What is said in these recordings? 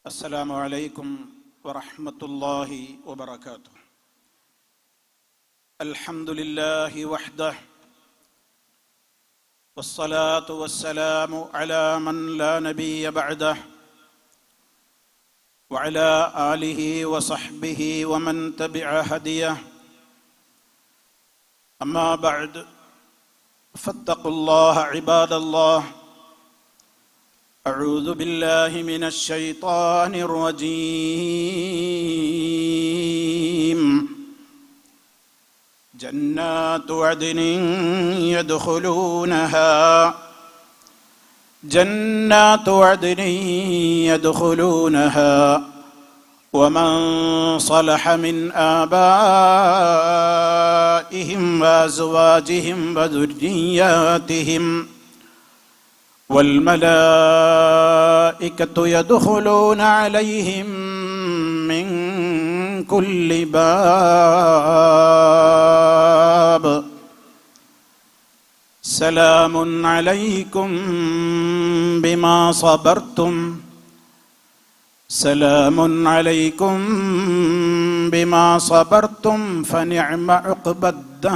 السلام عليكم ورحمة الله وبركاته. الحمد لله وحده والصلاة والسلام على من لا نبي بعده وعلى آله وصحبه ومن تبع هديه. أما بعد فاتقوا الله عباد الله. أعوذ بالله من الشيطان الرجيم. جنات عدن يدخلونها ومن صلح من آبائهم وأزواجهم وذرياتهم والملائكة يدخلون عليهم من كل باب سلام عليكم بما صبرتم فنعم عقبى الدار.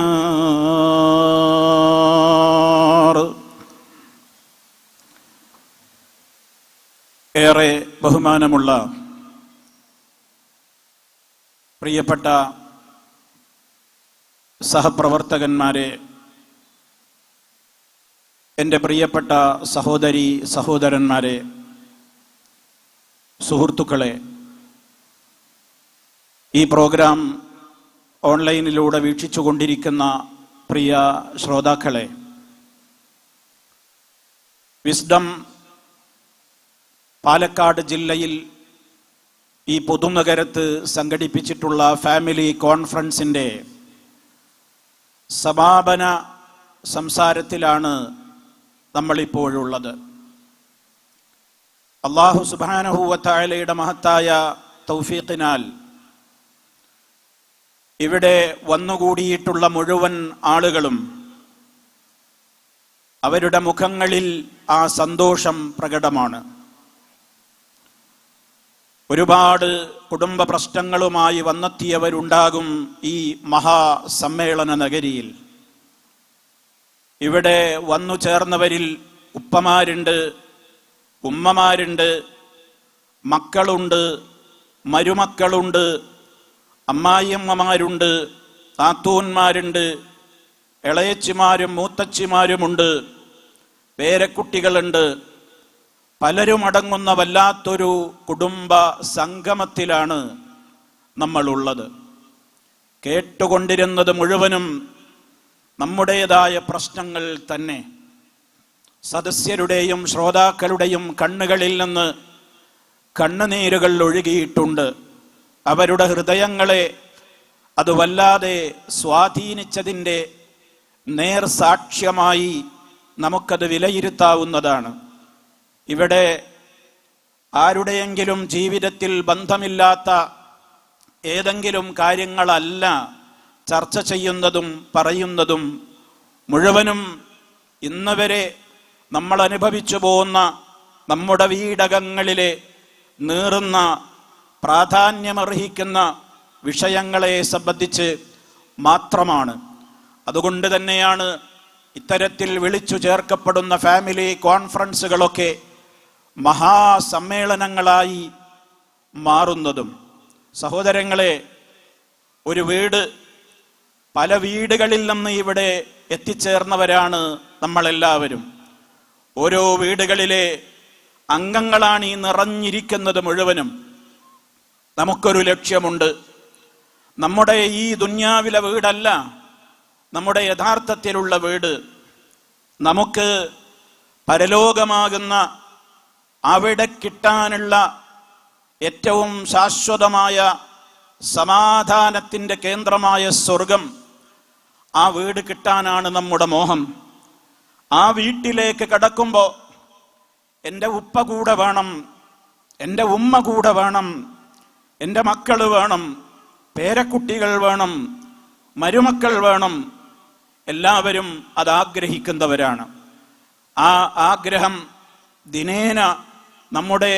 ഏറെ ബഹുമാനമുള്ള പ്രിയപ്പെട്ട സഹപ്രവർത്തകന്മാരെ, എൻ്റെ പ്രിയപ്പെട്ട സഹോദരി സഹോദരന്മാരെ, സുഹൃത്തുക്കളെ, ഈ പ്രോഗ്രാം ഓൺലൈനിലൂടെ വീക്ഷിച്ചുകൊണ്ടിരിക്കുന്ന പ്രിയ ശ്രോതാക്കളെ, വിസ്ഡം പാലക്കാട് ജില്ലയിൽ ഈ പൊതുനഗരത്ത് സംഘടിപ്പിച്ചിട്ടുള്ള ഫാമിലി കോൺഫറൻസിൻ്റെ സമാപന സംസാരത്തിലാണ് നമ്മളിപ്പോഴുള്ളത്. അല്ലാഹു സുബ്ഹാനഹു വ തആലയുടെ മഹത്തായ തൗഫീഖിനാൽ ഇവിടെ വന്നുകൂടിയിട്ടുള്ള മുഴുവൻ ആളുകളും അവരുടെ മുഖങ്ങളിൽ ആ സന്തോഷം പ്രകടമാണ്. ഒരുപാട് കുടുംബ പ്രശ്നങ്ങളുമായി വന്നെത്തിയവരുണ്ടാകും ഈ മഹാസമ്മേളന നഗരിയിൽ. ഇവിടെ വന്നു ചേർന്നവരിൽ ഉപ്പമാരുണ്ട്, ഉമ്മമാരുണ്ട്, മക്കളുണ്ട്, മരുമക്കളുണ്ട്, അമ്മായിയമ്മമാരുണ്ട്, നാത്തൂന്മാരുണ്ട്, ഇളയച്ചിമാരും മൂത്തച്ചിമാരുമുണ്ട്, പേരക്കുട്ടികളുണ്ട്. പലരും അടങ്ങുന്ന വല്ലാത്തൊരു കുടുംബ സംഗമത്തിലാണ് നമ്മളുള്ളത്. കേട്ടുകൊണ്ടിരുന്നത് മുഴുവനും നമ്മുടേതായ പ്രശ്നങ്ങൾ തന്നെ. സദസ്യരുടെയും ശ്രോതാക്കളുടെയും കണ്ണുകളിൽ നിന്ന് കണ്ണുനീരുകൾ ഒഴുകിയിട്ടുണ്ട്. അവരുടെ ഹൃദയങ്ങളെ അത് വല്ലാതെ സ്വാധീനിച്ചതിൻ്റെ നേർസാക്ഷ്യമായി നമുക്കത് വിലയിരുത്താവുന്നതാണ്. ഇവിടെ ആരുടെയെങ്കിലും ജീവിതത്തിൽ ബന്ധമില്ലാത്ത ഏതെങ്കിലും കാര്യങ്ങളല്ല ചർച്ച ചെയ്യുന്നതും പറയുന്നതും. മുഴുവനും ഇന്ന് വരെ നമ്മൾ അനുഭവിച്ചു പോകുന്ന നമ്മുടെ വീടകങ്ങളിലെ നീറുന്ന പ്രാധാന്യമർഹിക്കുന്ന വിഷയങ്ങളെ സംബന്ധിച്ച് മാത്രമാണ്. അതുകൊണ്ട് തന്നെയാണ് ഇത്തരത്തിൽ വിളിച്ചു ചേർക്കപ്പെടുന്ന ഫാമിലി കോൺഫറൻസുകളൊക്കെ മഹാസമ്മേളനങ്ങളായി മാറുന്നതും. സഹോദരങ്ങളെ, ഒരു വീട്, പല വീടുകളിൽ നിന്ന് ഇവിടെ എത്തിച്ചേർന്നവരാണ് നമ്മളെല്ലാവരും. ഓരോ വീടുകളിലെ അംഗങ്ങളാണ് ഈ നിറഞ്ഞിരിക്കുന്നത് മുഴുവനും. നമുക്കൊരു ലക്ഷ്യമുണ്ട്. നമ്മുടെ ഈ ദുന്യാവിലെ വീടല്ല നമ്മുടെ യഥാർത്ഥത്തിലുള്ള വീട്. നമുക്ക് പരലോകമാകുന്ന അവിടെ കിട്ടാനുള്ള ഏറ്റവും ശാശ്വതമായ സമാധാനത്തിൻ്റെ കേന്ദ്രമായ സ്വർഗം, ആ വീട് കിട്ടാനാണ് നമ്മുടെ മോഹം. ആ വീട്ടിലേക്ക് കടക്കുമ്പോൾ എൻ്റെ ഉപ്പ കൂടെ വേണം, എൻ്റെ ഉമ്മ കൂടെ വേണം, എൻ്റെ മക്കൾ വേണം, പേരക്കുട്ടികൾ വേണം, മരുമക്കൾ വേണം. എല്ലാവരും അത് ആഗ്രഹിക്കുന്നവരാണ്. ആ ആഗ്രഹം ദിനേന നമ്മുടെ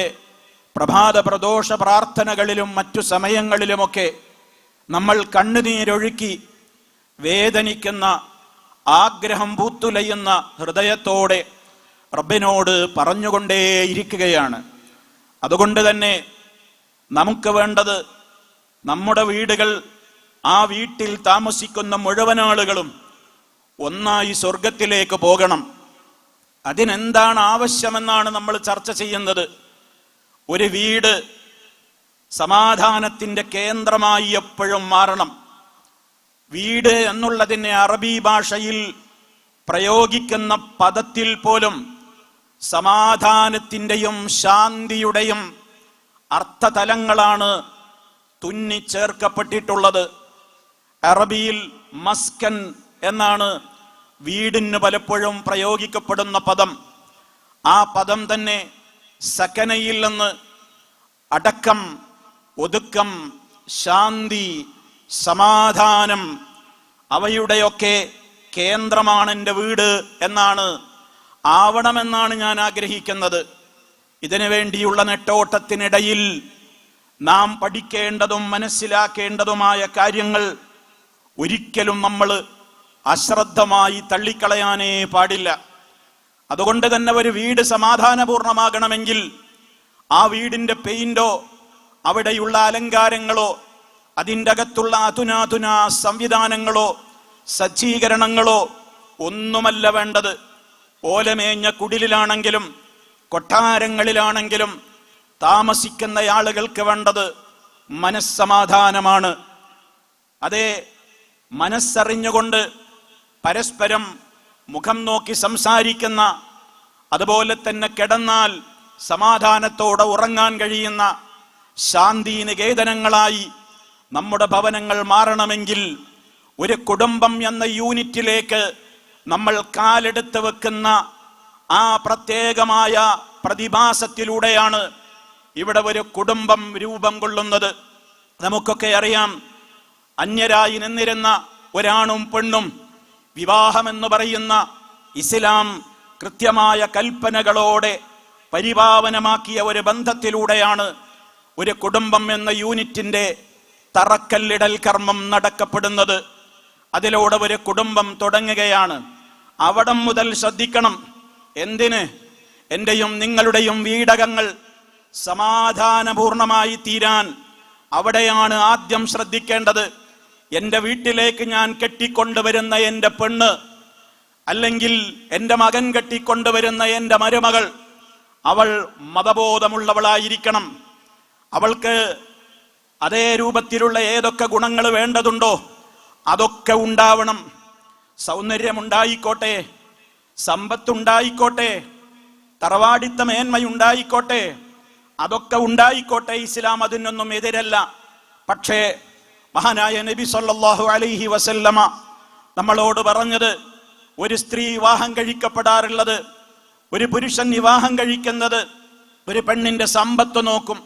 പ്രഭാത പ്രദോഷ പ്രാർത്ഥനകളിലും മറ്റു സമയങ്ങളിലുമൊക്കെ നമ്മൾ കണ്ണുനീരൊഴുക്കി വേദനിക്കുന്ന, ആഗ്രഹം പൂത്തുലയുന്ന ഹൃദയത്തോടെ റബ്ബിനോട് പറഞ്ഞുകൊണ്ടേയിരിക്കുകയാണ്. അതുകൊണ്ട് തന്നെ നമുക്ക് വേണ്ടത് നമ്മുടെ വീടുകൾ, ആ വീട്ടിൽ താമസിക്കുന്ന മുഴുവൻ ആളുകളും ഒന്നായി സ്വർഗത്തിലേക്ക് പോകണം. അതിനെന്താണ് ആവശ്യമെന്നാണ് നമ്മൾ ചർച്ച ചെയ്യുന്നത്. ഒരു വീട് സമാധാനത്തിന്റെ കേന്ദ്രമായി എപ്പോഴും മാറണം. വീട് എന്നുള്ളതിനെ അറബി ഭാഷയിൽ പ്രയോഗിക്കുന്ന പദത്തിൽ പോലും സമാധാനത്തിന്റെയും ശാന്തിയുടെയും അർത്ഥതലങ്ങളാണ് തുന്നിച്ചേർക്കപ്പെട്ടിട്ടുള്ളത്. അറബിയിൽ മസ്കൻ എന്നാണ് വീടിന് പലപ്പോഴും പ്രയോഗിക്കപ്പെടുന്ന പദം. ആ പദം തന്നെ സകനയിൽ നിന്ന് അടക്കം, ഒതുക്കം, ശാന്തി, സമാധാനം, അവയുടെയൊക്കെ കേന്ദ്രമാണ് എൻ്റെ വീട് എന്നാണ്, ആവണമെന്നാണ് ഞാൻ ആഗ്രഹിക്കുന്നത്. ഇതിനു വേണ്ടിയുള്ള നെട്ടോട്ടത്തിനിടയിൽ നാം പഠിക്കേണ്ടതും മനസ്സിലാക്കേണ്ടതുമായ കാര്യങ്ങൾ ഒരിക്കലും നമ്മൾ അശ്രദ്ധമായി തള്ളിക്കളയാനേ പാടില്ല. അതുകൊണ്ട് തന്നെ ഒരു വീട് സമാധാനപൂർണമാകണമെങ്കിൽ ആ വീടിന്റെ പെയിന്റോ അവിടെയുള്ള അലങ്കാരങ്ങളോ അതിൻ്റെ അകത്തുള്ള അധുനാധുന സംവിധാനങ്ങളോ സജ്ജീകരണങ്ങളോ ഒന്നുമല്ല വേണ്ടത്. ഓലമേഞ്ഞ കുടിലാണെങ്കിലും കൊട്ടാരങ്ങളിലാണെങ്കിലും താമസിക്കുന്ന ആളുകൾക്ക് വേണ്ടത് മനസ്സമാധാനമാണ്. അതേ, മനസ്സറിഞ്ഞുകൊണ്ട് പരസ്പരം മുഖം നോക്കി സംസാരിക്കുന്ന, അതുപോലെ തന്നെ കിടന്നാൽ സമാധാനത്തോടെ ഉറങ്ങാൻ കഴിയുന്ന ശാന്തി നികേതനങ്ങളായി നമ്മുടെ ഭവനങ്ങൾ മാറണമെങ്കിൽ ഒരു കുടുംബം എന്ന യൂണിറ്റിലേക്ക് നമ്മൾ കാലെടുത്ത് വെക്കുന്ന ആ പ്രത്യേകമായ പ്രതിഭാസത്തിലൂടെയാണ് ഇവിടെ ഒരു കുടുംബം രൂപം കൊള്ളുന്നത്. നമുക്കൊക്കെ അറിയാം, അന്യരായി നിന്നിരുന്ന ഒരാണും പെണ്ണും വിവാഹമെന്ന് പറയുന്ന ഇസ്ലാം കൃത്യമായ കൽപ്പനകളോടെ പരിപാവനമാക്കിയ ഒരു ബന്ധത്തിലൂടെയാണ് ഒരു കുടുംബം എന്ന യൂണിറ്റിന്റെ തറക്കല്ലിടൽ കർമ്മം നടക്കപ്പെടുന്നത്. അതിലൂടെ ഒരു കുടുംബം തുടങ്ങുകയാണ്. അവിടം മുതൽ ശ്രദ്ധിക്കണം. എന്തിന്? എന്റെയും നിങ്ങളുടെയും വീടകങ്ങൾ സമാധാനപൂർണമായി തീരാൻ അവിടെയാണ് ആദ്യം ശ്രദ്ധിക്കേണ്ടത്. എൻ്റെ വീട്ടിലേക്ക് ഞാൻ കെട്ടിക്കൊണ്ടുവരുന്ന എൻ്റെ പെണ്ണ്, അല്ലെങ്കിൽ എൻ്റെ മകൻ കെട്ടിക്കൊണ്ടുവരുന്ന എൻ്റെ മരുമകൾ, അവൾ മതബോധമുള്ളവളായിരിക്കണം. അവൾക്ക് അതേ രൂപത്തിലുള്ള ഏതൊക്കെ ഗുണങ്ങൾ വേണ്ടതുണ്ടോ അതൊക്കെ ഉണ്ടാവണം. സൗന്ദര്യമുണ്ടായിക്കോട്ടെ, സമ്പത്തുണ്ടായിക്കോട്ടെ, തറവാടിത്ത മേന്മയുണ്ടായിക്കോട്ടെ, അതൊക്കെ ഉണ്ടായിക്കോട്ടെ. ഇസ്ലാം അതിനൊന്നും എതിരല്ല. പക്ഷേ മഹാനായ നബി സല്ലല്ലാഹു അലൈഹി വസല്ലമ നമ്മളോട് പറഞ്ഞത്, ഒരു സ്ത്രീ വിവാഹം കഴിക്കപ്പെടാറുള്ളത്, ഒരു പുരുഷൻ വിവാഹം കഴിക്കുന്നത് ഒരു പെണ്ണിന്റെ സമ്പത്ത് നോക്കും.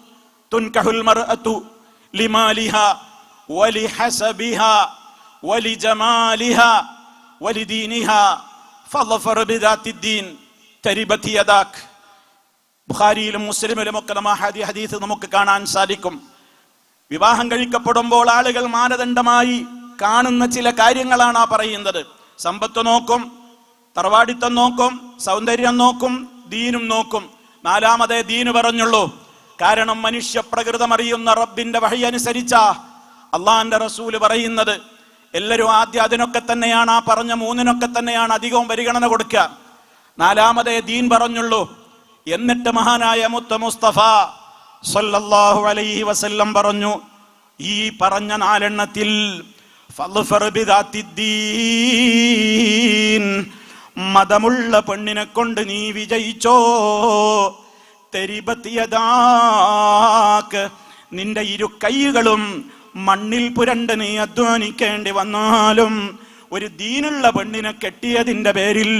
തുൻകഹുൽ മർഅതു ലിമാലിഹാ വലിഹസബിഹാ വലിജമാലിഹാ വലിദീനിഹാ ഫളഫർ ബിദാത്തിദ്ദീൻ തരിബത് യദാക്. ബുഖാരിയിലും മുസ്ലിമിലും ഒക്കെ ഹദീസ് നമുക്ക് കാണാൻ സാധിക്കും. വിവാഹം കഴിക്കപ്പെടുമ്പോൾ ആളുകൾ മാനദണ്ഡമായി കാണുന്ന ചില കാര്യങ്ങളാണ് ആ പറയുന്നത്. സമ്പത്ത് നോക്കും, തറവാടിത്തം നോക്കും, സൗന്ദര്യം നോക്കും, ദീനും നോക്കും. നാലാമതേ ദീന് പറഞ്ഞുള്ളൂ. കാരണം മനുഷ്യ പ്രകൃതം അറിയുന്ന റബ്ബിന്റെ വഹി അനുസരിച്ച അള്ളാന്റെ റസൂല് പറയുന്നത്. എല്ലാവരും ആദ്യം അതിനൊക്കെ തന്നെയാണ്, ആ പറഞ്ഞ മൂന്നിനൊക്കെ തന്നെയാണ് അധികവും പരിഗണന കൊടുക്കുക. നാലാമതേ ദീൻ പറഞ്ഞുള്ളൂ. എന്നിട്ട് മഹാനായ മുത്ത മുസ്തഫ സല്ലല്ലാഹു അലൈഹി വസല്ലം പറഞ്ഞു, ഈ പറഞ്ഞ നാലെണ്ണത്തിൽ മതമുള്ള പെണ്ണിനെ കൊണ്ട് നീ വിജയിച്ചോ. തരിബത് യദാക്, നിന്റെ ഇരു കൈകളും മണ്ണിൽ പുരണ്ട് നീ അധ്വാനിക്കേണ്ടി വന്നാലും ഒരു ദീനുള്ള പെണ്ണിനെ കെട്ടിയതിന്റെ പേരിൽ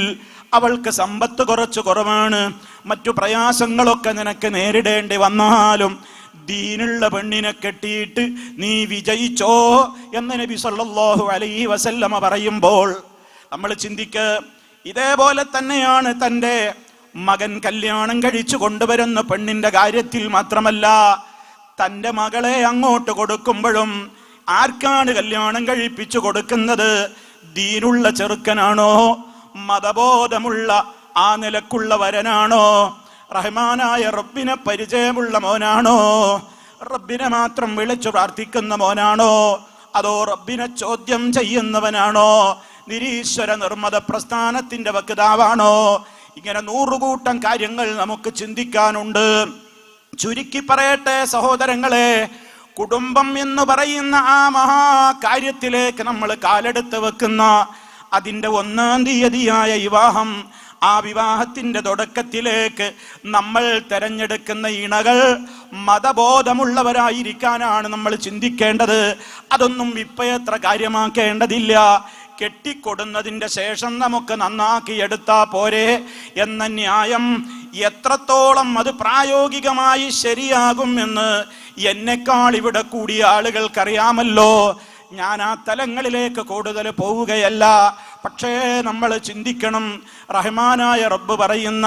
അവൾക്ക് സമ്പത്ത് കുറച്ച് കുറവാണ്, മറ്റു പ്രയാസങ്ങളൊക്കെ നിനക്ക് നേരിടേണ്ടി വന്നാലും ദീനുള്ള പെണ്ണിനെ കെട്ടിയിട്ട് നീ വിജയിച്ചോ എന്ന് നബി സല്ലല്ലാഹു അലൈഹി വസല്ലമ പറയുമ്പോൾ നമ്മൾ ചിന്തിക്കുക, ഇതേപോലെ തന്നെയാണ് തൻ്റെ മകൻ കല്യാണം കഴിച്ചു കൊണ്ടുവരുന്ന പെണ്ണിന്റെ കാര്യത്തിൽ മാത്രമല്ല, തൻ്റെ മകളെ അങ്ങോട്ട് കൊടുക്കുമ്പോഴും ആർക്കാണ് കല്യാണം കഴിപ്പിച്ചു കൊടുക്കുന്നത്? ദീനുള്ള ചെറുക്കനാണോ? മതബോധമുള്ള ആ നിലക്കുള്ള വരനാണോ? റഹ്മാനായ റബ്ബിനെ പരിചയമുള്ള മോനാണോ? റബ്ബിനെ മാത്രം വിളിച്ചു പ്രാർത്ഥിക്കുന്ന മോനാണോ? അതോ റബ്ബിനെ ചോദ്യം ചെയ്യുന്നവനാണോ? നിരീശ്വര നിർമ്മത പ്രസ്ഥാനത്തിന്റെ വക്താവാണോ? ഇങ്ങനെ 100 കൂട്ടം കാര്യങ്ങൾ നമുക്ക് ചിന്തിക്കാനുണ്ട്. ചുരുക്കി പറയട്ടെ സഹോദരങ്ങളെ, കുടുംബം എന്ന് പറയുന്ന ആ മഹാകാര്യത്തിലേക്ക് നമ്മൾ കാലെടുത്ത് വെക്കുന്ന അതിൻ്റെ 1-ാം തീയതിയായ വിവാഹം, ആ വിവാഹത്തിന്റെ തുടക്കത്തിലേക്ക് നമ്മൾ തെരഞ്ഞെടുക്കുന്ന ഇണകൾ മതബോധമുള്ളവരായിരിക്കാനാണ് നമ്മൾ ചിന്തിക്കേണ്ടത്. അതൊന്നും ഇപ്പയത്ര കാര്യമാക്കേണ്ടതില്ല. കെട്ടിക്കൊടുന്നതിൻ്റെ ശേഷം നമുക്ക് നന്നാക്കിയെടുത്താ പോരെ എന്ന ന്യായം എത്രത്തോളം അത് പ്രായോഗികമായി ശരിയാകും എന്ന് എന്നെക്കാൾ ഇവിടെ കൂടിയ ആളുകൾക്കറിയാമല്ലോ. ഞാൻ ആ തലങ്ങളിലേക്ക് കൂടുതൽ പോവുകയല്ല. പക്ഷേ നമ്മൾ ചിന്തിക്കണം, റഹ്മാനായ റബ്ബ് പറയുന്ന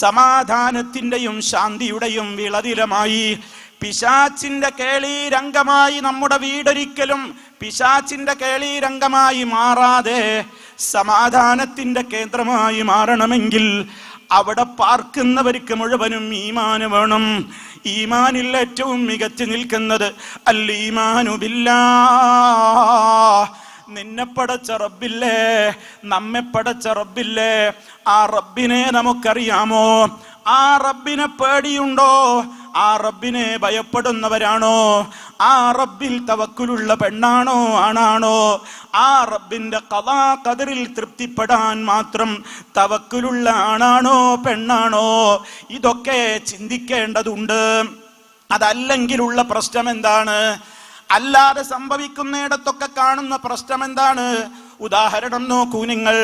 സമാധാനത്തിൻ്റെയും ശാന്തിയുടെയും വിളതിലമായി പിശാച്ചിന്റെ കേളീരംഗമായി നമ്മുടെ വീടൊരിക്കലും പിശാച്ചിന്റെ കേളീരംഗമായി മാറാതെ സമാധാനത്തിന്റെ കേന്ദ്രമായി മാറണമെങ്കിൽ അവിടെ പാർക്കുന്നവർക്ക് മുഴുവനും ഈമാന് വേണം. ഈമാനിൽ ഏറ്റവും മികച്ചു നിൽക്കുന്നത് അൽ ഈമാനു ബില്ലാഹ്. നിന്നെ പടച്ച റബ്ബില്ലേ, നമ്മെ പടച്ച റബ്ബില്ലേ, ആ റബ്ബിനെ നമുക്കറിയാമോ? ആ റബ്ബിനെ പേടിയുണ്ടോ? ആ റബ്ബിനെ ഭയപ്പെടുന്നവരാണോ? ആ റബ്ബിൽ തവക്കുലുള്ള പെണ്ണാണോ ആണാണോ? ആ റബ്ബിന്റെ ഖദാ ഖദറിൽ തൃപ്തിപ്പെടാൻ മാത്രം തവക്കുലുള്ള ആണാണോ പെണ്ണാണോ? ഇതൊക്കെ ചിന്തിക്കേണ്ടതുണ്ട്. അതല്ലെങ്കിലുള്ള പ്രശ്നം എന്താണ്? അല്ലാതെ സംഭവിക്കുന്നിടത്തൊക്കെ കാണുന്ന പ്രശ്നം എന്താണ്? ഉദാഹരണം നോക്കൂ നിങ്ങൾ.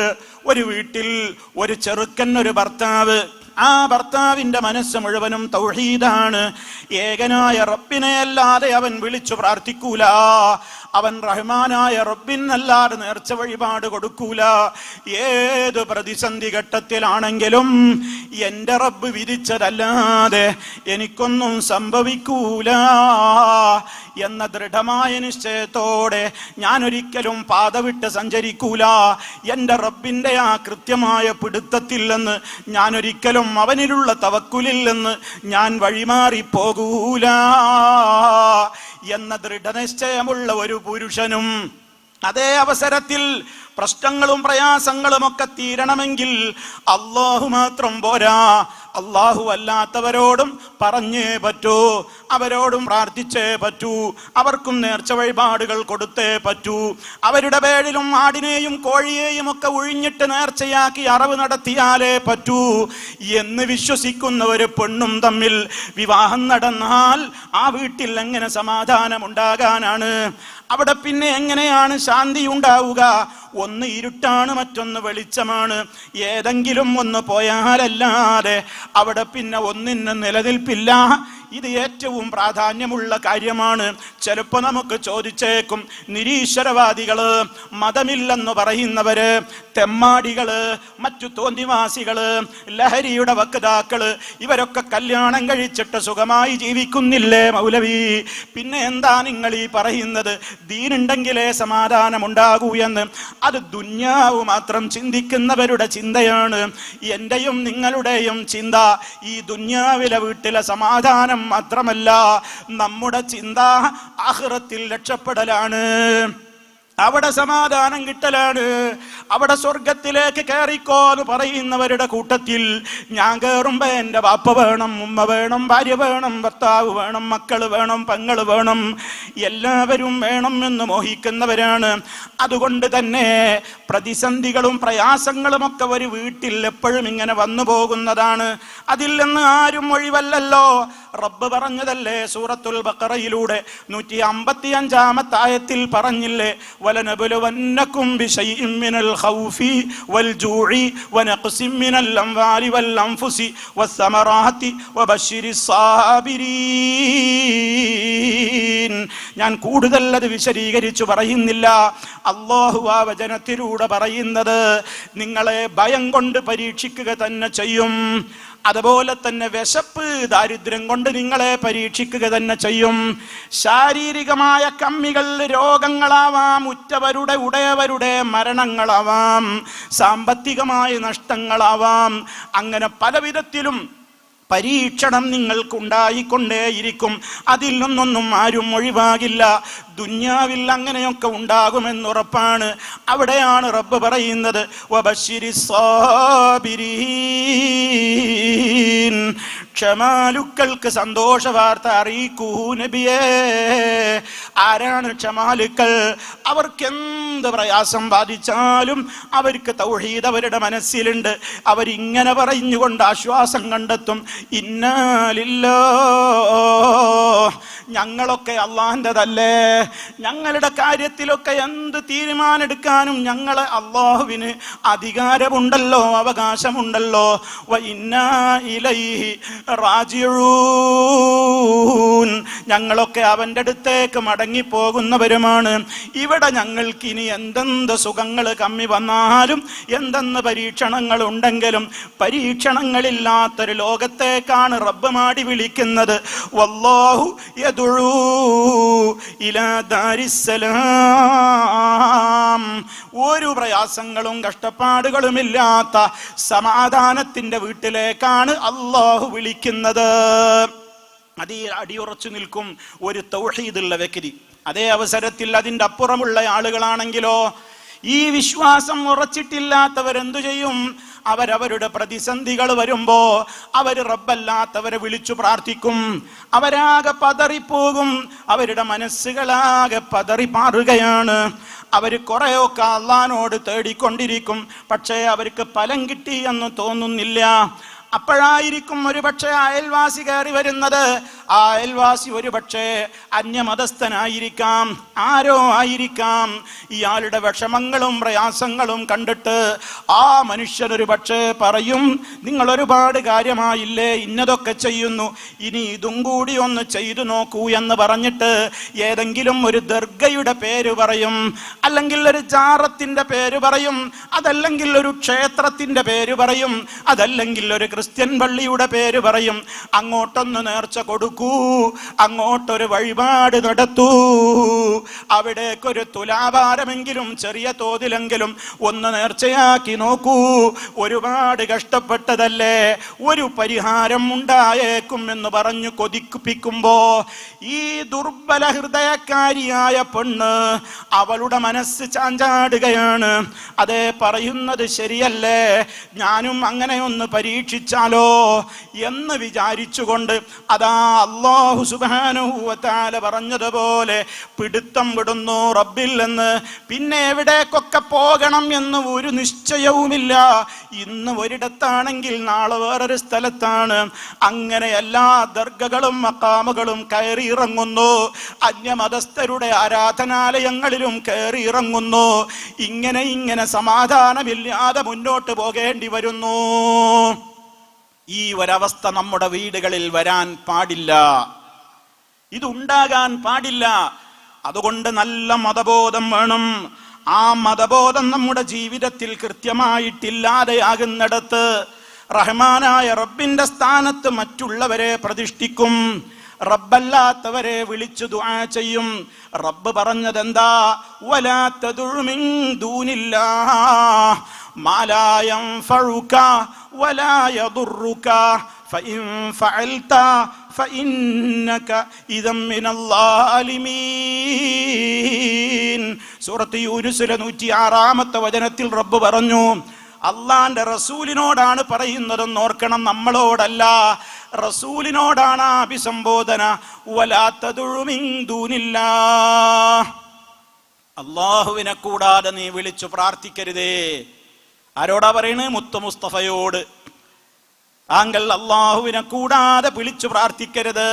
ഒരു വീട്ടിൽ ഒരു ചെറുക്കൻ, ഒരു ഭർത്താവ്. ആ ഭർത്താവിന്റെ മനസ്സ് മുഴുവനും തൗഹീദാണ്. ഏകനായ റബ്ബിനെ അല്ലാതെ അവൻ വിളിച്ചു പ്രാർത്ഥിക്കൂല. അവൻ റഹ്മാനായ റബ്ബിനല്ലാതെ നേർച്ച വഴിപാട് കൊടുക്കൂല. ഏത് പ്രതിസന്ധി ഘട്ടത്തിലാണെങ്കിലും എൻ്റെ റബ്ബ് വിധിച്ചതല്ലാതെ എനിക്കൊന്നും സംഭവിക്കൂല എന്ന ദൃഢമായ നിശ്ചയത്തോടെ ഞാൻ ഒരിക്കലും പാത വിട്ട് സഞ്ചരിക്കൂല. എൻ്റെ റബ്ബിൻ്റെ ആ കൃത്യമായ പിടുത്തത്തിൽ നിന്ന് ഞാൻ ഒരിക്കലും അവനിലുള്ള തവക്കുലിൽ നിന്ന് ഞാൻ വഴിമാറിപ്പോകൂല എന്ന ദൃഢനിശ്ചയമുള്ള ഒരു പുരുഷനും അതേ അവസരത്തിൽ പ്രശ്നങ്ങളും പ്രയാസങ്ങളും ഒക്കെ തീരണമെങ്കിൽ അല്ലാഹു മാത്രം പോരാ, അല്ലാഹു അല്ലാത്തവരോടും പറഞ്ഞേ പറ്റൂ, അവരോടും പ്രാർത്ഥിച്ചേ പറ്റൂ, അവർക്കും നേർച്ച വഴിപാടുകൾ കൊടുത്തേ പറ്റൂ. അവരുടെ പേരിലും ആടിനെയും കോഴിയെയും ഒക്കെ ഒഴിഞ്ഞിട്ട് നേർച്ചയാക്കി അറവ് നടത്തിയാലേ പറ്റൂ എന്ന് വിശ്വസിക്കുന്ന ഒരു പെണ്ണും തമ്മിൽ വിവാഹം നടന്നാൽ ആ വീട്ടിൽ എങ്ങനെ സമാധാനമുണ്ടാകാനാണ്? അവിടെ പിന്നെ എങ്ങനെയാണ് ശാന്തി ഉണ്ടാവുക? ഒന്ന് ഇരുട്ടാണ്, മറ്റൊന്ന് വെളിച്ചമാണ്. ഏതെങ്കിലും ഒന്ന് പോയാലല്ലാതെ അവിടെ പിന്നെ ഒന്നിന് നിലനിൽപ്പില്ല. ഇത് ഏറ്റവും പ്രാധാന്യമുള്ള കാര്യമാണ്. ചിലപ്പോൾ നമുക്ക് ചോദിച്ചേക്കും, നിരീശ്വരവാദികള്, മതമില്ലെന്ന് പറയുന്നവര്, തെമ്മാടികള്, മറ്റു തോന്നിവാസികള്, ലഹരിയുടെ വക്താക്കള്, ഇവരൊക്കെ കല്യാണം കഴിച്ചിട്ട് സുഖമായി ജീവിക്കുന്നില്ലേ മൗലവി? പിന്നെ എന്താ നിങ്ങൾ ഈ പറയുന്നത്? ദീനുണ്ടെങ്കിലേ സമാധാനമുണ്ടാകൂ എന്ന്. അത് ദുന്യാവ് മാത്രം ചിന്തിക്കുന്നവരുടെ ചിന്തയാണ്. എന്റെയും നിങ്ങളുടെയും ചിന്ത ഈ ദുന്യാവിലെ വീട്ടിലെ സമാധാനം മാത്രമല്ല, നമ്മുടെ ചിന്ത ആഖിറത്തിൽ രക്ഷപ്പെടലാണ്, അവിടെ സമാധാനം കിട്ടലാണ്, അവിടെ സ്വർഗത്തിലേക്ക് കയറിക്കോ എന്ന് പറയുന്നവരുടെ കൂട്ടത്തിൽ ഞാൻ കയറുമ്പോ എൻ്റെ ബാപ്പ വേണം, ഉമ്മ വേണം, ഭാര്യ വേണം, ഭർത്താവ് വേണം, മക്കൾ വേണം, പെങ്ങൾ വേണം, എല്ലാവരും വേണം എന്ന് മോഹിക്കുന്നവരാണ്. അതുകൊണ്ട് തന്നെ പ്രതിസന്ധികളും പ്രയാസങ്ങളും ഒക്കെ ഒരു വീട്ടിൽ എപ്പോഴും ഇങ്ങനെ വന്നു പോകുന്നതാണ്. അതിൽ നിന്ന് ആരും ഒഴിവല്ലല്ലോ. റബ്ബ് പറഞ്ഞതല്ലേ സൂറത്തുൽ ബഖറയിലൂടെ 155-ാമത്തെ ആയത്തിൽ പറഞ്ഞില്ലേ, വലനബലുവന്നകും ബിശൈഇൻ മിനൽ ഖൗഫി വൽ ജൂഇ വനഖ്സിൻ മിനൽ അംവാലി വൽ അൻഫുസി വസ്സമറാത്തി വബശ്ശിരിസ് സാബിരീൻ. ഞാൻ കൂടുതൽ അത് വിശദീകരിച്ചു പറയുന്നില്ല. അല്ലാഹു ആ വചനത്തിലൂടെ പറയുന്നത് നിങ്ങളെ ഭയം കൊണ്ട് പരീക്ഷിക്കുക തന്നെ ചെയ്യും. അതുപോലെ തന്നെ വിശപ്പ്, ദാരിദ്ര്യം കൊണ്ട് നിങ്ങളെ പരീക്ഷിക്കുക തന്നെ ചെയ്യും. ശാരീരികമായ കമ്മികൾ, രോഗങ്ങളാവാം, ഉറ്റവരുടെ ഉടയവരുടെ മരണങ്ങളാവാം, സാമ്പത്തികമായ നഷ്ടങ്ങളാവാം. അങ്ങനെ പല വിധത്തിലും പരീക്ഷണം നിങ്ങൾക്കുണ്ടായിക്കൊണ്ടേയിരിക്കും. അതിൽ നിന്നൊന്നും ആരും ഒഴിവാകില്ല. ദുന്യാവിൽ അങ്ങനെയൊക്കെ ഉണ്ടാകുമെന്നുറപ്പാണ്. അവിടെയാണ് റബ്ബ് പറയുന്നത് വബശ്ശിരിസ് സാബിരീൻ, ക്ഷമാലുക്കൾക്ക് സന്തോഷ വാർത്ത അറിയിക്കൂ നബിയേ. ആരാണ് ക്ഷമാലുക്കൾ? അവർക്കെന്ത് പ്രയാസം ബാധിച്ചാലും അവർക്ക് തൗഹീദ് അവരുടെ മനസ്സിലുണ്ട്. അവരിങ്ങനെ പറഞ്ഞുകൊണ്ട് ആശ്വാസം കണ്ടെത്തും. ഇന്നാ ലില്ലാഹ്, ഞങ്ങളൊക്കെ അള്ളാഹിൻ്റെതല്ലേ, ഞങ്ങളുടെ കാര്യത്തിലൊക്കെ എന്ത് തീരുമാനെടുക്കാനും ഞങ്ങളെ അള്ളാഹുവിന് അധികാരമുണ്ടല്ലോ, അവകാശമുണ്ടല്ലോ. വ ഇന്നാ ഇലൈഹി റാജിഊൻ, ഞങ്ങളൊക്കെ അവൻ്റെ അടുത്തേക്ക് മടങ്ങിപ്പോകുന്നവരുമാണ്. ഇവിടെ ഞങ്ങൾക്ക് ഇനി എന്തെന്ത് സുഖങ്ങൾ കമ്മി വന്നാലും, എന്തെന്ന് പരീക്ഷണങ്ങൾ ഉണ്ടെങ്കിലും, പരീക്ഷണങ്ങളില്ലാത്തൊരു ലോകത്തേക്കാണ് റബ്ബ് മാടി വിളിക്കുന്നത്. വല്ലാഹു യദ്ഉ ഇലാ ദാരിസ്സലാം, ഒരു പ്രയാസങ്ങളും കഷ്ടപ്പാടുകളുമില്ലാത്ത സമാധാനത്തിന്റെ വീട്ടിലേക്കാണ് അല്ലാഹു വിളിക്കുന്നത്. അതിൽ അടിയുറച്ചു നിൽക്കും ഒരു തൗഹീദുള്ള വ്യക്തി. അതേ അവസരത്തിൽ അതിൻ്റെ അപ്പുറമുള്ള ആളുകളാണെങ്കിലോ, ഈ വിശ്വാസം ഉറച്ചിട്ടില്ലാത്തവരെന്തു ചെയ്യും? അവരവരുടെ പ്രതിസന്ധികൾ വരുമ്പോ അവര് റബ്ബല്ലാത്തവരെ വിളിച്ചു പ്രാർത്ഥിക്കും. അവരാകെ പതറിപ്പോകും. അവരുടെ മനസ്സുകളാകെ പതറി മാറുകയാണ്. അവർ കുറെയൊക്കെ അള്ളാഹിനോട് തേടിക്കൊണ്ടിരിക്കും. പക്ഷേ അവർക്ക് ഫലം കിട്ടി എന്ന് തോന്നുന്നില്ല. അപ്പോഴായിരിക്കും ഒരു പക്ഷേ അയൽവാസി കയറി വരുന്നത്. ആ അയൽവാസി ഒരു പക്ഷേ അന്യമതസ്ഥനായിരിക്കാം, ആരോ ആയിരിക്കാം. ഇയാളുടെ വിഷമങ്ങളും പ്രയാസങ്ങളും കണ്ടിട്ട് ആ മനുഷ്യനൊരു പക്ഷേ പറയും, നിങ്ങൾ ഒരുപാട് കാര്യമായില്ലേ ഇന്നതൊക്കെ ചെയ്യുന്നു, ഇനി ഇതും കൂടി ഒന്ന് ചെയ്തു നോക്കൂ എന്ന് പറഞ്ഞിട്ട് ഏതെങ്കിലും ഒരു ദർഗയുടെ പേര് പറയും, അല്ലെങ്കിൽ ഒരു ജാറത്തിന്റെ പേര് പറയും, അതല്ലെങ്കിൽ ഒരു ക്ഷേത്രത്തിന്റെ പേര് പറയും, അതല്ലെങ്കിൽ ഒരു ക്രിസ്ത്യൻ പള്ളിയുടെ പേര് പറയും. അങ്ങോട്ടൊന്ന് നേർച്ച കൊടുക്കൂ, അങ്ങോട്ടൊരു വഴിപാട് നടത്തൂ, അവിടേക്കൊരു തുലാഭാരമെങ്കിലും ചെറിയ തോതിലെങ്കിലും ഒന്ന് നേർച്ചയാക്കി നോക്കൂ. ഒരുപാട് കഷ്ടപ്പെട്ടതല്ലേ, ഒരു പരിഹാരം ഉണ്ടായേക്കും എന്ന് പറഞ്ഞു കൊതിപ്പിക്കുമ്പോ ഈ ദുർബല ഹൃദയക്കാരിയായ പെണ്ണ് അവളുടെ മനസ്സ് ചാഞ്ചാടുകയാണ്. അതേ, പറയുന്നത് ശരിയല്ലേ, ഞാനും അങ്ങനെ ഒന്ന് പരീക്ഷിച്ചാലോ എന്ന് വിചാരിച്ചുകൊണ്ട് അതാ അല്ലാഹു സുബ്ഹാനഹു വ തആല പറഞ്ഞതുപോലെ പിടുത്തം വിടുന്നു റബ്ബിൽ നിന്ന്. പിന്നെ എവിടേക്കൊക്കെ പോകണം എന്ന് ഒരു നിശ്ചയവുമില്ല. ഇന്ന് ഒരിടത്താണെങ്കിൽ നാളെ വേറൊരു സ്ഥലത്താണ്. അങ്ങനെ എല്ലാ ദർഗകളും മഖാമുകളും കയറി ഇറങ്ങുന്നു. അന്യമതസ്ഥരുടെ ആരാധനാലയങ്ങളിലും കയറി ഇറങ്ങുന്നു. ഇങ്ങനെ സമാധാനമില്ലാതെ മുന്നോട്ട് പോകേണ്ടി വരുന്നു. ഈ ഒരവസ്ഥ നമ്മുടെ വീടുകളിൽ വരാൻ പാടില്ല, ഇതുണ്ടാകാൻ പാടില്ല. അതുകൊണ്ട് നല്ല മതബോധം വേണം. ആ മതബോധം നമ്മുടെ ജീവിതത്തിൽ കൃത്യമായിട്ടില്ലാതെയാകുന്നിടത്ത് റഹ്മാനായ റബ്ബിന്റെ സ്ഥാനത്ത് മറ്റുള്ളവരെ പ്രതിഷ്ഠിക്കും, റബ്ബല്ലാത്തവരെ വിളിച്ചു ദുആ ചെയ്യും. റബ്ബ് പറഞ്ഞതെന്താ? വലാ തദഉ മിൻ ദൂനില്ലാഹ് മാ ലാ യൻഫഉക വലാ യദുറുക ഫഇൻ ഫഅൽത ഫഇന്നക ഇദൻ മിനൽ ളാലിമീൻ. സൂറത്ത് യൂനുസിലെ 106-ാമത്തെ വചനത്തിൽ റബ്ബ് പറഞ്ഞു, അള്ളാന്റെ റസൂലിനോടാണ് പറയുന്നതെന്ന് ഓർക്കണം, നമ്മളോടല്ല. റസൂലിനോടാണ് അഭിസംബോധന. വലാ തദഉ മിൻ ദൂനില്ലാഹ്, അല്ലാഹുവിനെ കൂടാതെ നീ വിളിച്ചു പ്രാർത്ഥിക്കരുതേ. ആരോടാ പറയണേ? മുത്തു മുസ്തഫയോട്. താങ്കൾ അള്ളാഹുവിനെ കൂടാതെ വിളിച്ചു പ്രാർത്ഥിക്കരുത്.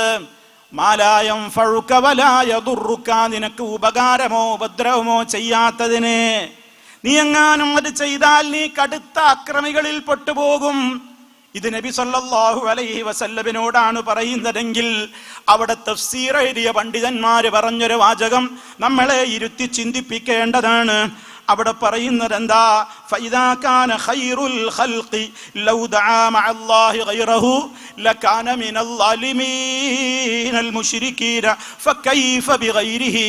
മാലായം ഫഴുക വലായ ദുർറുക, നിനക്ക് ഉപകാരമോ ഉപദ്രവമോ ചെയ്യാത്തതിന് നീ എങ്ങാനും അത് ചെയ്താൽ നീ കടുത്ത അക്രമികളിൽ പെട്ടുപോകും. ഇത് നബി സല്ലല്ലാഹു അലൈഹി വസല്ലമിനോടാണ് പറയുന്നതെങ്കിൽ അവിടെ തഫ്സീർ എഴുതിയ പണ്ഡിതന്മാര് പറഞ്ഞൊരു വാചകം നമ്മളെ ഇരുത്തി ചിന്തിപ്പിക്കേണ്ടതാണ്. അവിടെ പറയുന്നത് എന്താ? ഫൈദാ കാന ഖൈറുൽ ഖൽഖി ലൗ ദആ മഅല്ലാഹി ഗൈറഹു ലകാന മിനൽ ളാലിമീനൽ മുശ്രികീന ഫകൈഫ ബിഗൈരിഹി.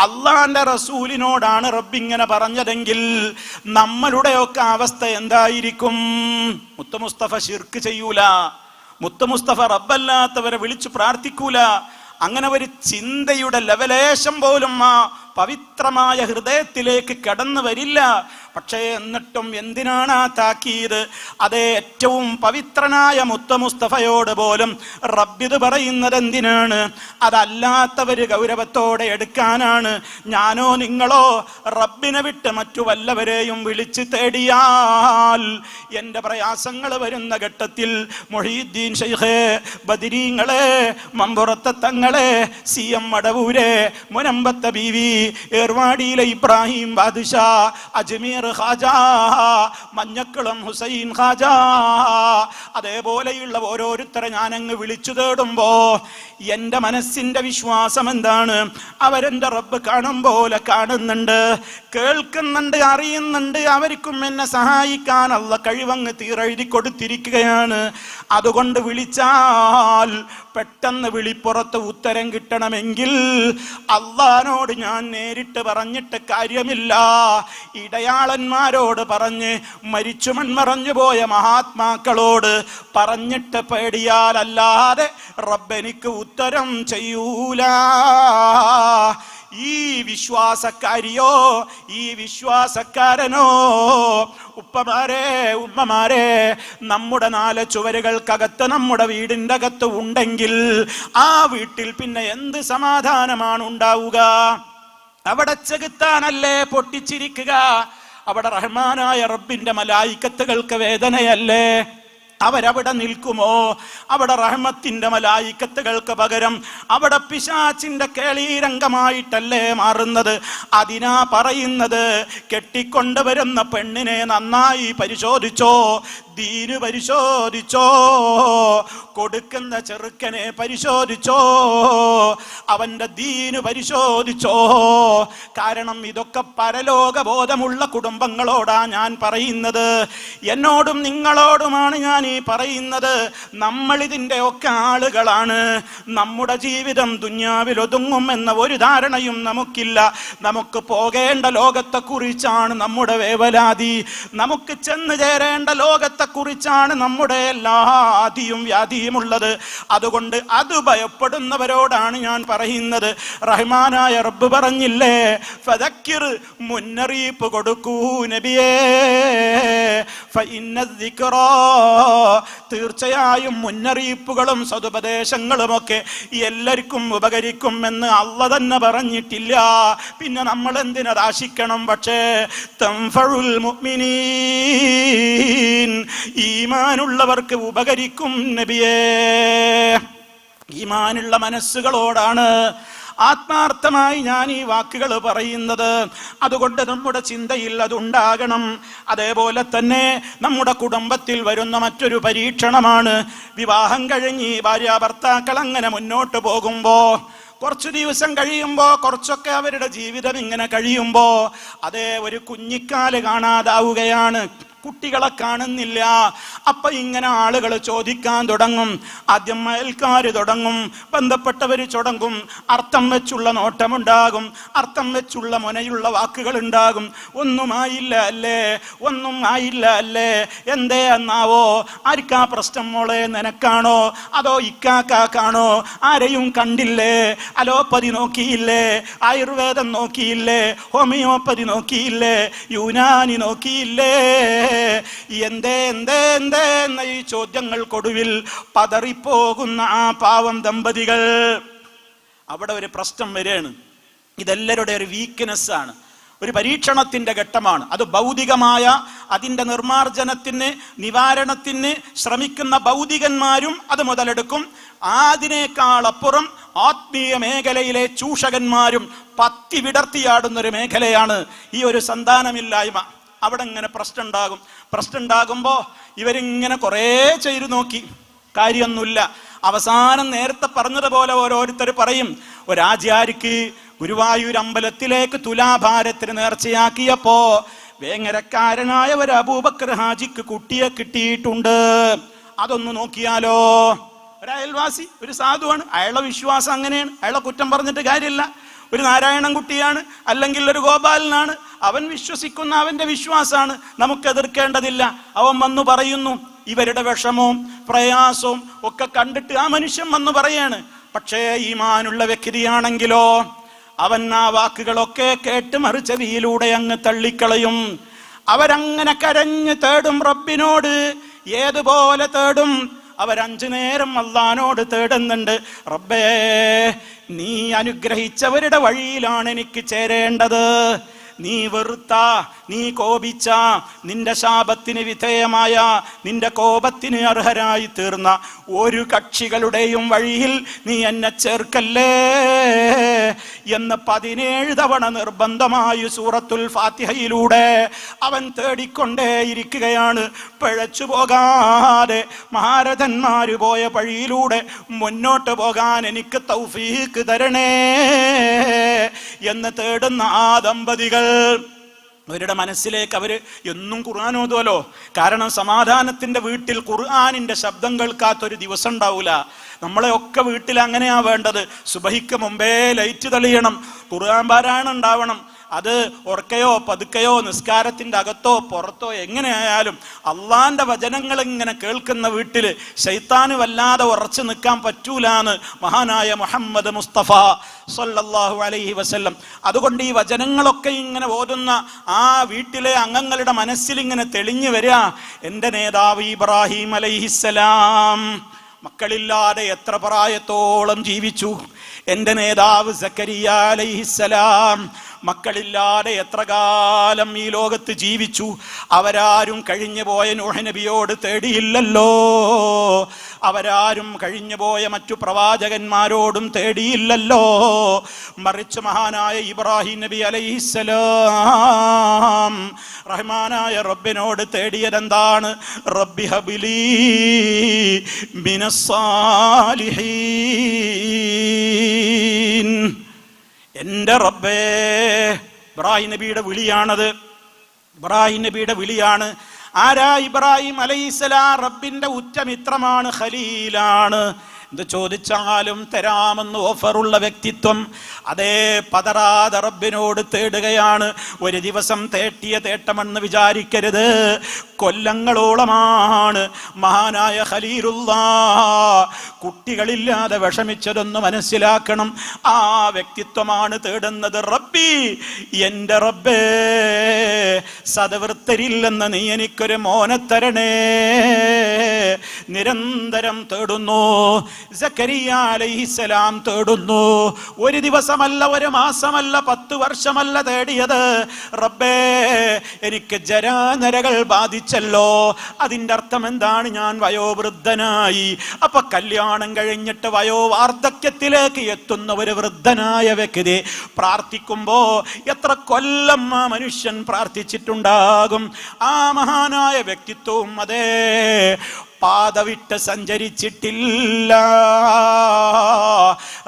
അല്ലാഹുവിന്റെ റസൂലിനോടാണ് റബ്ബ് ഇങ്ങനെ പറഞ്ഞതെങ്കിൽ നമ്മളുടെയൊക്കെ അവസ്ഥ എന്തായിരിക്കും? മുത്ത മുസ്തഫ ശിർക്ക് ചെയ്യൂല, മുത്ത മുസ്തഫ റബ്ബല്ലാത്തവരെ വിളിച്ചു പ്രാർത്ഥിക്കൂല. അങ്ങനെ ഒരു ചിന്തയുടെ ലവലേശം പോലും ആ പവിത്രമായ ഹൃദയത്തിലേക്ക് കടന്നു വരില്ല. പക്ഷേ എന്നിട്ടും എന്തിനാണ് ആ താക്കീത്? അതേ ഏറ്റവും പവിത്രനായ മുത്ത മുസ്തഫയോട് പോലും റബ്ബിത് പറയുന്നത് എന്തിനാണ്? അതല്ലാത്തവര് ഗൗരവത്തോടെ എടുക്കാനാണ്. ഞാനോ നിങ്ങളോ റബ്ബിനെ വിട്ട് മറ്റു വല്ലവരെയും വിളിച്ച് തേടിയാൽ എന്റെ പ്രയാസങ്ങൾ വരുന്ന ഘട്ടത്തിൽ മൊഹീദ്ദീൻ ശൈഖേ, ബദരീങ്ങളെ, മമ്പുറത്തെ തങ്ങളെ, CM മടവൂരെ, മുനമ്പത്തെ ബീവി, ഏർവാടിയിലെ ഇബ്രാഹിം ബാദുഷാ, അജ്മീർ ഖാജ, മഞ്ഞക്കുളം ഹുസൈൻ ഖാജ, അതേപോലെയുള്ള ഓരോരുത്തരെ ഞാനങ്ങ് വിളിച്ചു തേടുമ്പോ എന്റെ മനസ്സിന്റെ വിശ്വാസം എന്താണ്? അവരെന്റെ റബ്ബ് കാണും പോലെ കാണുന്നുണ്ട്, കേൾക്കുന്നുണ്ട്, അറിയുന്നുണ്ട്. അവർക്കും എന്നെ സഹായിക്കാൻ അള്ള കഴിവങ്ങ് തീരെഴുതി കൊടുത്തിരിക്കുകയാണ്. അതുകൊണ്ട് വിളിച്ചാൽ പെട്ടെന്ന് വിളിപ്പുറത്ത് ഉത്തരം കിട്ടണമെങ്കിൽ അള്ളാനോട് ഞാൻ നേരിട്ട് പറഞ്ഞിട്ട് കാര്യമില്ല. ഇടയാളന്മാരോട് പറഞ്ഞ് മരിച്ചു മൺമറഞ്ഞു പോയ മഹാത്മാക്കളോട് പറഞ്ഞിട്ട് പേടിയാലല്ലാതെ റബ്ബെനിക്ക് ഉത്തരം ചെയ്യൂല. ഈ വിശ്വാസക്കാരിയോ ഈ വിശ്വാസക്കാരനോ, ഉപ്പമാരെ, ഉമ്മമാരെ, നമ്മുടെ 4 ചുവരുകൾക്കകത്ത് നമ്മുടെ വീടിൻ്റെ അകത്ത് ഉണ്ടെങ്കിൽ ആ വീട്ടിൽ പിന്നെ എന്ത് സമാധാനമാണ് ഉണ്ടാവുക? അവിടെ ചെകുത്താനല്ലേ പൊട്ടിച്ചിരിക്കുക? അവിടെ റഹ്മാനായ റബ്ബിന്റെ മലായിക്കത്തുകൾക്ക് വേദനയല്ലേ? അവരവിടെ നിൽക്കുമോ? അവിടെ റഹ്മത്തിന്റെ മലായിക്കത്തുകൾക്ക് പകരം അവിടെ പിശാചിന്റെ കേളീരംഗമായിട്ടല്ലേ മാറുന്നത്? അതിനാ പറയുന്നത്, കെട്ടിക്കൊണ്ടുവരുന്ന പെണ്ണിനെ നന്നായി പരിശോധിച്ചോ, ദീന് പരിശോധിച്ചോ, കൊടുക്കുന്ന ചെറുക്കനെ പരിശോധിച്ചോ, അവന്റെ ദീന് പരിശോധിച്ചോ. കാരണം ഇതൊക്കെ പരലോകബോധമുള്ള കുടുംബങ്ങളോടാ ഞാൻ പറയുന്നത്. എന്നോടും നിങ്ങളോടുമാണ് ഞാൻ ഈ പറയുന്നത്. നമ്മൾ ഇതിന്റെ ഒക്കെ ആളുകളാണ്. നമ്മുടെ ജീവിതം ദുന്യാവിൽ ഒതുങ്ങും എന്ന ഒരു ധാരണയും നമുക്കില്ല. നമുക്ക് പോകേണ്ട ലോകത്തെ കുറിച്ചാണ് നമ്മുടെ വേവലാതി. നമുക്ക് ചെന്ന് ചേരേണ്ട ലോകത്തെ കുറിച്ചാണ് നമ്മുടെ എല്ലാ ആദിയും വ്യാധിയും ഉള്ളത്. അതുകൊണ്ട് അത് ഭയപ്പെടുന്നവരോടാണ് ഞാൻ പറയുന്നത്. റഹ്മാനായ റബ്ബ് പറഞ്ഞില്ലേ, ഫദക്കിർ, മുന്നറിയിപ്പ് കൊടുക്കൂ നബിയേ, ഫഇന്ന ദിക്റാ, തീർച്ചയായും മുന്നറിയിപ്പുകളും സതുപദേശങ്ങളുമൊക്കെ എല്ലാവർക്കും ഉപകരിക്കും എന്ന് അള്ള തന്നെ പറഞ്ഞിട്ടില്ല. പിന്നെ നമ്മൾ എന്തിനത് ആശിക്കണം? പക്ഷേ തൻഫഉൽ മുഅ്മിനീൻ, ഈമാനുള്ളവർക്ക് ഉപകരിക്കും നബിയേ. ഈമാനുള്ള മനസ്സുകളോടാണ് ആത്മാർത്ഥമായി ഞാൻ ഈ വാക്കുകൾ പറയുന്നത്. അതുകൊണ്ട് നമ്മുടെ ചിന്തയിൽ അതുണ്ടാകണം. അതേപോലെ തന്നെ നമ്മുടെ കുടുംബത്തിൽ വരുന്ന മറ്റൊരു പരീക്ഷണമാണ് വിവാഹം കഴിഞ്ഞ് ഭാര്യ ഭർത്താക്കൾ അങ്ങനെ മുന്നോട്ട് പോകുമ്പോ, കുറച്ചു ദിവസം കഴിയുമ്പോ, കുറച്ചൊക്കെ അവരുടെ ജീവിതം ഇങ്ങനെ കഴിയുമ്പോ അതേ ഒരു കുഞ്ഞിക്കാല് കാണാതാവുകയാണ്. കുട്ടികളെ കാണുന്നില്ല. അപ്പൊ ഇങ്ങനെ ആളുകൾ ചോദിക്കാൻ തുടങ്ങും. ആദ്യം അയൽക്കാര് തുടങ്ങും, ബന്ധപ്പെട്ടവര് തുടങ്ങും. അർത്ഥം വെച്ചുള്ള നോട്ടമുണ്ടാകും, അർത്ഥം വെച്ചുള്ള മുനയുള്ള വാക്കുകൾ ഉണ്ടാകും. ഒന്നുമായില്ല അല്ലേ, ഒന്നും ആയില്ല അല്ലേ, എന്തേ എന്നാവോ? ആർക്കാ പ്രശ്നം മോളെ? നിനക്കാണോ അതോ ഇക്കാക്കാണോ? ആരെയും കണ്ടില്ലേ? അലോപ്പതി നോക്കിയില്ലേ? ആയുർവേദം നോക്കിയില്ലേ? ഹോമിയോപ്പതി നോക്കിയില്ലേ? യുനാനി നോക്കിയില്ലേ? എന്തേ എന്തേ എന്തേ എന്ന ഈ ചോദ്യങ്ങൾക്കൊടുവിൽ പതറിപ്പോകുന്ന ആ പാവം ദമ്പതികൾ, അവിടെ ഒരു പ്രശ്നം വരെയാണ്. ഇതെല്ലാവരുടെ ഒരു വീക്ക്നെസ് ആണ്. ഒരു പരീക്ഷണത്തിന്റെ ഘട്ടമാണ്. അത് ഭൗതികമായ അതിൻ്റെ നിർമാർജനത്തിന് നിവാരണത്തിന് ശ്രമിക്കുന്ന ഭൗതികന്മാരും അത് മുതലെടുക്കും. അതിനേക്കാൾ അപ്പുറം ആത്മീയ മേഖലയിലെ ചൂഷകന്മാരും പത്തി വിടർത്തിയാടുന്നൊരു മേഖലയാണ് ഈ ഒരു സന്താനമില്ലായ്മ. അവിടെ ഇങ്ങനെ പ്രശ്നം ഉണ്ടാകുമ്പോൾ ഇവരിങ്ങനെ കുറേ ചെയ്തു നോക്കി, കാര്യമൊന്നുമില്ല. അവസാനം നേരത്തെ പറഞ്ഞതുപോലെ ഓരോരുത്തർ പറയും, ഒരാചാര്യക്ക് ഗുരുവായൂർ അമ്പലത്തിലേക്ക് തുലാഭാരത്തിന് നേർച്ചയാക്കിയപ്പോ വേങ്ങരക്കാരനായ ഒരു അബൂബക്കർ ഹാജിക്ക് കുട്ടിയെ കിട്ടിയിട്ടുണ്ട്. അതൊന്ന് നോക്കിയാലോ. ഒരയൽവാസി, ഒരു സാധുവാണ്, അയാളുടെ വിശ്വാസം അങ്ങനെയാണ്, അയാളെ കുറ്റം പറഞ്ഞിട്ട് കാര്യമില്ല. ഒരു നാരായണൻ കുട്ടിയാണ്, അല്ലെങ്കിൽ ഒരു ഗോപാലനാണ്, അവൻ വിശ്വസിക്കുന്ന അവന്റെ വിശ്വാസമാണ്, നമുക്ക് എതിർക്കേണ്ടതില്ല. അവൻ വന്നു പറയുന്നു, ഇവരുടെ വിഷമവും പ്രയാസവും ഒക്കെ കണ്ടിട്ട് ആ മനുഷ്യൻ വന്നു പറയാണ്. പക്ഷേ ഈമാനുള്ള വ്യക്തിയാണെങ്കിലോ അവൻ ആ വാക്കുകളൊക്കെ കേട്ട് മറുചെവിയിലൂടെ അങ്ങ് തള്ളിക്കളയും. അവരങ്ങനെ കരഞ്ഞ് തേടും റബ്ബിനോട്. ഏതുപോലെ തേടും? അവർ5 നേരം അല്ലാഹുവിനോട് തേടുന്നുണ്ട്, റബ്ബേ നീ അനുഗ്രഹിച്ചവരുടെ വഴിയിലാണ് എനിക്ക് ചേരേണ്ടത്. നീ വെറുത്ത, നീ കോപിച്ച, നിന്റെ ശാപത്തിന് വിധേയമായ, നിന്റെ കോപത്തിന് അർഹരായി തീർന്ന ഒരു കക്ഷികളുടെയും വഴിയിൽ നീ എന്നെ ചേർക്കല്ലേ എന്ന് 17 തവണ നിർബന്ധമായി സൂറത്തുൽ ഫാത്തിഹയിലൂടെ അവൻ തേടിക്കൊണ്ടേയിരിക്കുകയാണ്. പിഴച്ചു പോകാതെ മഹാരഥന്മാര് പോയ വഴിയിലൂടെ മുന്നോട്ട് പോകാൻ എനിക്ക് തൗഫീഖ് തരണേ എന്ന് തേടുന്ന ആ ദമ്പതികൾ, അവരുടെ മനസ്സിലേക്ക് അവര് എന്നും ഖുർആൻ ഓതുമല്ലോ. കാരണം സമാധാനത്തിന്റെ വീട്ടിൽ ഖുർആനിന്റെ ശബ്ദം കേൾക്കാത്തൊരു ദിവസം ഉണ്ടാവൂല. നമ്മളെ ഒക്കെ വീട്ടിൽ അങ്ങനെയാ വേണ്ടത്. സുബഹിക്ക് മുമ്പേ ലൈറ്റ് തെളിയണം, ഖുർആൻ പാരായണം ഉണ്ടാവണം. അത് ഉറക്കയോ പതുക്കയോ നിസ്കാരത്തിന്റെ അകത്തോ പുറത്തോ എങ്ങനെയായാലും അള്ളാന്റെ വചനങ്ങൾ ഇങ്ങനെ കേൾക്കുന്ന വീട്ടില് ശൈത്താന് വല്ലാതെ ഉറച്ചു നിൽക്കാൻ പറ്റൂലാന്ന് മഹാനായ മുഹമ്മദ് മുസ്തഫ സല്ലല്ലാഹു അലൈഹി വസല്ലം. അതുകൊണ്ട് ഈ വചനങ്ങളൊക്കെ ഇങ്ങനെ ഓതുന്ന ആ വീട്ടിലെ അംഗങ്ങളുടെ മനസ്സിൽ ഇങ്ങനെ തെളിഞ്ഞു വരിക, എൻ്റെ നേതാവ് ഇബ്രാഹിം അലൈഹിസ്സലാം മക്കളില്ലാതെ എത്ര പ്രായത്തോളം ജീവിച്ചു. എൻ്റെ നേതാവ് സക്കരിയ അലൈഹിസ്സലാം മക്കളില്ലാതെ എത്ര കാലം ഈ ലോകത്ത് ജീവിച്ചു. അവരാരും കഴിഞ്ഞു പോയ നൂഹ് നബിയോട് തേടിയില്ലല്ലോ, അവരാരും കഴിഞ്ഞു പോയ മറ്റു പ്രവാചകന്മാരോടും തേടിയില്ലല്ലോ. മറിച്ച് മഹാനായ ഇബ്രാഹിം നബി അലൈഹിസ്സലാം റഹ്മാനായ റബ്ബിനോട് തേടിയതെന്താണ്? റബ്ബി ഹബ്ലി മിനസ്സാലിഹീൻ. എൻ്റെ റബ്ബേ, ഇബ്രാഹിം നബിയുടെ വിളിയാണത്, ഇബ്രാഹിം നബിയുടെ വിളിയാണ്. ആരാ ഇബ്രാഹിം അലൈഹിസ്സലാം? റബ്ബിന്റെ ഉറ്റമിത്രമാണ്, ഖലീലാണ്. എന്ത് ചോദിച്ചാലും തരാമെന്ന് ഓഫറുള്ള വ്യക്തിത്വം. അതേ പതറാതെ റബ്ബിനോട് തേടുകയാണ്. ഒരു ദിവസം തേട്ടിയ തേട്ടമെന്ന് വിചാരിക്കരുത്, കൊല്ലങ്ങളോളമാണ് മഹാനായ ഖലീലുള്ളാഹ് കുട്ടികളില്ലാതെ വിഷമിച്ചതൊന്ന് മനസ്സിലാക്കണം. ആ വ്യക്തിത്വമാണ് തേടുന്നത്. റബ്ബി, എൻ്റെ റബ്ബേ, സദവൃത്തരില്ലെന്ന് നീ എനിക്കൊരു മോനെ തരണേ. നിരന്തരം തേടുന്നു. സക്കരിയ അലൈഹിസ്സലാം തേടുന്നു. ഒരു ദിവസമല്ല, ഒരു മാസമല്ല, 10 വർഷമല്ല തേടിയത്. റബ്ബേ, എനിക്ക് ജരാനരകൾ ബാധിച്ചല്ലോ. അതിൻ്റെ അർത്ഥം എന്താണ്? ഞാൻ വയോവൃദ്ധനായി. അപ്പൊ കല്യാണം കഴിഞ്ഞിട്ട് വയോവാർദ്ധക്യത്തിലേക്ക് എത്തുന്ന ഒരു വൃദ്ധനായ വ്യക്തി പ്രാർത്ഥിക്കുമ്പോ എത്ര കൊല്ലം ആ മനുഷ്യൻ പ്രാർത്ഥിച്ചിട്ടുണ്ടാകും. ആ മഹാനായ വ്യക്തിത്വവും അതേ പാതവിട്ട് സഞ്ചരിച്ചിട്ടില്ല.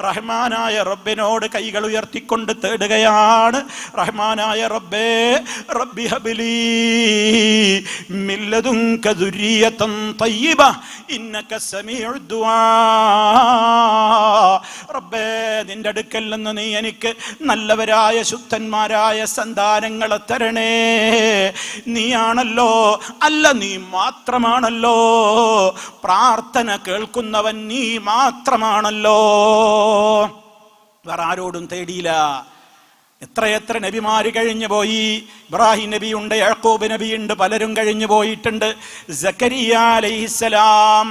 റഹ്മാനായ റബ്ബിനോട് കൈകൾ ഉയർത്തിക്കൊണ്ട് തേടുകയാണ്. റഹ്മാനായ റബ്ബേ, റബ്ബി ഹബ്ലി മിൻ ലദുൻക ദുരിയതൻ തയ്യിബ ഇന്നക സമീഉദ് ദുആ. റബ്ബേ, നിന്റെ അടുക്കൽ നിന്ന് നീ എനിക്ക് നല്ലവരായ ശുദ്ധന്മാരായ സന്താനങ്ങളെ തരണേ. നീയാണല്ലോ, അല്ല നീ മാത്രമാണല്ലോ പ്രാർത്ഥന കേൾക്കുന്നവൻ, നീ മാത്രമാണല്ലോ. വേറെ ആരോടും തേടിയില്ല. എത്രയെത്ര നബിമാര് കഴിഞ്ഞു പോയി. ഇബ്രാഹിം നബിയുണ്ട്, യാക്കൂബ് നബിയുണ്ട്, പലരും കഴിഞ്ഞു പോയിട്ടുണ്ട്. സക്കരിയ അലൈഹിസ്സലാം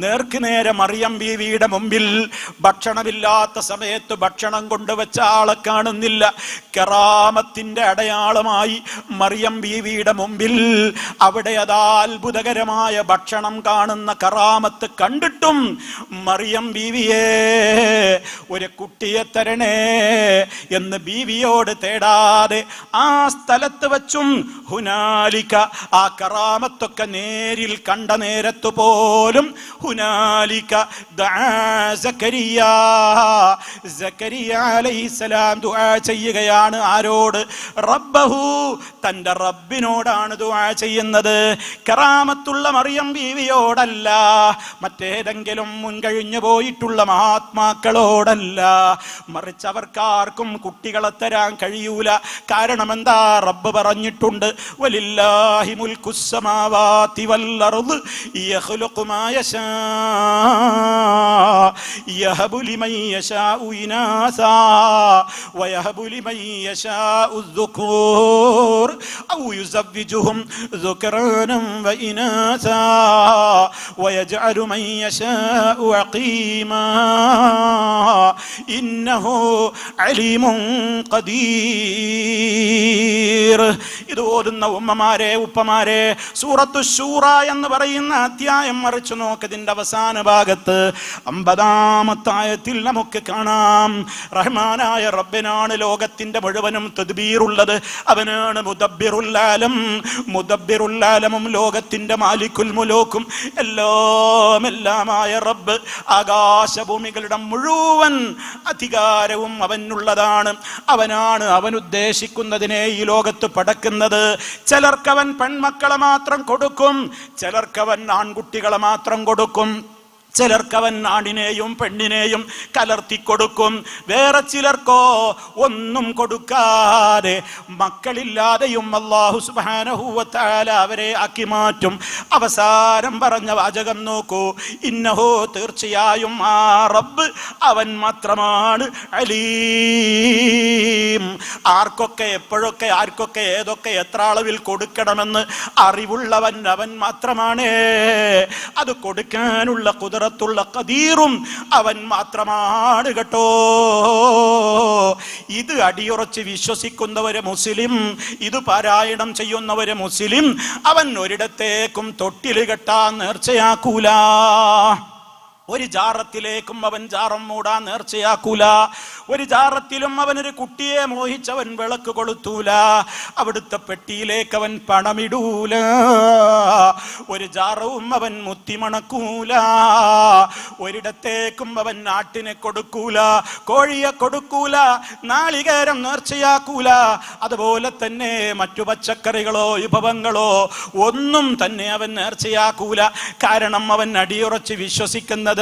നേർക്ക് നേരെ മറിയം ബീവിയുടെ മുമ്പിൽ ഭക്ഷണമില്ലാത്ത സമയത്ത് ഭക്ഷണം കൊണ്ടുവച്ച ആളെ കാണുന്നില്ല. കറാമത്തിന്റെ അടയാളമായി മറിയം ബീവിയുടെ മുമ്പിൽ അവിടെ അതാ അത്ഭുതകരമായ ഭക്ഷണം കാണുന്ന കറാമത്ത് കണ്ടിട്ടും മറിയം ബീവിയെ ഒരു കുട്ടിയെ തരണേ എന്ന് ബീവിയോട് തേടാതെ ആ സ്ഥലത്ത് വച്ചും ഹുനാലിക ആ കറാമത്തൊക്കെ നേരിൽ കണ്ട നേരത്തു പോലും ഹുനാലിക സക്കരിയ അലൈഹിസ്സലാം ദുആ ചെയ്യുകയാണ്. ആരോട്? റബ്ബഹു, തന്റെ റബ്ബിനോടാണ് ദുആ ചെയ്യുന്നത്. കറാമത്തുള്ള മറിയം ബീവിയോടല്ല, മറ്റേതെങ്കിലും മുൻകഴിഞ്ഞു പോയിട്ടുള്ള മഹാത്മാക്കളോടല്ല. മറിച്ച് അവർക്കാർക്കും കുട്ടികളെ തരാൻ കഴിയൂല. കാരണം എന്താ? റബ്ബ് പറഞ്ഞിട്ടുണ്ട്, വലില്ലാഹി മുൽക്കുസ് സമാവാതി വൽ അർദ് യഖ്ലുഖു മാ യശാ യഹബു ലിമൻ യശാഉ ഇനാസാ വയഹബു ലിമൻ യശാഉ الذുകൂർ ഔ യുസവ്വിജുഹും ദുക്റാനൻ വഇനാസാ വയജ്അലു മൻ യശാഉ അഖീമാ ഇന്നഹു അലീമുൻ ഖദീർ. ഇത് ഓതുന്ന ഉമ്മമാരെ, ഉപ്പമാരെ, സൂറത്തു ശൂറ എന്ന് പറയുന്ന അധ്യായം മറിച്ചു നോക്കതിന്റെ അവസാന ഭാഗത്ത് 50-ാമത്തെ ആയത്തിൽ നമുക്ക് കാണാം, റഹ്മാനായ റബ്ബിനാണ് ലോകത്തിന്റെ മുഴുവനും തദ്ബീറുള്ളത്. അവനാണ് മുദബ്ബിറുൽ ആലം. മുദബ്ബിറുൽ ആലമും ലോകത്തിന്റെ മാലിക്കുൽ മുലൂക്കും എല്ലാമായ റബ്ബ് ആകാശഭൂമികളുടെ മുഴുവൻ അധികാരവും അവനുള്ളതാണ്. അവനാണ് അവൻ ഉദ്ദേശിക്കുന്നതിനെ ഈ ലോകത്ത് പടക്കുന്നത്. ചിലർക്കവൻ പെൺമക്കളെ മാത്രം കൊടുക്കും, ചിലർക്കവൻ ആൺകുട്ടികളെ മാത്രം കൊടുക്കും, ചിലർക്കവൻ ആണിനെയും പെണ്ണിനെയും കലർത്തിക്കൊടുക്കും. വേറെ ചിലർക്കോ ഒന്നും കൊടുക്കാതെ മക്കളില്ലാതെയും അല്ലാഹു സുബ്ഹാനഹു വ തആല അവരെ ആക്കി മാറ്റും. അവസാനം പറഞ്ഞ വാചകം നോക്കൂ, ഇന്നഹു, തീർച്ചയായും ആ റബ്ബ് അവൻ മാത്രമാണ് അലീം. ആർക്കൊക്കെ എപ്പോഴൊക്കെ ആർക്കൊക്കെ ഏതൊക്കെ എത്ര അളവിൽ കൊടുക്കണമെന്ന് അറിവുള്ളവൻ അവൻ മാത്രമാണ്. അത് കൊടുക്കാനുള്ള ഖുദ്റത്തുള്ള ഖദീറും അവൻ മാത്രമാണ് കേട്ടോ. ഇത് അടിയുറച്ച് വിശ്വസിക്കുന്നവര് മുസ്ലിം, ഇത് പാരായണം ചെയ്യുന്നവര് മുസ്ലിം, അവൻ ഒരിടത്തേക്കും തൊട്ടില് കെട്ടാൻ നേർച്ചയാക്കൂല. ഒരു ജാറത്തിലേക്കും അവൻ ജാറം മൂടാൻ നേർച്ചയാക്കൂല. ഒരു ജാറത്തിലും അവനൊരു കുട്ടിയെ മോഹിച്ചവൻ വിളക്ക് കൊളുത്തൂല. അവിടുത്തെ പെട്ടിയിലേക്ക് അവൻ പണമിടൂല. ഒരു ജാറവും അവൻ മുത്തിമണക്കൂല. ഒരിടത്തേക്കും അവൻ നാട്ടിനെ കൊടുക്കൂല, കോഴിയെ കൊടുക്കൂല, നാളികേരം നേർച്ചയാക്കൂല. അതുപോലെ തന്നെ മറ്റു പച്ചക്കറികളോ വിഭവങ്ങളോ ഒന്നും തന്നെ അവൻ നേർച്ചയാക്കൂല. കാരണം അവൻ അടിയുറച്ച് വിശ്വസിക്കുന്നത്,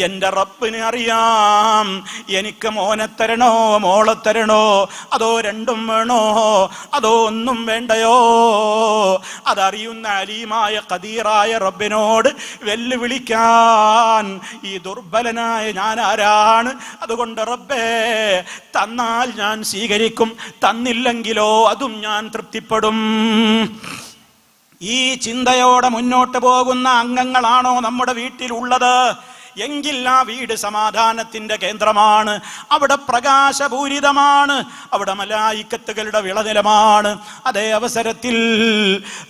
എന്റെ റബ്ബിന് അറിയാം എനിക്ക് മോനെ തരണോ മോളെ തരണോ, അതോ രണ്ടും വേണോ അതോ ഒന്നും വേണ്ടയോ. അതറിയുന്ന അലീമായ ഖദീറായ റബ്ബിനോട് വെല്ലുവിളിക്കാൻ ഈ ദുർബലനായ ഞാൻ ആരാണ്? അതുകൊണ്ട് റബ്ബേ, തന്നാൽ ഞാൻ സ്വീകരിക്കും, തന്നില്ലെങ്കിലോ അതും ഞാൻ തൃപ്തിപ്പെടും. ഈ ചിന്തയോടെ മുന്നോട്ട് പോകുന്ന അംഗങ്ങളാണോ നമ്മുടെ വീട്ടിലുള്ളത്? എങ്കിൽ ആ വീട് സമാധാനത്തിന്റെ കേന്ദ്രമാണ്. അവിടെ പ്രകാശപൂരിതമാണ്, അവിടെ മലായിക്കത്തുകളുടെ വിളനിലമാണ്. അതേ അവസരത്തിൽ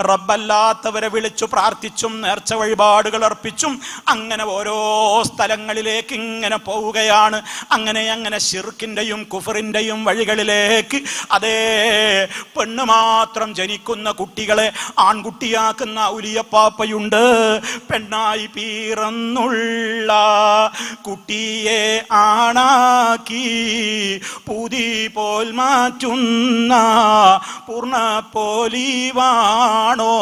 റബ്ബല്ലാത്തവരെ വിളിച്ചു പ്രാർത്ഥിച്ചും നേർച്ച വഴിപാടുകൾ അർപ്പിച്ചും അങ്ങനെ ഓരോ സ്ഥലങ്ങളിലേക്ക് ഇങ്ങനെ പോവുകയാണ്. അങ്ങനെ ശിർക്കിന്റെയും കുഫറിന്റെയും വഴികളിലേക്ക് അതേ പെണ്ണ് മാത്രം ജനിക്കുന്ന കുട്ടികളെ ആൺകുട്ടിയാക്കുന്ന ഔലിയപ്പാപ്പയുണ്ട്. പെണ്ണായി പിറന്നുള്ള കുട്ടിയെ ആണാക്കി പുതി പോൽ മാറ്റുന്ന പൂർണ്ണ പോലിവാണോ.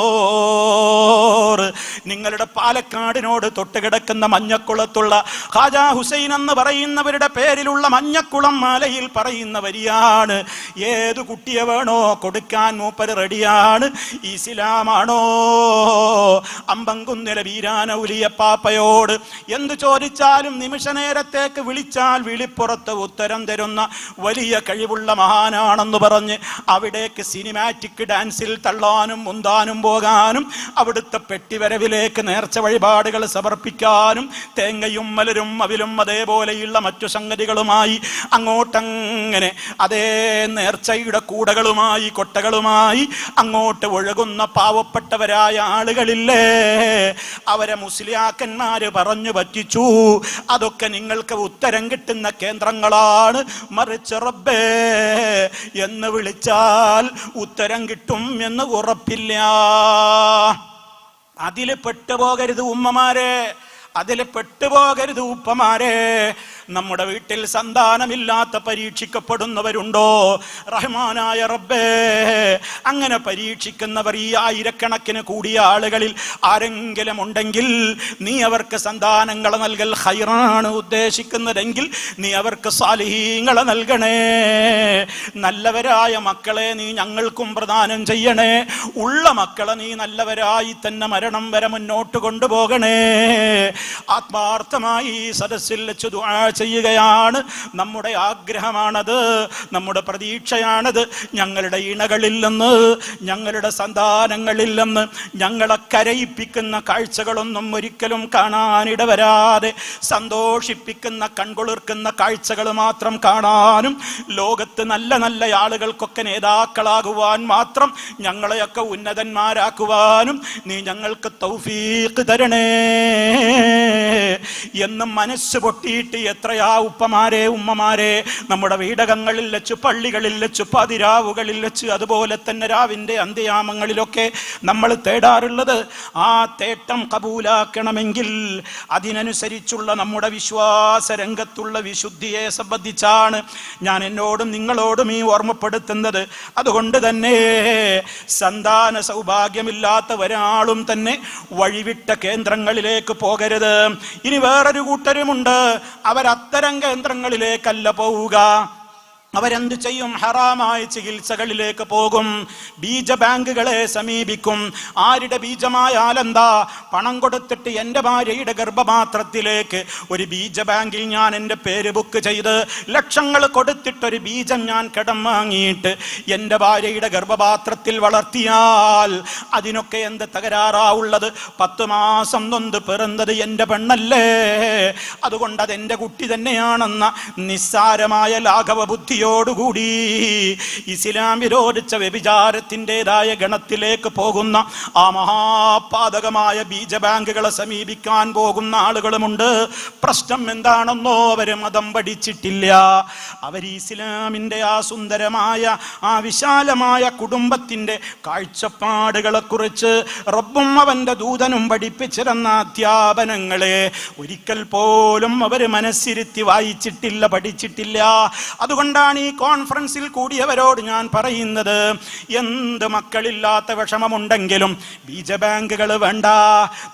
നിങ്ങളുടെ പാലക്കാടിനോട് തൊട്ടുകിടക്കുന്ന മഞ്ഞക്കുളത്തുള്ള ഖാജാ ഹുസൈൻ എന്ന് പറയുന്നവരുടെ പേരിലുള്ള മഞ്ഞക്കുളം മാലയിൽ പറയുന്ന വരിയാണ്, ഏതു കുട്ടിയെ വേണോ കൊടുക്കാൻ മൂപ്പര് റെഡിയാണ്. ഇസ്ലാമാണോ? അമ്പങ്കുന്നിലെ വീരാന ഉലിയപ്പാപ്പയോട് എന്ത് ചോദിച്ചാലും നിമിഷ നേരത്തേക്ക് വിളിച്ചാൽ വിളിപ്പുറത്ത് ഉത്തരം തരുന്ന വലിയ കഴിവുള്ള മഹാനാണെന്ന് പറഞ്ഞ് അവിടേക്ക് സിനിമാറ്റിക് ഡാൻസിൽ തള്ളാനും മുന്താനും പോകാനും അവിടുത്തെ പെട്ടിവരവിലേക്ക് നേർച്ച വഴിപാടുകൾ സമർപ്പിക്കാനും തേങ്ങയും മലരും അവിലും അതേപോലെയുള്ള മറ്റു സംഗതികളുമായി അങ്ങോട്ടങ്ങനെ അതേ നേർച്ചയുടെ കൂടകളുമായി കൊട്ടകളുമായി അങ്ങോട്ട് ഒഴുകുന്ന പാവപ്പെട്ടവരായ ആളുകളില്ലേ, അവരെ മുസ്ലിയാക്കന്മാര് പറഞ്ഞു പറ്റിച്ചു. അതൊക്കെ നിങ്ങൾക്ക് ഉത്തരം കിട്ടുന്ന കേന്ദ്രങ്ങളാണ്. മറിച്ച് റബ്ബേ എന്ന് വിളിച്ചാൽ ഉത്തരം കിട്ടും എന്ന് ഉറപ്പില്ല. അതില് പെട്ടുപോകരുത് ഉമ്മമാരെ, അതില് പെട്ടുപോകരുത് ഉപ്പമാരെ. നമ്മുടെ വീട്ടിൽ സന്താനമില്ലാത്ത പരീക്ഷിക്കപ്പെടുന്നവരുണ്ടോ? റഹ്മാനായ റബ്ബേ, അങ്ങനെ പരീക്ഷിക്കുന്നവർ ഈ ആയിരക്കണക്കിന് കൂടിയ ആളുകളിൽ ആരെങ്കിലും ഉണ്ടെങ്കിൽ നീ അവർക്ക് സന്താനങ്ങളെ നൽകൽ ഖൈറാണ് ഉദ്ദേശിക്കുന്നതെങ്കിൽ നീ അവർക്ക് സാലിഹീങ്ങളെ നൽകണേ. നല്ലവരായ മക്കളെ നീ ഞങ്ങൾക്കും പ്രദാനം ചെയ്യണേ. ഉള്ള മക്കളെ നീ നല്ലവരായി തന്നെ മരണം വരെ മുന്നോട്ട് കൊണ്ടുപോകണേ. ആത്മാർത്ഥമായി സദസ്സിൽ വെച്ച് ദുആ ചെയ്യുകയാണ്. നമ്മുടെ ആഗ്രഹമാണത്, നമ്മുടെ പ്രതീക്ഷയാണത്. ഞങ്ങളുടെ ഇണകളിൽ നിന്ന്, ഞങ്ങളുടെ സന്താനങ്ങളിൽ നിന്ന് ഞങ്ങളെ കരയിപ്പിക്കുന്ന കാഴ്ചകളൊന്നും ഒരിക്കലും കാണാനിടവരാതെ സന്തോഷിപ്പിക്കുന്ന കൺകുളിർക്കുന്ന കാഴ്ചകൾ മാത്രം കാണാനും ലോകത്ത് നല്ല നല്ല ആളുകൾക്കൊക്കെ നേതാക്കളാകുവാൻ മാത്രം ഞങ്ങളെയൊക്കെ ഉന്നതന്മാരാക്കുവാനും നീ ഞങ്ങൾക്ക് തൗഫീഖ് തരണേ എന്ന് മനസ്സ് പൊട്ടിയിട്ട് എത്രയാ ഉപ്പമാരെ ഉമ്മമാരെ നമ്മുടെ വീടകങ്ങളിൽ വെച്ച്, പള്ളികളിൽ വെച്ച്, പതിരാവുകളിൽ വെച്ച്, അതുപോലെ തന്നെ രാവിന്റെ അന്ത്യയാമങ്ങളിലൊക്കെ നമ്മൾ തേടാറുള്ളത്. ആ തേട്ടം കബൂലാക്കണമെങ്കിൽ അതിനനുസരിച്ചുള്ള നമ്മുടെ വിശ്വാസ രംഗത്തുള്ള വിശുദ്ധിയെ സംബന്ധിച്ചാണ് ഞാൻ എന്നോടും നിങ്ങളോടും ഈ ഓർമ്മപ്പെടുത്തുന്നത്. അതുകൊണ്ട് തന്നെ സന്താന സൗഭാഗ്യമില്ലാത്ത ഒരാളും തന്നെ വഴിവിട്ട കേന്ദ്രങ്ങളിലേക്ക് പോകരുത്. ഇനി വേറൊരു കൂട്ടരുമുണ്ട്, അവരത്തരം കേന്ദ്രങ്ങളിലേക്കല്ല പോവുക. അവരെന്ത് ചെയ്യും? ഹറാമായ ചികിത്സകളിലേക്ക് പോകും, ബീജ ബാങ്കുകളെ സമീപിക്കും. ആരുടെ ബീജമായാലെന്താ? പണം കൊടുത്തിട്ട് എൻ്റെ ഭാര്യയുടെ ഗർഭപാത്രത്തിലേക്ക് ഒരു ബീജ ബാങ്കിൽ ഞാൻ എൻ്റെ പേര് ബുക്ക് ചെയ്ത് ലക്ഷങ്ങൾ കൊടുത്തിട്ടൊരു ബീജം ഞാൻ കടം വാങ്ങിയിട്ട് എൻ്റെ ഭാര്യയുടെ ഗർഭപാത്രത്തിൽ വളർത്തിയാൽ അതിനൊക്കെ എന്ത് തകരാറാവുള്ളത്? 10 മാസം നൊന്ത് പിറന്നത് എൻ്റെ പെണ്ണല്ലേ, അതുകൊണ്ട് അതെൻ്റെ കുട്ടി തന്നെയാണെന്ന നിസ്സാരമായ ലാഘവ ബുദ്ധി ോടുകൂടി ഇസ്ലാം വിരോധിച്ച വ്യഭിചാരത്തിൻ്റെതായ ഗണത്തിലേക്ക് പോകുന്ന ആ മഹാപാതകമായ ബീജബാങ്കുകളെ സമീപിക്കാൻ പോകുന്ന ആളുകളുമുണ്ട്. പ്രശ്നം എന്താണെന്നോ? അവര് മതം പഠിച്ചിട്ടില്ല. അവർ ഇസ്ലാമിൻ്റെ ആ സുന്ദരമായ ആ വിശാലമായ കുടുംബത്തിൻ്റെ കാഴ്ചപ്പാടുകളെ കുറിച്ച് റബ്ബും അവൻ്റെ ദൂതനും പഠിപ്പിച്ചിരുന്ന അധ്യാപനങ്ങളെ ഒരിക്കൽ പോലും അവർ മനസ്സിരുത്തി വായിച്ചിട്ടില്ല, പഠിച്ചിട്ടില്ല. അതുകൊണ്ടാണ് ഈ കോൺഫറൻസിൽ കൂടിയവരോട് ഞാൻ പറയുന്നത്, എന്ത് മക്കളില്ലാത്ത വിഷമമുണ്ടെങ്കിലും ബീജബാങ്കുകൾ വേണ്ട.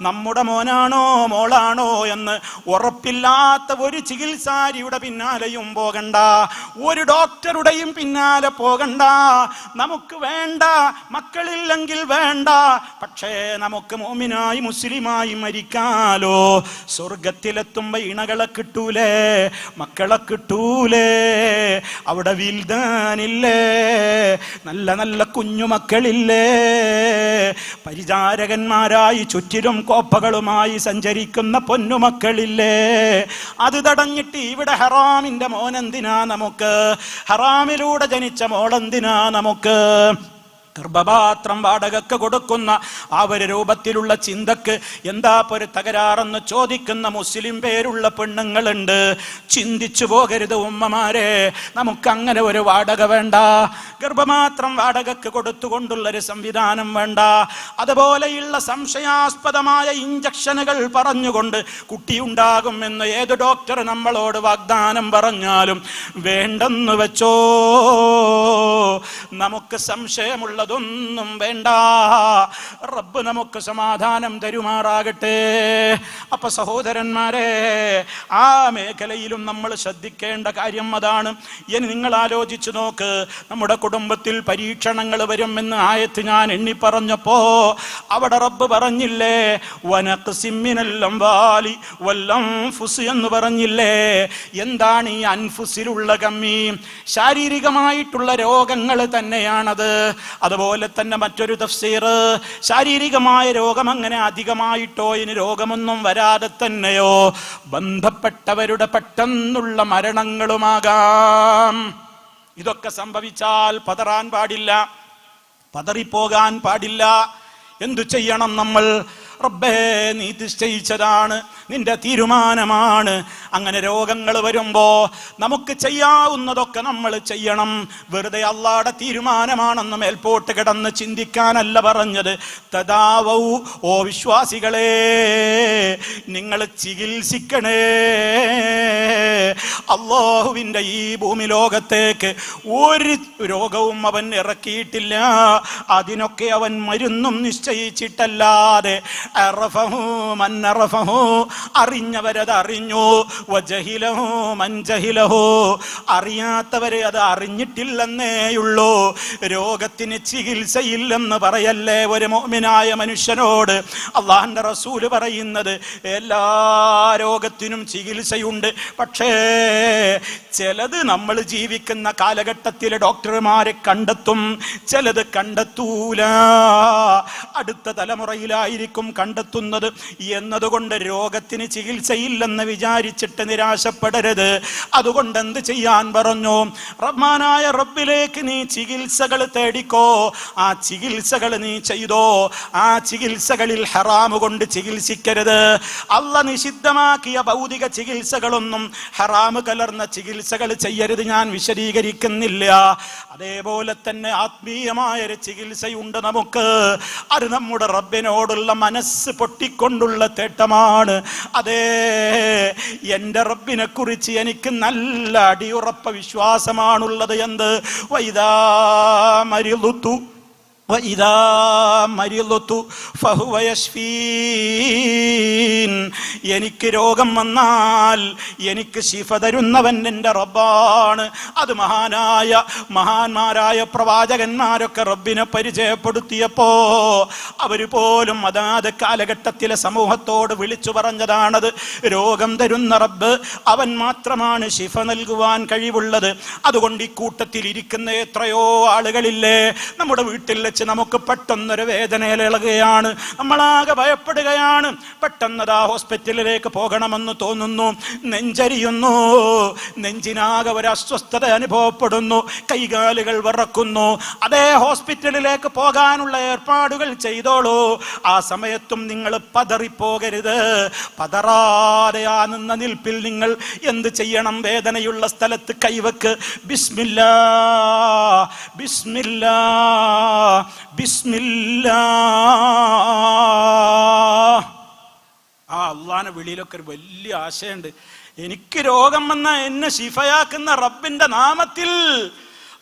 നമ്മുടെ മോനാണോ മോളാണോ എന്ന് ഉറപ്പില്ലാത്ത ഒരു ചികിത്സാരിയുടെ പിന്നാലെയും പോകണ്ട, ഒരു ഡോക്ടറുടെയും പിന്നാലെ പോകണ്ട. നമുക്ക് വേണ്ട, മക്കളില്ലെങ്കിൽ വേണ്ട, പക്ഷേ നമുക്ക് മോമിനായി മുസ്ലിമായി മരിക്കാലോ. സ്വർഗത്തിലെത്തുമ്പോ ഇണകളെ കിട്ടൂലേ, മക്കളെ കിട്ടൂലേ, അവിടെ വിൽദാനില്ലേ, നല്ല നല്ല കുഞ്ഞുമക്കളില്ലേ, പരിചാരകന്മാരായി ചുറ്റിലും കോപ്പകളുമായി സഞ്ചരിക്കുന്ന പൊന്നുമക്കളില്ലേ. അത് തടഞ്ഞിട്ട് ഇവിടെ ഹറാമിന്റെ മോനെന്തിനാ നമുക്ക്? ഹറാമിലൂടെ ജനിച്ച മോളെന്തിനാ നമുക്ക്? ഗർഭപാത്രം വാടകക്ക് കൊടുക്കുന്ന ആ ഒരു രൂപത്തിലുള്ള ചിന്തക്ക് എന്താ ഒരു തകരാറെന്ന് ചോദിക്കുന്ന മുസ്ലിം പേരുള്ള പെണ്ണുങ്ങളുണ്ട്. ചിന്തിച്ചു പോകരുത് ഉമ്മമാരെ, നമുക്കങ്ങനെ ഒരു വാടക വേണ്ട. ഗർഭപാത്രം വാടകക്ക് കൊടുത്തുകൊണ്ടുള്ളൊരു സംവിധാനം വേണ്ട. അതുപോലെയുള്ള സംശയാസ്പദമായ ഇഞ്ചക്ഷനുകൾ പറഞ്ഞുകൊണ്ട് കുട്ടിയുണ്ടാകും എന്ന് ഏത് ഡോക്ടർ നമ്മളോട് വാഗ്ദാനം പറഞ്ഞാലും വേണ്ടെന്ന് വെച്ചോ. നമുക്ക് സംശയമുള്ള ഉള്ളതൊന്നും വേണ്ട. റബ്ബ് നമുക്ക് സമാധാനം തരുമാറാകട്ടെ. അപ്പൊ സഹോദരന്മാരെ, ആ മേഖലയിലും നമ്മൾ ശ്രദ്ധിക്കേണ്ട കാര്യം അതാണ്. ഇനി നിങ്ങൾ ആലോചിച്ചു നോക്ക്, നമ്മുടെ കുടുംബത്തിൽ പരീക്ഷണങ്ങൾ വരുമെന്ന് ആയത്ത് ഞാൻ എണ്ണി പറഞ്ഞപ്പോ അവിടെ റബ്ബ് പറഞ്ഞില്ലേ, വനഖ്സിം മിനൽ അംവാലി വൽ അൻഫുസ് എന്ന് പറഞ്ഞില്ലേ? എന്താണ് ഈ അൻഫുസിലുള്ള കമ്മി? ശാരീരികമായിട്ടുള്ള രോഗങ്ങൾ തന്നെയാണത്. അതുപോലെ തന്നെ മറ്റൊരു തഫ്സീർ, ശാരീരികമായ രോഗം അങ്ങനെ അധികമായിട്ടോ ഇനി രോഗമൊന്നും വരാതെ തന്നെയോ ബന്ധപ്പെട്ടവരുടെ പെട്ടെന്നുള്ള മരണങ്ങളുമാകാം. ഇതൊക്കെ സംഭവിച്ചാൽ പതറാൻ പാടില്ല, പതറിപ്പോകാൻ പാടില്ല. എന്തു ചെയ്യണം നമ്മൾ? റബ്ബേ, നീ നിശ്ചയിച്ചതാണ്, നിന്റെ തീരുമാനമാണ്. അങ്ങനെ രോഗങ്ങൾ വരുമ്പോ നമുക്ക് ചെയ്യാവുന്നതൊക്കെ നമ്മൾ ചെയ്യണം. വെറുതെ അള്ളാഹുടെ തീരുമാനമാണെന്ന് മേൽപോട്ട് കിടന്ന് ചിന്തിക്കാനല്ല പറഞ്ഞത്. തദാവൗ, ഓ വിശ്വാസികളെ, നിങ്ങൾ ചികിത്സിക്കണേ. അള്ളാഹുവിൻ്റെ ഈ ഭൂമി ലോകത്തേക്ക് ഒരു രോഗവും അവൻ ഇറക്കിയിട്ടില്ല. അതിനൊക്കെ അവൻ മരുന്നും നിശ്ചയിച്ചിട്ടല്ലാതെ അറിഞ്ഞവരത് അറിഞ്ഞു, അറിയാത്തവരെ അത് അറിഞ്ഞിട്ടില്ലെന്നേയുള്ളൂ. രോഗത്തിന് ചികിത്സയില്ലെന്ന് പറയല്ലേ ഒരു മുഅ്മിനായ മനുഷ്യനോട് അള്ളാഹുവിന്റെ റസൂല് പറയുന്നത്. എല്ലാ രോഗത്തിനും ചികിത്സയുണ്ട്. പക്ഷേ ചിലത് നമ്മൾ ജീവിക്കുന്ന കാലഘട്ടത്തിൽ ഡോക്ടർമാരെ കണ്ടെത്തും, ചിലത് കണ്ടെത്തൂല. അടുത്ത തലമുറയിലായിരിക്കും കണ്ടെത്തുന്നത് എന്നതുകൊണ്ട് രോഗത്തിന് ചികിത്സയില്ലെന്ന് വിചാരിച്ചിട്ട് നിരാശപ്പെടരുത്. അതുകൊണ്ട് എന്ത് ചെയ്യാൻ പറഞ്ഞു? റഹ്മാനായ റബ്ബിലേക്ക് നീ ചികിത്സകൾ തേടിക്കോ. ആ ചികിത്സകൾ നീ ചെയ്തോ. ആ ചികിത്സകളിൽ ഹറാമ് കൊണ്ട് ചികിത്സിക്കരുത്. അള്ളാഹ് നിഷിദ്ധമാക്കിയ ഭൗതിക ചികിത്സകളൊന്നും ഹറാമ് കലർന്ന ചികിത്സകൾ ചെയ്യരുത്. ഞാൻ വിശദീകരിക്കുന്നില്ല. അതേപോലെ തന്നെ ആത്മീയമായൊരു ചികിത്സയുണ്ട് നമുക്ക്. അത് നമ്മുടെ റബ്ബിനോടുള്ള മനസ്സ് പൊട്ടിക്കൊണ്ടുള്ള തേട്ടമാണ്. അതേ, എൻ്റെ റബ്ബിനെ കുറിച്ച് എനിക്ക് നല്ല അടിയുറപ്പ വിശ്വാസമാണുള്ളത്. എന്ത്? വൈദാ മരിളുതു وَإِذَا مَرِضْتُ فَهُوَ يَشْفِينِ. എനിക്ക് രോഗം വന്നാൽ എനിക്ക് ശിഫ തരുന്നവൻ എൻ്റെ റബ്ബാണ്. അത് മഹാന്മാരായ പ്രവാചകന്മാരൊക്കെ റബ്ബിനെ പരിചയപ്പെടുത്തിയപ്പോ അവർ പോലും അതാത് കാലഘട്ടത്തിലെ സമൂഹത്തോട് വിളിച്ചു പറഞ്ഞതാണത്. രോഗം തരുന്ന റബ്ബ് അവൻ മാത്രമാണ് ശിഫ നൽകുവാൻ കഴിവുള്ളത്. അതുകൊണ്ട് ഈ കൂട്ടത്തിൽ ഇരിക്കുന്ന എത്രയോ ആളുകളില്ലേ, നമ്മുടെ വീട്ടിൽ നമുക്ക് പെട്ടെന്നൊരു വേദനയിലിളകുകയാണ്, നമ്മളാകെ ഭയപ്പെടുകയാണ്. പെട്ടെന്നതാ ഹോസ്പിറ്റലിലേക്ക് പോകണമെന്ന് തോന്നുന്നു, നെഞ്ചരിയുന്നു, നെഞ്ചിനാകെ ഒരു അസ്വസ്ഥത അനുഭവപ്പെടുന്നു, കൈകാലുകൾ വിറക്കുന്നു. അതേ ഹോസ്പിറ്റലിലേക്ക് പോകാനുള്ള ഏർപ്പാടുകൾ ചെയ്തോളൂ. ആ സമയത്തും നിങ്ങൾ പതറിപ്പോകരുത്. പതറാതെ ആ നിന്ന നിൽപ്പിൽ നിങ്ങൾ എന്ത് ചെയ്യണം? വേദനയുള്ള സ്ഥലത്ത് കൈവക്ക്. ബിസ്മില്ലാ ബിസ്മില്ലാ ബിസ്മില്ലാ. ആ അള്ളാന്റെ വിളിയിലൊക്കെ ഒരു വലിയ ആശയുണ്ട്. എനിക്ക് രോഗം വന്ന എന്നെ ശിഫയാക്കുന്ന റബ്ബിന്റെ നാമത്തിൽ,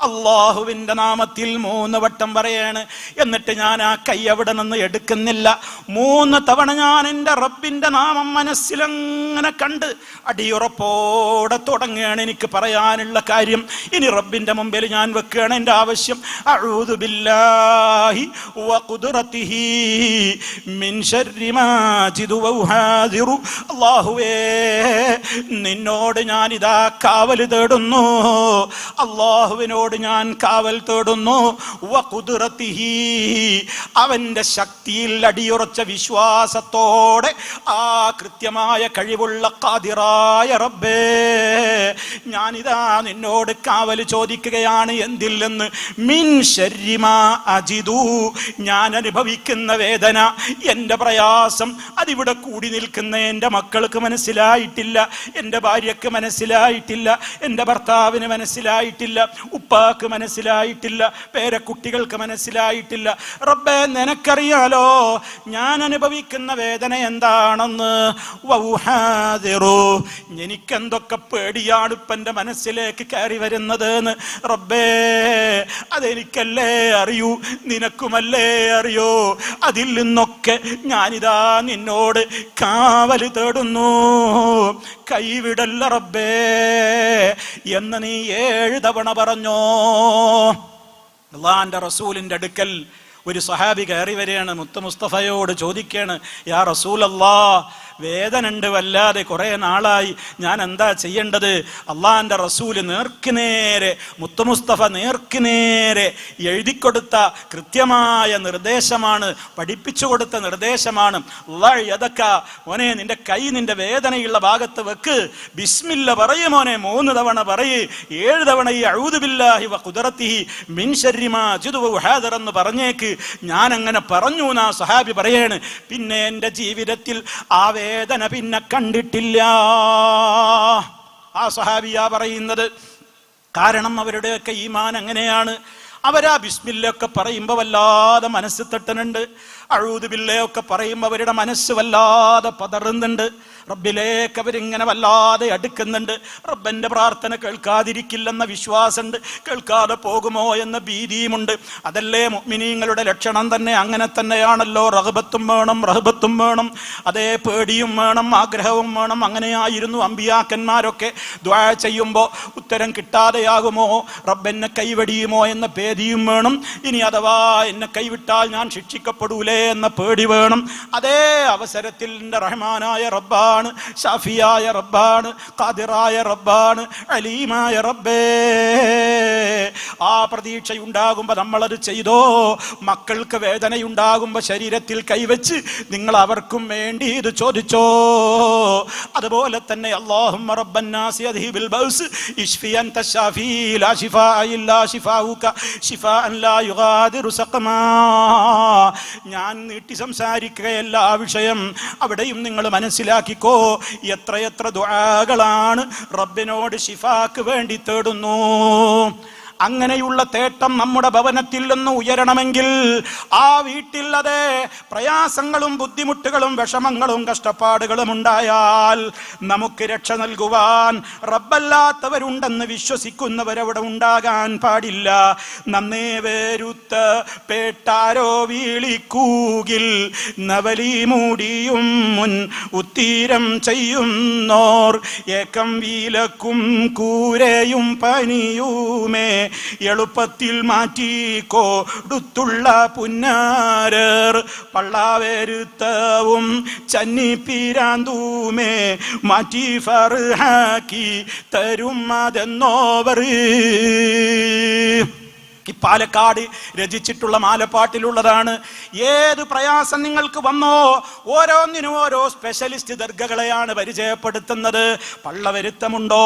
അള്ളാഹുവിന്റെ നാമത്തിൽ 3 വട്ടം പറയാണ്. എന്നിട്ട് ഞാൻ ആ കൈ അവിടെ നിന്ന് എടുക്കുന്നില്ല. 3 തവണ ഞാൻ എൻ്റെ റബ്ബിന്റെ നാമം മനസ്സിലങ്ങനെ കണ്ട് അടിയുറപ്പോടെ തുടങ്ങുകയാണ് എനിക്ക് പറയാനുള്ള കാര്യം. ഇനി റബ്ബിന്റെ മുമ്പിൽ ഞാൻ വെക്കുകയാണ് എൻ്റെ ആവശ്യം. അഊദു ബില്ലാഹി വഖുദ്റതിഹി മിൻ ശർരി മാ അജിദു വഉഹാദിറു. അല്ലാഹുവേ, നിന്നോട് ഞാൻ ഇതാ കാവൽ തേടുന്നു. അല്ലാഹുവിനോട് ഞാൻ കാവൽ തേടുന്നു. വഖുദ്റതിഹി, അവന്റെ ശക്തിയിൽ അടിയുറച്ച വിശ്വാസത്തോടെ ആ കൃത്യമായ കഴിവുള്ള ഖാദിറായ റബ്ബേ, ഞാനിതാ നിന്നോട് കാവൽ ചോദിക്കുകയാണ്. എന്തില്ലെന്ന്? മിൻ ശർരി മാ അജിദു, ഞാൻ അനുഭവിക്കുന്ന വേദന, എൻ്റെ പ്രയാസം, അതിവിടെ കൂടി നിൽക്കുന്ന എൻ്റെ മക്കൾക്ക് മനസ്സിലായിട്ടില്ല, എൻ്റെ ഭാര്യക്ക് മനസ്സിലായിട്ടില്ല, എൻ്റെ ഭർത്താവിന് മനസ്സിലായിട്ടില്ല, ഉപ്പ ഉപ്പാക്ക് മനസ്സിലായിട്ടില്ല, പേരക്കുട്ടികൾക്ക് മനസ്സിലായിട്ടില്ല. റബ്ബേ, നിനക്കറിയാലോ ഞാൻ അനുഭവിക്കുന്ന വേദന എന്താണെന്ന്. എനിക്കെന്തൊക്കെ പേടിയാണ് ഇപ്പം എൻ്റെ മനസ്സിലേക്ക് കയറി വരുന്നത് എന്ന്. റബ്ബേ, അതെനിക്കല്ലേ അറിയൂ, നിനക്കുമല്ലേ അറിയോ. അതിൽ നിന്നൊക്കെ ഞാനിതാ നിന്നോട് കാവല് തേടുന്നു. കൈവിടല്ല റബ്ബേ എന്ന് നീ 7 തവണ പറഞ്ഞോ. അല്ലാഹുവിന്റെ റസൂലിന്റെ അടുക്കൽ ഒരു സഹാബി കയറി വരികയാണ്. മുത്ത് മുസ്തഫയോട് ചോദിക്കുകയാണ്, യാ റസൂലല്ലാഹ്, വേദന ഉണ്ട് വല്ലാതെ, കുറേ നാളായി, ഞാൻ എന്താ ചെയ്യേണ്ടത്? അള്ളാഹിന്റെ റസൂല് നേർക്കുനേരെ, മുത്ത് മുസ്തഫ നേർക്കുനേരെ എഴുതിക്കൊടുത്ത കൃത്യമായ നിർദ്ദേശമാണ്, പഠിപ്പിച്ചു കൊടുത്ത നിർദ്ദേശമാണ്. മോനെ, നിന്റെ കൈ നിന്റെ വേദനയുള്ള ഭാഗത്ത് വെക്ക്, ബിസ്മില്ല പറയ് മോനെ, 3 തവണ പറയ്, 7 തവണ ഈ അഊദു ബില്ലാഹി വ ഖുദ്റതിഹി മിൻ ശർരി മാ അജിദു വ ഉഹാദിർ എന്ന് പറഞ്ഞേക്ക്. ഞാൻ അങ്ങനെ പറഞ്ഞു എന്നാ സഹാബി പറയാണ്. പിന്നെ എൻ്റെ ജീവിതത്തിൽ ആ വേദന പിന്നെ കണ്ടിട്ടില്ല. ആ സഹാബിയാ പറയുന്നത്. കാരണം അവരുടെയൊക്കെ ഈമാൻ അങ്ങനെയാണ്. അവരാ ബിസ്മില്ലൊക്കെ പറയുമ്പോൾ വല്ലാതെ മനസ്സ് തട്ടുന്നുണ്ട്. അഊദു ബില്ലയൊക്കെ പറയുമ്പോൾ അവരുടെ മനസ്സ് വല്ലാതെ പതറുന്നുണ്ട്. റബ്ബിലേക്ക് അവരിങ്ങനെ വല്ലാതെ അടുക്കുന്നുണ്ട്. റബ്ബന്റെ പ്രാർത്ഥന കേൾക്കാതിരിക്കില്ലെന്ന വിശ്വാസമുണ്ട്, കേൾക്കാതെ പോകുമോ എന്ന ഭീതിയുമുണ്ട്. അതല്ലേ മുഅ്മിനീങ്ങളുടെ ലക്ഷണം തന്നെ. അങ്ങനെ തന്നെയാണല്ലോ. റഗ്ബത്തും വേണം, റഹ്ബത്തും വേണം, അതേ പേടിയും വേണം, ആഗ്രഹവും വേണം. അങ്ങനെയായിരുന്നു അമ്പിയാക്കന്മാരൊക്കെ. ദുആ ചെയ്യുമ്പോൾ ഉത്തരം കിട്ടാതെയാകുമോ, റബ്ബെന്നെ കൈവടിയുമോ എന്ന പേടിയും വേണം. ഇനി അഥവാ എന്നെ കൈവിട്ടാൽ ഞാൻ ശിക്ഷിക്കപ്പെടൂലേ എന്ന പേടി വേണം. അതേ അവസരത്തിൽ എൻ്റെ റഹ്മാനായ റബ്ബാണ്, ഷാഫിയായ റബ്ബാണ്, ഖാദിറായ റബ്ബാണ്, അലീമായ റബ്ബേ. ആ പ്രതീക്ഷയുണ്ടാകുമ്പോൾ നമ്മളത് ചെയ്തോ. മക്കൾക്ക് വേദനയുണ്ടാകുമ്പോൾ ശരീരത്തിൽ കൈവച്ച് നിങ്ങൾ അവർക്കും വേണ്ടി ഇത് ചോദിച്ചോ. അതുപോലെ തന്നെ അല്ലാഹുമ്മ റബ്ബന്നാസി അദ്ഹിബിൽ ബൗസ് ഇശ്ഫി അൻത ശാഫി ലാ ശിഫാ ഇല്ലാ ശിഫാഉക ശിഫാഅൻ ലാ യുഗാദിറു സഖമാ. ഞാൻ നീട്ടി സംസാരിക്കുകയല്ല ആ വിഷയം, അവിടെയും നിങ്ങൾ മനസ്സിലാക്കിക്കോ. എത്രയെത്ര ദുആകളാണ് റബ്ബിനോട് ശിഫാക്ക് വേണ്ടി തേടുന്നു. അങ്ങനെയുള്ള തേട്ടം നമ്മുടെ ഭവനത്തിൽ നിന്ന് ഉയരണമെങ്കിൽ ആ വീട്ടിൽ അതേ പ്രയാസങ്ങളും ബുദ്ധിമുട്ടുകളും വിഷമങ്ങളും കഷ്ടപ്പാടുകളും ഉണ്ടായാൽ നമുക്ക് രക്ഷ നൽകുവാൻ റബ്ബല്ലാത്തവരുണ്ടെന്ന് വിശ്വസിക്കുന്നവരവിടെ ഉണ്ടാകാൻ പാടില്ല. നന്നേ വേരുത്ത പേട്ടാരോ വീളിക്കൂകിൽ നവലി മൂടിയും മുൻ ഉത്തീരം ചെയ്യുന്നോർ ഏക്കം വീലക്കും കൂരയും പനിയുമേ എളുപ്പത്തിൽ മാറ്റിക്കോടുത്തുള്ള പുന്നാരർ പള്ളാവേരുത്തവും ചന്നിപ്പീരാന്തൂമേ മാറ്റി ഫർഹാക്കി തരും അതെന്നോവർ. ഈ പാലക്കാട് രചിച്ചിട്ടുള്ള മാലപ്പാട്ടിലുള്ളതാണ്. ഏത് പ്രയാസം നിങ്ങൾക്ക് വന്നോ ഓരോന്നിനും ഓരോ സ്പെഷ്യലിസ്റ്റ് ദർഗകളെയാണ് പരിചയപ്പെടുത്തുന്നത്. പള്ളവരുത്തമുണ്ടോ,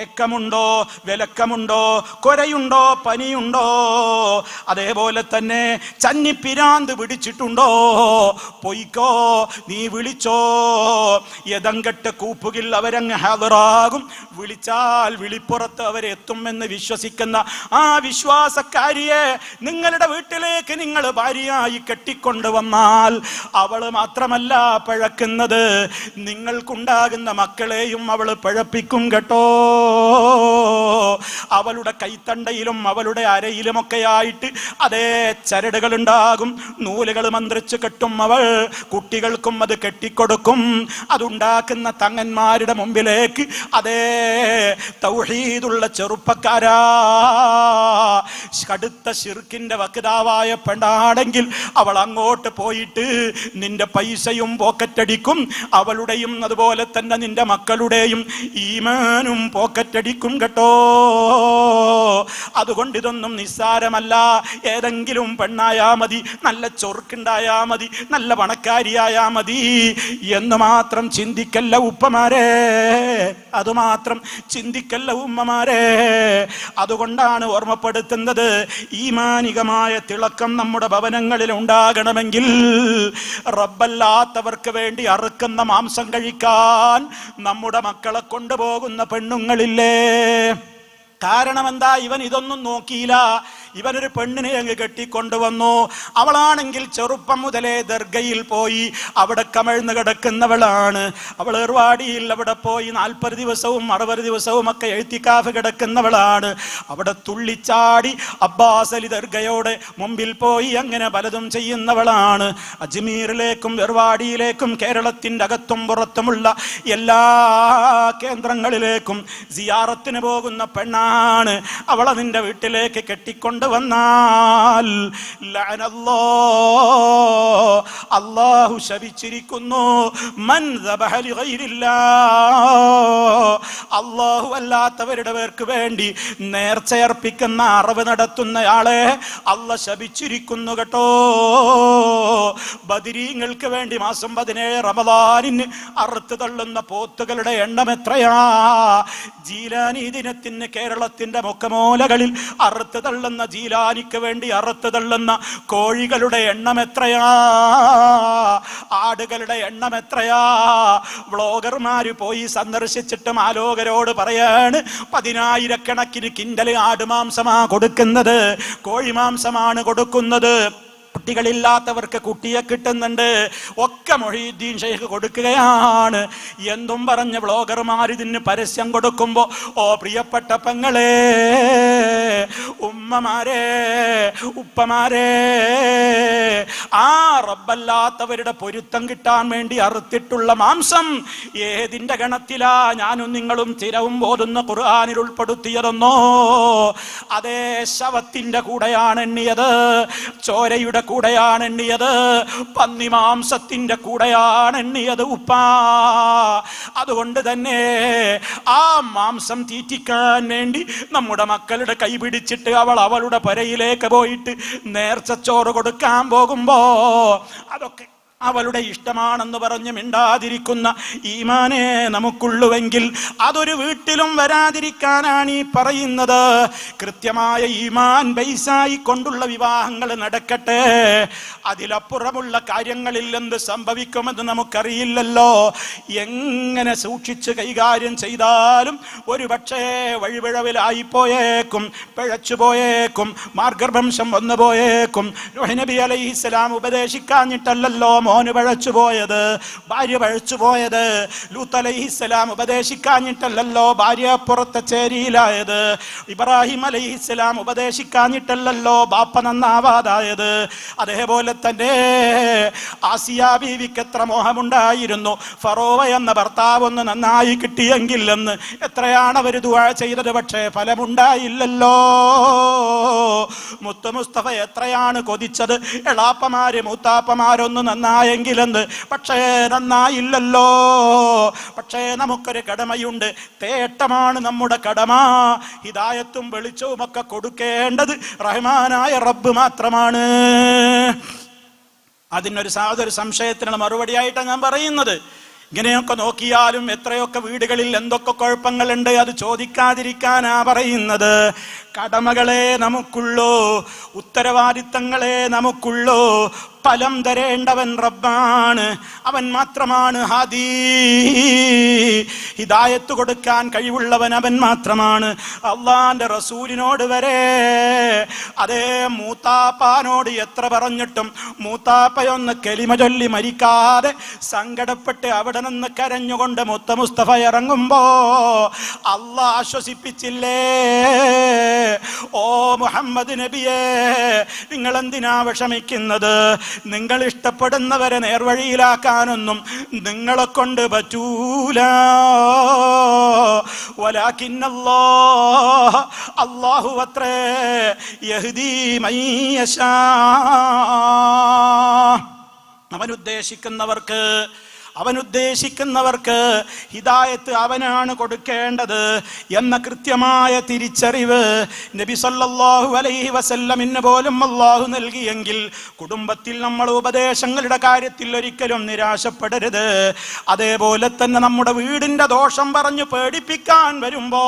ഏക്കമുണ്ടോ, വിലക്കമുണ്ടോ, കൊരയുണ്ടോ, പനിയുണ്ടോ, അതേപോലെ തന്നെ ചന്നിപ്പിരാന്ത് പിടിച്ചിട്ടുണ്ടോ, പൊയ്ക്കോ, നീ വിളിച്ചോ. യഥങ്കെട്ട കൂപ്പുകിൽ അവരങ്ങ് ഹാദറാകും. വിളിച്ചാൽ വിളിപ്പുറത്ത് അവരെത്തുമെന്ന് വിശ്വസിക്കുന്ന ആ വിശ്വാസക്കാരിയെ നിങ്ങളുടെ വീട്ടിലേക്ക് നിങ്ങൾ ഭാര്യയായി കെട്ടിക്കൊണ്ടുവന്നാൽ അവൾ മാത്രമല്ല പഴക്കുന്നത്, നിങ്ങൾക്കുണ്ടാകുന്ന മക്കളെയും അവൾ പഴപ്പിക്കും കേട്ടോ. അവളുടെ കൈത്തണ്ടയിലും അവളുടെ അരയിലുമൊക്കെ ആയിട്ട് അതേ ചരടുകൾ ഉണ്ടാകും, നൂലുകൾ മന്ത്രിച്ച് കെട്ടും അവൾ. കുട്ടികൾക്കും അത് കെട്ടിക്കൊടുക്കും. അതുണ്ടാക്കുന്ന തങ്ങന്മാരുടെ മുമ്പിലേക്ക് അതേ തൗഹീദുള്ള ചെറുപ്പക്കാരാ, കടുത്ത ശിർക്കിന്റെ വക്താവായ പെണ്ണാണെങ്കിൽ അവൾ അങ്ങോട്ട് പോയിട്ട് നിന്റെ പൈസയും പോക്കറ്റടിക്കും, അവളുടെയും അതുപോലെ തന്നെ നിന്റെ മക്കളുടെയും ഈമാനും പോക്കറ്റടിക്കും കേട്ടോ. അതുകൊണ്ട് ഇതൊന്നും നിസ്സാരമല്ല. ഏതെങ്കിലും പെണ്ണായാ മതി, നല്ല ചൊറുക്കുണ്ടായാ മതി, നല്ല പണക്കാരിയായാ മതി എന്ന് മാത്രം ചിന്തിക്കല്ല ഉപ്പമാരെ, അതുമാത്രം ചിന്തിക്കല്ല ഉമ്മമാരെ. അതുകൊണ്ടാണ് ഓർമ്മപ്പെടുത്തുന്നത്, ഈമാനികമായ തിളക്കം നമ്മുടെ ഭവനങ്ങളിൽ ഉണ്ടാകണമെങ്കിൽ റബ്ബല്ലാത്തവർക്ക് വേണ്ടി അറുക്കുന്ന മാംസം കഴിക്കാൻ നമ്മുടെ മക്കളെ കൊണ്ടുപോകുന്ന പെണ്ണുങ്ങളില്ലേ, കാരണം എന്താ? ഇവൻ ഇതൊന്നും നോക്കിയില്ല. ഇവനൊരു പെണ്ണിനെ അങ്ങ് കെട്ടിക്കൊണ്ടുവന്നു. അവളാണെങ്കിൽ ചെറുപ്പം മുതലേ ദർഗയിൽ പോയി അവിടെ കമഴ്ന്ന് കിടക്കുന്നവളാണ്. അവൾ ഏർവാടിയിൽ അവിടെ പോയി 40 ദിവസവും 60 ദിവസവും ഒക്കെ എഴുത്തിക്കാഫ് കിടക്കുന്നവളാണ്. അവിടെ തുള്ളിച്ചാടി അബ്ബാസ് അലി ദർഗയോടെ മുമ്പിൽ പോയി അങ്ങനെ പലതും ചെയ്യുന്നവളാണ്. അജ്മീറിലേക്കും ഏർവാടിയിലേക്കും കേരളത്തിൻ്റെ അകത്തും പുറത്തുമുള്ള എല്ലാ കേന്ദ്രങ്ങളിലേക്കും സിയാറത്തിന് പോകുന്ന പെണ്ണാണ്. അവളെ നിന്റെ വീട്ടിലേക്ക് കെട്ടിക്കൊണ്ട് വന്നാൽ അല്ലാഹു ശപിച്ചിരിക്കുന്നു. മൻ ദബഹ ലിഗൈരില്ലാഹ്, അല്ലാഹു അല്ലാത്തവരുടെ പേർക്ക് വേണ്ടി നേർച്ചയർപ്പിക്കുന്ന അറവ് നടത്തുന്നയാളെ അല്ലാഹ് ശപിച്ചിരിക്കുന്നു കേട്ടോ. ബദരീങ്ങൾക്ക് വേണ്ടി മാസം 17 റമദാനിന് അറുത്ത് തള്ളുന്ന പോത്തുകളുടെ എണ്ണം എത്രയാ? ജീലാനി ദിനത്തിന് കേരളത്തിന്റെ മുക്കമൂലകളിൽ അറുത്ത് തള്ളുന്ന ജീലാനിക്ക് വേണ്ടി അറുത്ത് തള്ളുന്ന കോഴികളുടെ എണ്ണം എത്രയാ? ആടുകളുടെ എണ്ണം എത്രയാ? വ്ളോഗർമാര് പോയി സന്ദർശിച്ചിട്ടും ആലോകരോട് പറയാണ് 10,000 കിൻഡല് ആടുമാംസമാ കൊടുക്കുന്നത്, കോഴിമാംസമാണ് കൊടുക്കുന്നത്. കുട്ടികളില്ലാത്തവർക്ക് കുട്ടിയെ കിട്ടുന്നുണ്ട്. ഒക്കെ മൊഹീദ്ദീൻ ഷെയ്ഖ് കൊടുക്കുകയാണ്. എന്തും പറഞ്ഞ് വ്ളോഗർമാർ ഇതിന് പരസ്യം കൊടുക്കുമ്പോ, ഓ പ്രിയപ്പെട്ട പെങ്ങളെ, ഉമ്മമാരെ, ഉപ്പമാരെ, ആ റബ്ബല്ലാത്തവരുടെ പൊരുത്തം കിട്ടാൻ വേണ്ടി അറുത്തിട്ടുള്ള മാംസം ഏതിന്റെ ഗണത്തിലാ ഞാനും നിങ്ങളും സ്ഥിരവും ഓതുന്ന ഖുർആനിൽ ഉൾപ്പെടുത്തിയതെന്നോ? അതേ ശവത്തിന്റെ കൂടെയാണ് എണ്ണിയത്, ചോരയുടെ കൂടെയാണ് എണ്ണിയത്, പന്നി മാംസത്തിന്റെ കൂടെയാണ് എണ്ണിയത് ഉപ്പാ. അതുകൊണ്ട് തന്നെ ആ മാംസം തീറ്റിക്കാൻ വേണ്ടി നമ്മുടെ മക്കളുടെ കൈ പിടിച്ചിട്ട് അവളുടെ പുരയിലേക്ക് പോയിട്ട് നേർച്ചച്ചോറ് കൊടുക്കാൻ പോകുമ്പോ അതൊക്കെ അവളുടെ ഇഷ്ടമാണെന്ന് പറഞ്ഞ് മിണ്ടാതിരിക്കുന്ന ഈമാനേ നമുക്കുള്ളുവെങ്കിൽ അതൊരു വീട്ടിലും വരാതിരിക്കാനാണ് ഈ പറയുന്നത്. കൃത്യമായ ഈമാൻ ബൈസായി കൊണ്ടുള്ള വിവാഹങ്ങൾ നടക്കട്ടെ. അതിലപ്പുറമുള്ള കാര്യങ്ങളിൽ എന്ത് സംഭവിക്കുമെന്ന് നമുക്കറിയില്ലല്ലോ. എങ്ങനെ സൂക്ഷിച്ച് കൈകാര്യം ചെയ്താലും ഒരു പക്ഷേ വഴിപിഴവിലായി പോയേക്കും, പിഴച്ചു പോയേക്കും, മാർഗവംശം വന്നു പോയേക്കും. നൂഹ് നബി അലൈഹിസ്സലാം ഉപദേശിക്കാഞ്ഞിട്ടല്ലല്ലോ മോന് പഴച്ചുപോയത്, ഭാര്യ പഴച്ചുപോയത്. ലൂത്ത് അലൈഹിസ്സലാം ഉപദേശിക്കാഞ്ഞിട്ടല്ലല്ലോ ഭാര്യ പുറത്തെ ചേരിയിലായത്. ഇബ്രാഹിം അലൈഹിസ്സലാം ഉപദേശിക്കാഞ്ഞിട്ടല്ലല്ലോ ബാപ്പ നന്നാവാതായത്. അതേപോലെ തന്നെ ആസിയ ബീവിക്ക് എത്ര മോഹമുണ്ടായിരുന്നു ഫറോവ എന്ന ഭർത്താവ് ഒന്ന് നന്നായി കിട്ടിയെങ്കിൽ എന്ന്. എത്രയാണ് അവർ ദുആ ചെയ്തത്, പക്ഷേ ഫലമുണ്ടായില്ലല്ലോ. മുത്ത് മുസ്തഫ എത്രയാണ് കൊതിച്ചത്, എളാപ്പമാര് മൂത്താപ്പമാരൊന്ന് നന്നായെങ്കിലെന്ന്. പക്ഷേ നന്നായില്ലല്ലോ. പക്ഷേ നമുക്കൊരു കടമയുണ്ട്, തേട്ടമാണ് നമ്മുടെ കടമ. ഹിദായത്തും വെളിച്ചവും ഒക്കെ കൊടുക്കേണ്ടത് റഹ്മാനായ റബ്ബ് മാത്രമാണ്. അതിനൊരു സംശയത്തിനുള്ള മറുപടിയായിട്ടാണ് ഞാൻ പറയുന്നത്. ഇങ്ങനെയൊക്കെ നോക്കിയാലും എത്രയൊക്കെ വീടുകളിൽ എന്തൊക്കെ കുഴപ്പങ്ങളുണ്ട്, അത് ചോദിക്കാതിരിക്കാനാ പറയുന്നത്. കടമകളെ നമുക്കുള്ളൂ, ഉത്തരവാദിത്തങ്ങളെ നമുക്കുള്ളൂ. ഫലം തരേണ്ടവൻ റബ്ബാണ്, അവൻ മാത്രമാണ് ഹാദി. ഹിദായത്ത് കൊടുക്കാൻ കഴിവുള്ളവൻ അവൻ മാത്രമാണ്. അള്ളാന്റെ റസൂലിനോട് വരെ, അതേ മൂത്താപ്പാനോട് എത്ര പറഞ്ഞിട്ടും മൂത്താപ്പയൊന്ന് കലിമ ചൊല്ലി മരിക്കാതെ സങ്കടപ്പെട്ട് അവിടെ നിന്ന് കരഞ്ഞുകൊണ്ട് മുത്ത മുസ്തഫ ഇറങ്ങുമ്പോ അള്ളാഹ് ആശ്വസിപ്പിച്ചില്ലേ? ഓ മുഹമ്മദ് നബിയേ, നിങ്ങൾ എന്തിനാ വിഷമിക്കുന്നത്? നിങ്ങൾ ഇഷ്ടപ്പെടുന്നവരെ നേർവഴിയിലാക്കാനൊന്നും നിങ്ങളെ കൊണ്ട് പറ്റൂല. വലാകിന്നല്ലാഹ്, അല്ലാഹു അത്രേ യഹ്ദീ മൻ യശാ, അവനുദ്ദേശിക്കുന്നവർക്ക് ഹിദായത്ത് അവനാണ് കൊടുക്കേണ്ടത് എന്ന കൃത്യമായ തിരിച്ചറിവ് നബി സല്ലല്ലാഹു അലൈഹി വസല്ലമിന് പോലും അല്ലാഹു നൽകിയെങ്കിൽ കുടുംബത്തിൽ നമ്മൾ ഉപദേശങ്ങളുടെ കാര്യത്തിൽ ഒരിക്കലും നിരാശപ്പെടരുത്. അതേപോലെ തന്നെ നമ്മുടെ വീടിന്റെ ദോഷം പറഞ്ഞു പേടിപ്പിക്കാൻ വരുമ്പോ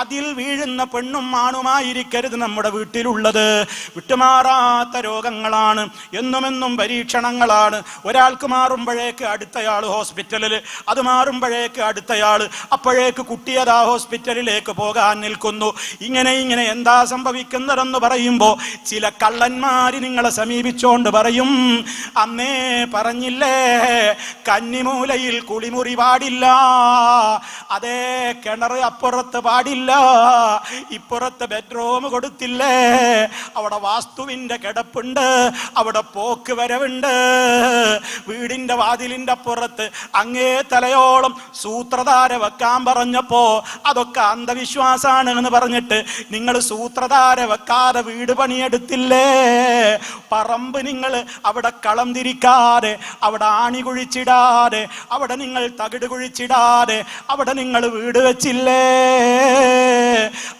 അതിൽ വീഴുന്ന പെണ്ണും ആണുമായിരിക്കരുത് നമ്മുടെ വീട്ടിലുള്ളത്. വിട്ടുമാറാത്ത രോഗങ്ങളാണ്, എന്നുമെന്നും പരീക്ഷണങ്ങളാണ്. ഒരാൾക്ക് മാറുമ്പോഴേക്ക് അടുത്ത അയാൾ ഹോസ്പിറ്റലിൽ, അത് മാറുമ്പോഴേക്ക് അടുത്തയാൾ, അപ്പോഴേക്ക് കുട്ടിയതാ ഹോസ്പിറ്റലിലേക്ക് പോകാൻ നിൽക്കുന്നു. ഇങ്ങനെ എന്താ സംഭവിക്കുന്നതെന്ന് പറയുമ്പോൾ ചില കള്ളന്മാര് നിങ്ങളെ സമീപിച്ചോണ്ട് പറയും, അന്നേ പറഞ്ഞില്ലേ കന്നിമൂലയിൽ കുളിമുറി പാടില്ല, അതേ കിണർ അപ്പുറത്ത് പാടില്ല, ഇപ്പുറത്ത് ബെഡ്റൂം കൊടുത്തില്ലേ, അവിടെ വാസ്തുവിന്റെ കിടപ്പുണ്ട്, അവിടെ പോക്ക് വരവുണ്ട്, വീടിന്റെ വാതിലിന്റെ അപ്പുറത്ത് അങ്ങേ തലയോളം സൂത്രധാര വെക്കാൻ പറഞ്ഞപ്പോ അതൊക്കെ അന്ധവിശ്വാസാണ് എന്ന് പറഞ്ഞിട്ട് നിങ്ങൾ സൂത്രധാര വെക്കാതെ വീട് പണിയെടുത്തില്ലേ, പറമ്പ് നിങ്ങൾ അവിടെ കളം തിരിക്കാതെ, അവിടെ ആണി കുഴിച്ചിടാതെ, അവിടെ നിങ്ങൾ തകിട് കുഴിച്ചിടാതെ അവിടെ നിങ്ങൾ വീട് വെച്ചില്ലേ,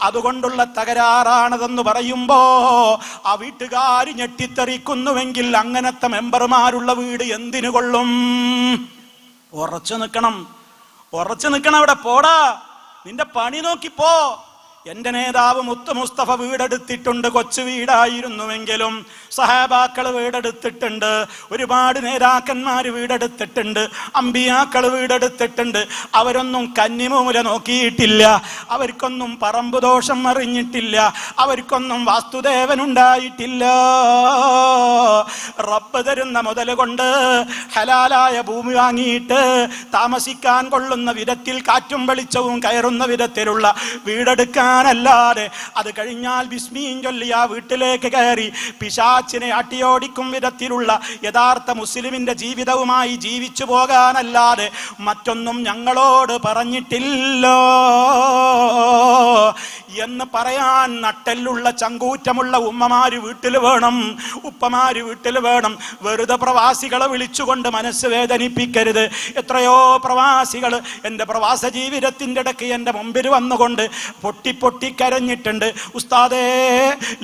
അതുകൊണ്ടുള്ള തകരാറാണതെന്ന് പറയുമ്പോ ആ വീട്ടുകാർ ഞെട്ടിത്തെറിക്കുന്നുവെങ്കിൽ അങ്ങനത്തെ മെമ്പർമാരുള്ള വീട് എന്തിനു കൊള്ളും? ഉറച്ചു നിൽക്കണം അവിടെ. പോടാ, നിന്റെ പണി നോക്കിപ്പോ. എന്റെ നേതാവ് മുത്ത് മുസ്തഫ വീടെടുത്തിട്ടുണ്ട്. കൊച്ചു വീടായിരുന്നുവെങ്കിലും സഹാബാക്കള് വീടെടുത്തിട്ടുണ്ട്, ഒരുപാട് നേതാക്കന്മാര് വീടെടുത്തിട്ടുണ്ട്, അമ്പിയാക്കള് വീടെടുത്തിട്ടുണ്ട്. അവരൊന്നും കന്നിമൂല നോക്കിയിട്ടില്ല, അവർക്കൊന്നും പറമ്പ് ദോഷം അറിഞ്ഞിട്ടില്ല, അവർക്കൊന്നും വാസ്തുദേവനുണ്ടായിട്ടില്ല. റബ്ബ് തരുന്ന മുതൽ കൊണ്ട് ഹലാലായ ഭൂമി വാങ്ങിയിട്ട് താമസിക്കാൻ കൊള്ളുന്ന വിധത്തിൽ കാറ്റും വെളിച്ചവും കയറുന്ന വിധത്തിലുള്ള വീടെടുക്കാനല്ലാതെ അത് കഴിഞ്ഞാൽ ബിസ്മീൻ ചൊല്ലി ആ വീട്ടിലേക്ക് കയറി പിശാച്ചിനെ അട്ടിയോടിക്കും വിധത്തിലുള്ള യഥാർത്ഥ മുസ്ലിമിന്റെ ജീവിതവുമായി ജീവിച്ചു പോകാനല്ലാതെ മറ്റൊന്നും ഞങ്ങളോട് പറഞ്ഞിട്ടില്ല എന്ന് പറയാൻ നട്ടെല്ലുള്ള ചങ്കൂറ്റമുള്ള ഉമ്മമാര് വീട്ടിൽ വേണം, ഉപ്പമാര് വീട്ടിൽ വേണം. വെറുതെ പ്രവാസികളെ വിളിച്ചുകൊണ്ട് മനസ്സ് വേദനിപ്പിക്കരുത്. എത്രയോ പ്രവാസികൾ എൻ്റെ പ്രവാസ ജീവിതത്തിൻ്റെ ഇടയ്ക്ക് എൻ്റെ മുമ്പിൽ വന്നുകൊണ്ട് പൊട്ടി കരഞ്ഞിട്ടുണ്ട്. ഉസ്താദേ,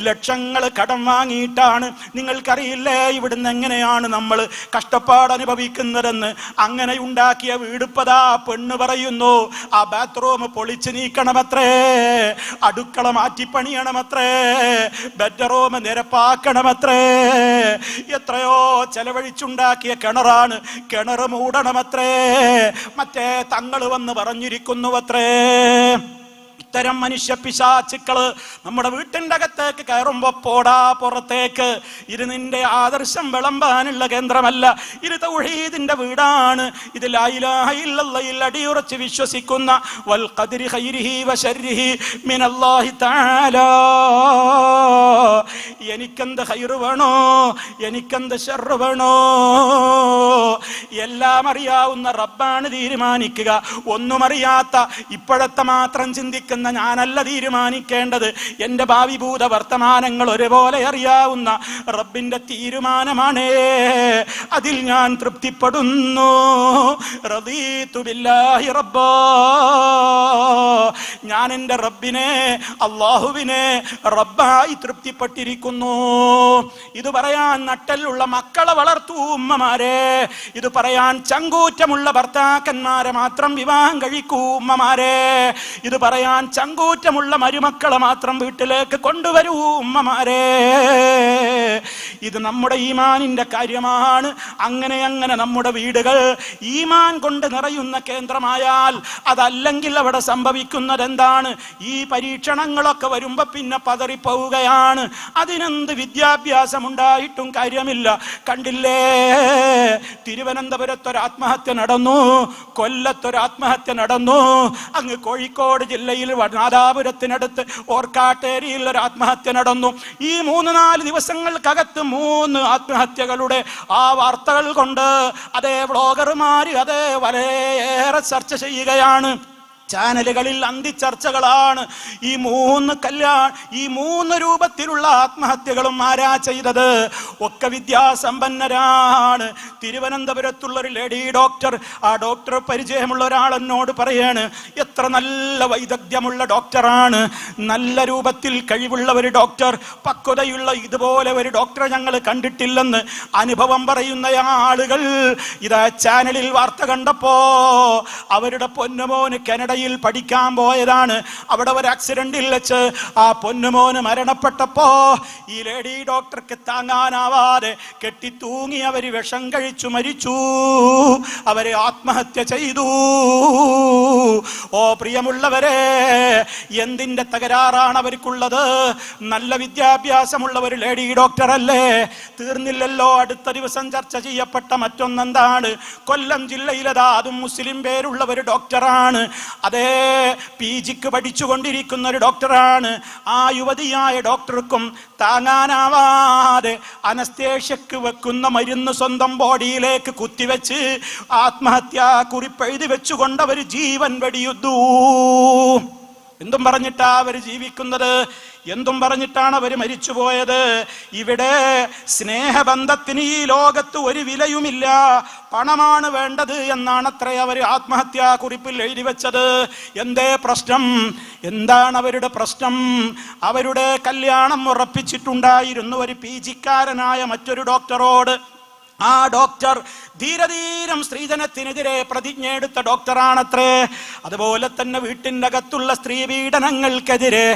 ലക്ഷങ്ങൾ കടം വാങ്ങിയിട്ടാണ്, നിങ്ങൾക്കറിയില്ലേ ഇവിടുന്ന് എങ്ങനെയാണ് നമ്മൾ കഷ്ടപ്പാട് അനുഭവിക്കുന്നതെന്ന്. അങ്ങനെ ഉണ്ടാക്കിയ വീടുപ്പതാ പെണ്ണ് പറയുന്നു ആ ബാത്റൂം പൊളിച്ചു നീക്കണമത്രേ, അടുക്കള മാറ്റിപ്പണിയണമത്രേ, ബെഡ്റൂം നിരപ്പാക്കണമത്രേ. എത്രയോ ചെലവഴിച്ചുണ്ടാക്കിയ കിണറാണ്, കിണർ മൂടണമത്രേ. മറ്റേ തങ്ങള് വന്ന് പറഞ്ഞിരിക്കുന്നുവത്രേ. ഇത്തരം മനുഷ്യ പിശാചുക്കള് നമ്മുടെ വീട്ടിൻ്റെ അകത്തേക്ക് കയറുമ്പോ പോടാ പുറത്തേക്ക്. ഇത് നിന്റെ ആദർശം വിളമ്പാനുള്ള കേന്ദ്രമല്ല, ഇത് തൗഹീദിന്റെ വീടാണ്. ഇത് ലാ ഇലാഹ ഇല്ലല്ലാഹയിൽ അടിയുറച്ച് വിശ്വസിക്കുന്ന വൽ ഖദ്രി ഖൈരിഹി വശർരിഹി മിനല്ലാഹി തആല. എനിക്കെന്ത് ഖൈറ് വേണോ, എനിക്കെന്ത് ശർറ് വേണോ, എല്ലാം അറിയാവുന്ന റബ്ബാണ് തീരുമാനിക്കുക. ഒന്നും അറിയാത്ത ഇപ്പോഴത്തെ മാത്രം ചിന്തിക്കുന്ന ഞാനല്ല തീരുമാനിക്കേണ്ടത്. എൻ്റെ ഭാവി ഭൂത വർത്തമാനങ്ങൾ ഒരുപോലെ അറിയാവുന്ന റബ്ബിന്റെ തീരുമാനമാണ്. അതിൽ ഞാൻ തൃപ്തിപ്പെടുന്നു. റദീതു ബില്ലാഹി റബ്ബാ, ഞാൻ എൻ്റെ റബ്ബിനെ, അല്ലാഹുവിനെ റബ്ബായി തൃപ്തിപ്പെട്ടിരിക്കുന്നു. ഇത് പറയാൻ നട്ടലുള്ള മക്കളെ വളർത്തൂ ഉമ്മമാരെ. ഇത് പറയാൻ ചങ്കൂറ്റമുള്ള ഭർത്താക്കന്മാരെ മാത്രം വിവാഹം കഴിക്കൂ ഉമ്മമാരെ. ഇത് പറയാൻ ചങ്കൂറ്റമുള്ള മരുമക്കളെ മാത്രം വീട്ടിലേക്ക് കൊണ്ടുവരൂ ഉമ്മമാരെ. ഇത് നമ്മുടെ ഈമാനിന്റെ കാര്യമാണ്. അങ്ങനെ നമ്മുടെ വീടുകൾ ഈമാൻ കൊണ്ട് നിറയുന്ന കേന്ദ്രമായാൽ, അതല്ലെങ്കിൽ അവിടെ സംഭവിക്കുന്നത് എന്താണ്? ഈ പരീക്ഷണങ്ങളൊക്കെ വരുമ്പോ പിന്നെ പതറിപ്പോവുകയാണ്. അതിനെന്ത് വിദ്യാഭ്യാസം ഉണ്ടായിട്ടും കാര്യമില്ല. കണ്ടില്ലേ, തിരുവനന്തപുരത്തൊരു ആത്മഹത്യ നടന്നു, കൊല്ലത്തൊരു ആത്മഹത്യ നടന്നു, അങ്ങ് കോഴിക്കോട് ജില്ലയിൽ നാദാപുരത്തിനടുത്ത് ഓർക്കാട്ടേരിയിൽ ഒരു ആത്മഹത്യ നടന്നു. ഈ 3-4 ദിവസങ്ങൾക്കകത്ത് 3 ആത്മഹത്യകളുടെ ആ വാർത്തകൾ കൊണ്ട് അതേ വ്ളോഗർമാര് അതേ വളരെയേറെ ചർച്ച ചെയ്യുകയാണ്. ചാനലുകളിൽ അന്തിച്ചർച്ചകളാണ്. ഈ 3 രൂപത്തിലുള്ള ആത്മഹത്യകളും ആരാ ചെയ്തത്? ഒക്കെ വിദ്യാസമ്പന്നരാണ്. തിരുവനന്തപുരത്തുള്ളൊരു ലേഡി ഡോക്ടർ, ആ ഡോക്ടർ പരിചയമുള്ള ഒരാൾ എന്നോട് പറയാണ്, എത്ര നല്ല വൈദഗ്ധ്യമുള്ള ഡോക്ടറാണ്, നല്ല രൂപത്തിൽ കഴിവുള്ള ഒരു ഡോക്ടർ, പക്വതയുള്ള ഇതുപോലെ ഒരു ഡോക്ടറെ ഞങ്ങൾ കണ്ടിട്ടില്ലെന്ന് അനുഭവം പറയുന്ന ആളുകൾ ഇതാ ചാനലിൽ വാർത്ത കണ്ടപ്പോ അവരുടെ പൊന്നുമോന് കാനഡ ഇടയിൽ പഠിക്കാൻ പോയതാണ്. അവിടെ ഒരു ആക്സിഡന്റിൽ വെച്ച് ആ പൊന്നുമോന് മരണപ്പെട്ടപ്പോ ഈ ലേഡി ഡോക്ടർക്ക് താങ്ങാനാവാതെ കെട്ടി തൂങ്ങി അവര് വിഷം കഴിച്ചു മരിച്ചു. അവരെ ആത്മഹത്യ ചെയ്തു. ഓ പ്രിയമുള്ളവരെ, എന്തിന്റെ തകരാറാണ് അവർക്കുള്ളത്? നല്ല വിദ്യാഭ്യാസമുള്ള ഒരു ലേഡി ഡോക്ടർ അല്ലേ? തീർന്നില്ലല്ലോ. അടുത്ത ദിവസം ചർച്ച ചെയ്യപ്പെട്ട മറ്റൊന്നെന്താണ്? കൊല്ലം ജില്ലയിലതാ അതും മുസ്ലിം പേരുള്ള ഒരു ഡോക്ടറാണ്. അതേ PGക്ക് പഠിച്ചുകൊണ്ടിരിക്കുന്ന ഒരു ഡോക്ടറാണ്. ആ യുവതിയായ ഡോക്ടർക്കും താങ്ങാനാവാതെ അനസ്തേഷ്യക്ക് വെക്കുന്ന മരുന്ന് സ്വന്തം ബോഡിയിലേക്ക് കുത്തിവെച്ച് ആത്മഹത്യാ കുറിപ്പ് എഴുതി വെച്ചുകൊണ്ട് അവർ ജീവൻ വെടിയുന്നു. എന്തും പറഞ്ഞിട്ടാ അവർ ജീവിക്കുന്നത്? എന്തും പറഞ്ഞിട്ടാണ് അവർ മരിച്ചുപോയത്? ഇവിടെ സ്നേഹബന്ധത്തിന് ഈ ലോകത്ത് ഒരു വിലയുമില്ല, പണമാണ് വേണ്ടത് എന്നാണത്രേ അവർ ആത്മഹത്യാ കുറിപ്പിൽ എഴുതി വെച്ചത്. എന്തേ പ്രശ്നം? എന്താണ് അവരുടെ പ്രശ്നം? അവരുടെ കല്യാണം ഉറപ്പിച്ചിട്ടുണ്ടായിരുന്നു ഒരു PGക്കാരനായ മറ്റൊരു ഡോക്ടറോട്. ആ ഡോക്ടർ ധീരധീരം സ്ത്രീധനത്തിനെതിരെ പ്രതിജ്ഞ എടുത്ത ഡോക്ടറാണത്രേ. അതുപോലെ തന്നെ വീട്ടിൻ്റെ അകത്തുള്ള സ്ത്രീ പീഡനങ്ങൾക്കെതിരെ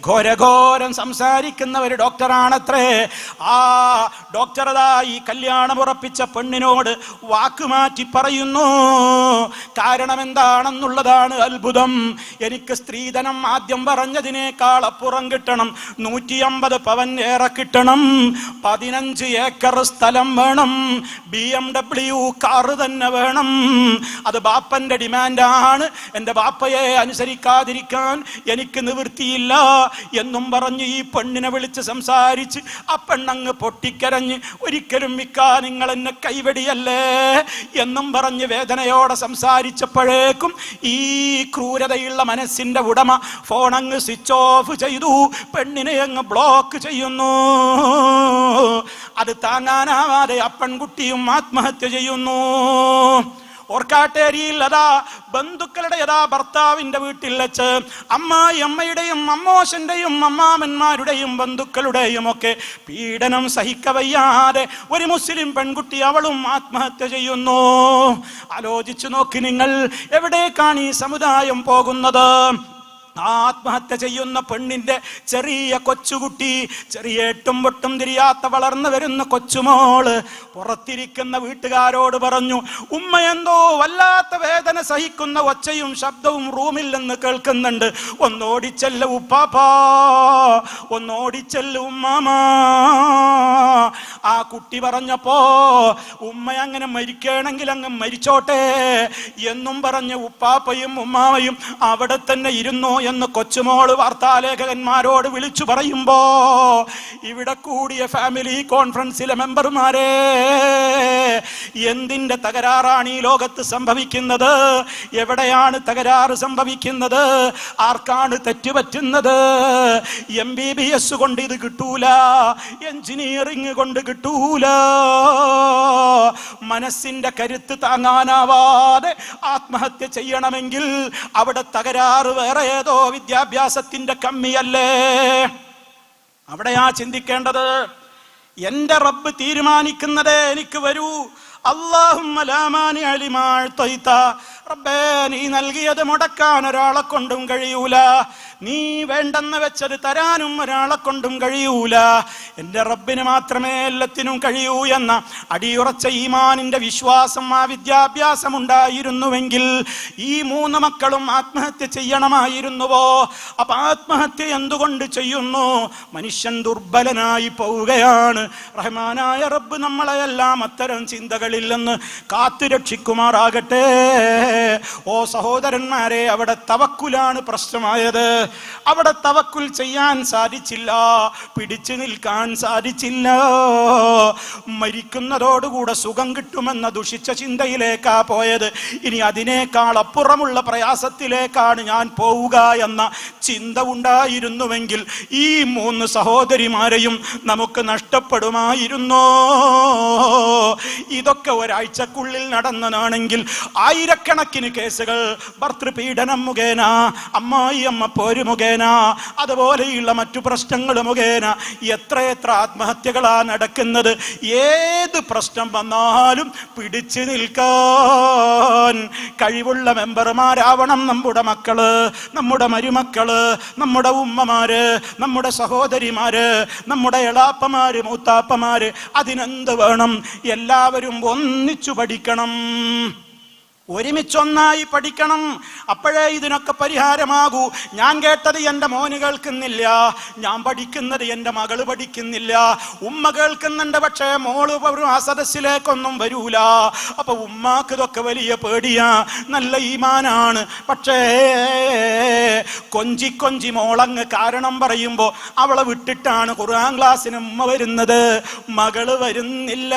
ഘോരഘോരം സംസാരിക്കുന്ന ഒരു ഡോക്ടറാണത്രേ. ആ ഡോക്ടർ ഈ കല്യാണം ഉറപ്പിച്ച പെണ്ണിനോട് വാക്കുമാറ്റി പറയുന്നു. കാരണം എന്താണെന്നുള്ളതാണ് അത്ഭുതം. എനിക്ക് സ്ത്രീധനം ആദ്യം പറഞ്ഞതിനേക്കാൾ അപ്പുറം കിട്ടണം, 150 പവൻ ഏറെ കിട്ടണം, 15 ഏക്കർ സ്ഥലം വേണം, BMW കാറ് തന്നെ വേണം. അത് ബാപ്പന്റെ ഡിമാൻഡാണ്. എൻ്റെ ബാപ്പയെ അനുസരിക്കാതിരിക്കാൻ എനിക്ക് നിവൃത്തിയില്ല എന്നും പറഞ്ഞ് ഈ പെണ്ണിനെ വിളിച്ച് സംസാരിച്ച് ആ പെണ്ണങ്ങ് പൊട്ടിക്കരഞ്ഞ്, ഒരിക്കലും മിക്ക നിങ്ങൾ എന്നെ കൈവെടിയല്ലേ എന്നും പറഞ്ഞ് വേദനയോടെ സംസാരിച്ചപ്പോഴേക്കും ഈ ക്രൂരതയുള്ള മനസ്സിന്റെ ഉടമ ഫോണങ്ങ് സ്വിച്ച് ഓഫ് ചെയ്തു, പെണ്ണിനെ അങ്ങ് ബ്ലോക്ക് ചെയ്യുന്നു. അത് താങ്ങാനാവാതെ ആ പെൺകുട്ടിയും ആത്മഹത്യ ചെയ്യുന്നു. ഓർക്കാട്ടേരിയിൽ അതാ ബന്ധുക്കളുടെ ഭർത്താവിന്റെ വീട്ടിൽ വെച്ച് അമ്മയുടെയും അമ്മോശന്റെയും അമ്മാമന്മാരുടെയും ബന്ധുക്കളുടെയും ഒക്കെ പീഡനം സഹിക്കവയ്യാതെ ഒരു മുസ്ലിം പെൺകുട്ടി അവളും ആത്മഹത്യ ചെയ്യുന്നു. ആലോചിച്ചു നോക്കി നിങ്ങൾ, എവിടേക്കാണ് ഈ സമുദായം പോകുന്നത്? ആത്മഹത്യ ചെയ്യുന്ന പെണ്ണിന്റെ ചെറിയ കൊച്ചുകുട്ടി, ചെറിയ എട്ടും പൊട്ടും തിരിയാത്ത വളർന്നു വരുന്ന കൊച്ചുമോള് പുറത്തിരിക്കുന്ന വീട്ടുകാരോട് പറഞ്ഞു, ഉമ്മ എന്തോ വല്ലാത്ത വേദന സഹിക്കുന്ന ഒച്ചയും ശബ്ദവും റൂമിൽ നിന്ന് കേൾക്കുന്നുണ്ട്, ഒന്നോടിച്ചല്ല ഉപ്പാപ്പാ, ഒന്നോടിച്ചല്ല ഉമ്മാമാ. ആ കുട്ടി പറഞ്ഞപ്പോ ഉമ്മ അങ്ങനെ മരിക്കണമെങ്കിൽ അങ്ങ് മരിച്ചോട്ടെ എന്നും പറഞ്ഞ് ഉപ്പാപ്പയും ഉമ്മാമയും അവിടെ തന്നെ ഇരുന്നു എന്ന് കൊച്ചുമോള് വാർത്താലേഖകന്മാരോട് വിളിച്ചു പറയുമ്പോ ഇവിടെ കൂടിയ ഫാമിലി കോൺഫറൻസിലെ മെമ്പർമാരെ, എന്തിന്റെ തകരാറാണ് ഈ ലോകത്ത് സംഭവിക്കുന്നത്? എവിടെയാണ് തകരാറ് സംഭവിക്കുന്നത്? ആർക്കാണ് തെറ്റുപറ്റുന്നത്? MBBS കൊണ്ട് ഇത് കിട്ടൂല, എഞ്ചിനീയറിംഗ് കൊണ്ട് കിട്ടൂല. മനസ്സിന്റെ കരുത്ത് താങ്ങാനാവാതെ ആത്മഹത്യ ചെയ്യണമെങ്കിൽ അവിടെ തകരാറ് വേറെ ഏതോ വിദ്യാഭ്യാസത്തിന്റെ കമ്മിയല്ലേ? അവിടെയാ ചിന്തിക്കേണ്ടത്. എന്റെ റബ്ബ് തീരുമാനിക്കുന്നതേ എനിക്ക് വരൂ. അല്ലാഹുമ്മ ലാ മാനിഅ ലിമാ അഅ്തൈത. റബ്ബേ, നീ നൽകിയത് മുടക്കാൻ ഒരാളെ കൊണ്ടും കഴിയൂല, നീ വേണ്ടെന്ന് വെച്ചത് തരാനും ഒരാളെ കൊണ്ടും കഴിയൂല. എൻ്റെ റബ്ബിന് മാത്രമേ എല്ലാത്തിനും കഴിയൂ എന്ന അടിയുറച്ച ഈമാനിന്റെ വിശ്വാസം, ആ വിദ്യാഭ്യാസം ഉണ്ടായിരുന്നുവെങ്കിൽ ഈ 3 മക്കളും ആത്മഹത്യ ചെയ്യണമായിരുന്നുവോ? അപ്പൊ ആത്മഹത്യ എന്തുകൊണ്ട് ചെയ്യുന്നു? മനുഷ്യൻ ദുർബലനായി പോവുകയാണ്. റഹ്മാനായ റബ്ബ് നമ്മളെയെല്ലാം അത്തരം ചിന്തകളിൽ നിന്ന് കാത്തുരക്ഷിക്കുമാറാകട്ടെ. ഓ സഹോദരന്മാരെ, അവിടെ തവക്കുലാണ് പ്രശ്നമായത്. അവിടെ തവക്കുൽ ചെയ്യാൻ സാധിച്ചില്ല, പിടിച്ചു നിൽക്കാൻ സാധിച്ചില്ല. മരിക്കുന്നതോടുകൂടെ സുഖം കിട്ടുമെന്ന ദുഷിച്ച ചിന്തയിലേക്കാ പോയത്. ഇനി അതിനേക്കാൾ അപ്പുറമുള്ള പ്രയാസത്തിലേക്കാണ് ഞാൻ പോവുക എന്ന ചിന്ത ഉണ്ടായിരുന്നുവെങ്കിൽ ഈ 3 സഹോദരിമാരെയും നമുക്ക് നഷ്ടപ്പെടുമായിരുന്നോ? ഇതൊക്കെ ഒരാഴ്ചക്കുള്ളിൽ നടന്നതാണെങ്കിൽ 1000 കണക്കിന് കേസുകൾ ഭർതൃപീഡനം മുഖേന, അമ്മ പോര് മുഖേന, അതുപോലെയുള്ള മറ്റു പ്രശ്നങ്ങൾ മുഖേന എത്ര ആത്മഹത്യകളാ നടക്കുന്നത്. ഏത് പ്രശ്നം വന്നാലും പിടിച്ചു നിൽക്കാൻ കഴിവുള്ള മെമ്പർമാരാവണം നമ്മുടെ മക്കള്, നമ്മുടെ മരുമക്കള്, നമ്മുടെ ഉമ്മമാര്, നമ്മുടെ സഹോദരിമാര്, നമ്മുടെ എളാപ്പമാര്, മൂത്താപ്പമാര്. അതിനെന്ത് വേണം? എല്ലാവരും ഒന്നിച്ചു പഠിക്കണം, ഒരുമിച്ചൊന്നായി പഠിക്കണം. അപ്പോഴേ ഇതിനൊക്കെ പരിഹാരമാകൂ. ഞാൻ കേട്ടത് എൻ്റെ മോന് കേൾക്കുന്നില്ല, ഞാൻ പഠിക്കുന്നത് എൻ്റെ മകള് പഠിക്കുന്നില്ല. ഉമ്മ കേൾക്കുന്നുണ്ട്, പക്ഷേ മോള് ആ സദസ്സിലേക്കൊന്നും വരൂല. അപ്പൊ ഉമ്മാക്ക് ഇതൊക്കെ വലിയ പേടിയാ, നല്ല ഈമാനാണ്. പക്ഷേ കൊഞ്ചി മോളങ്ങ് കാരണം പറയുമ്പോ അവളെ വിട്ടിട്ടാണ് ഖുർആൻ ക്ലാസ്സിന് ഉമ്മ വരുന്നത്, മകള് വരുന്നില്ല.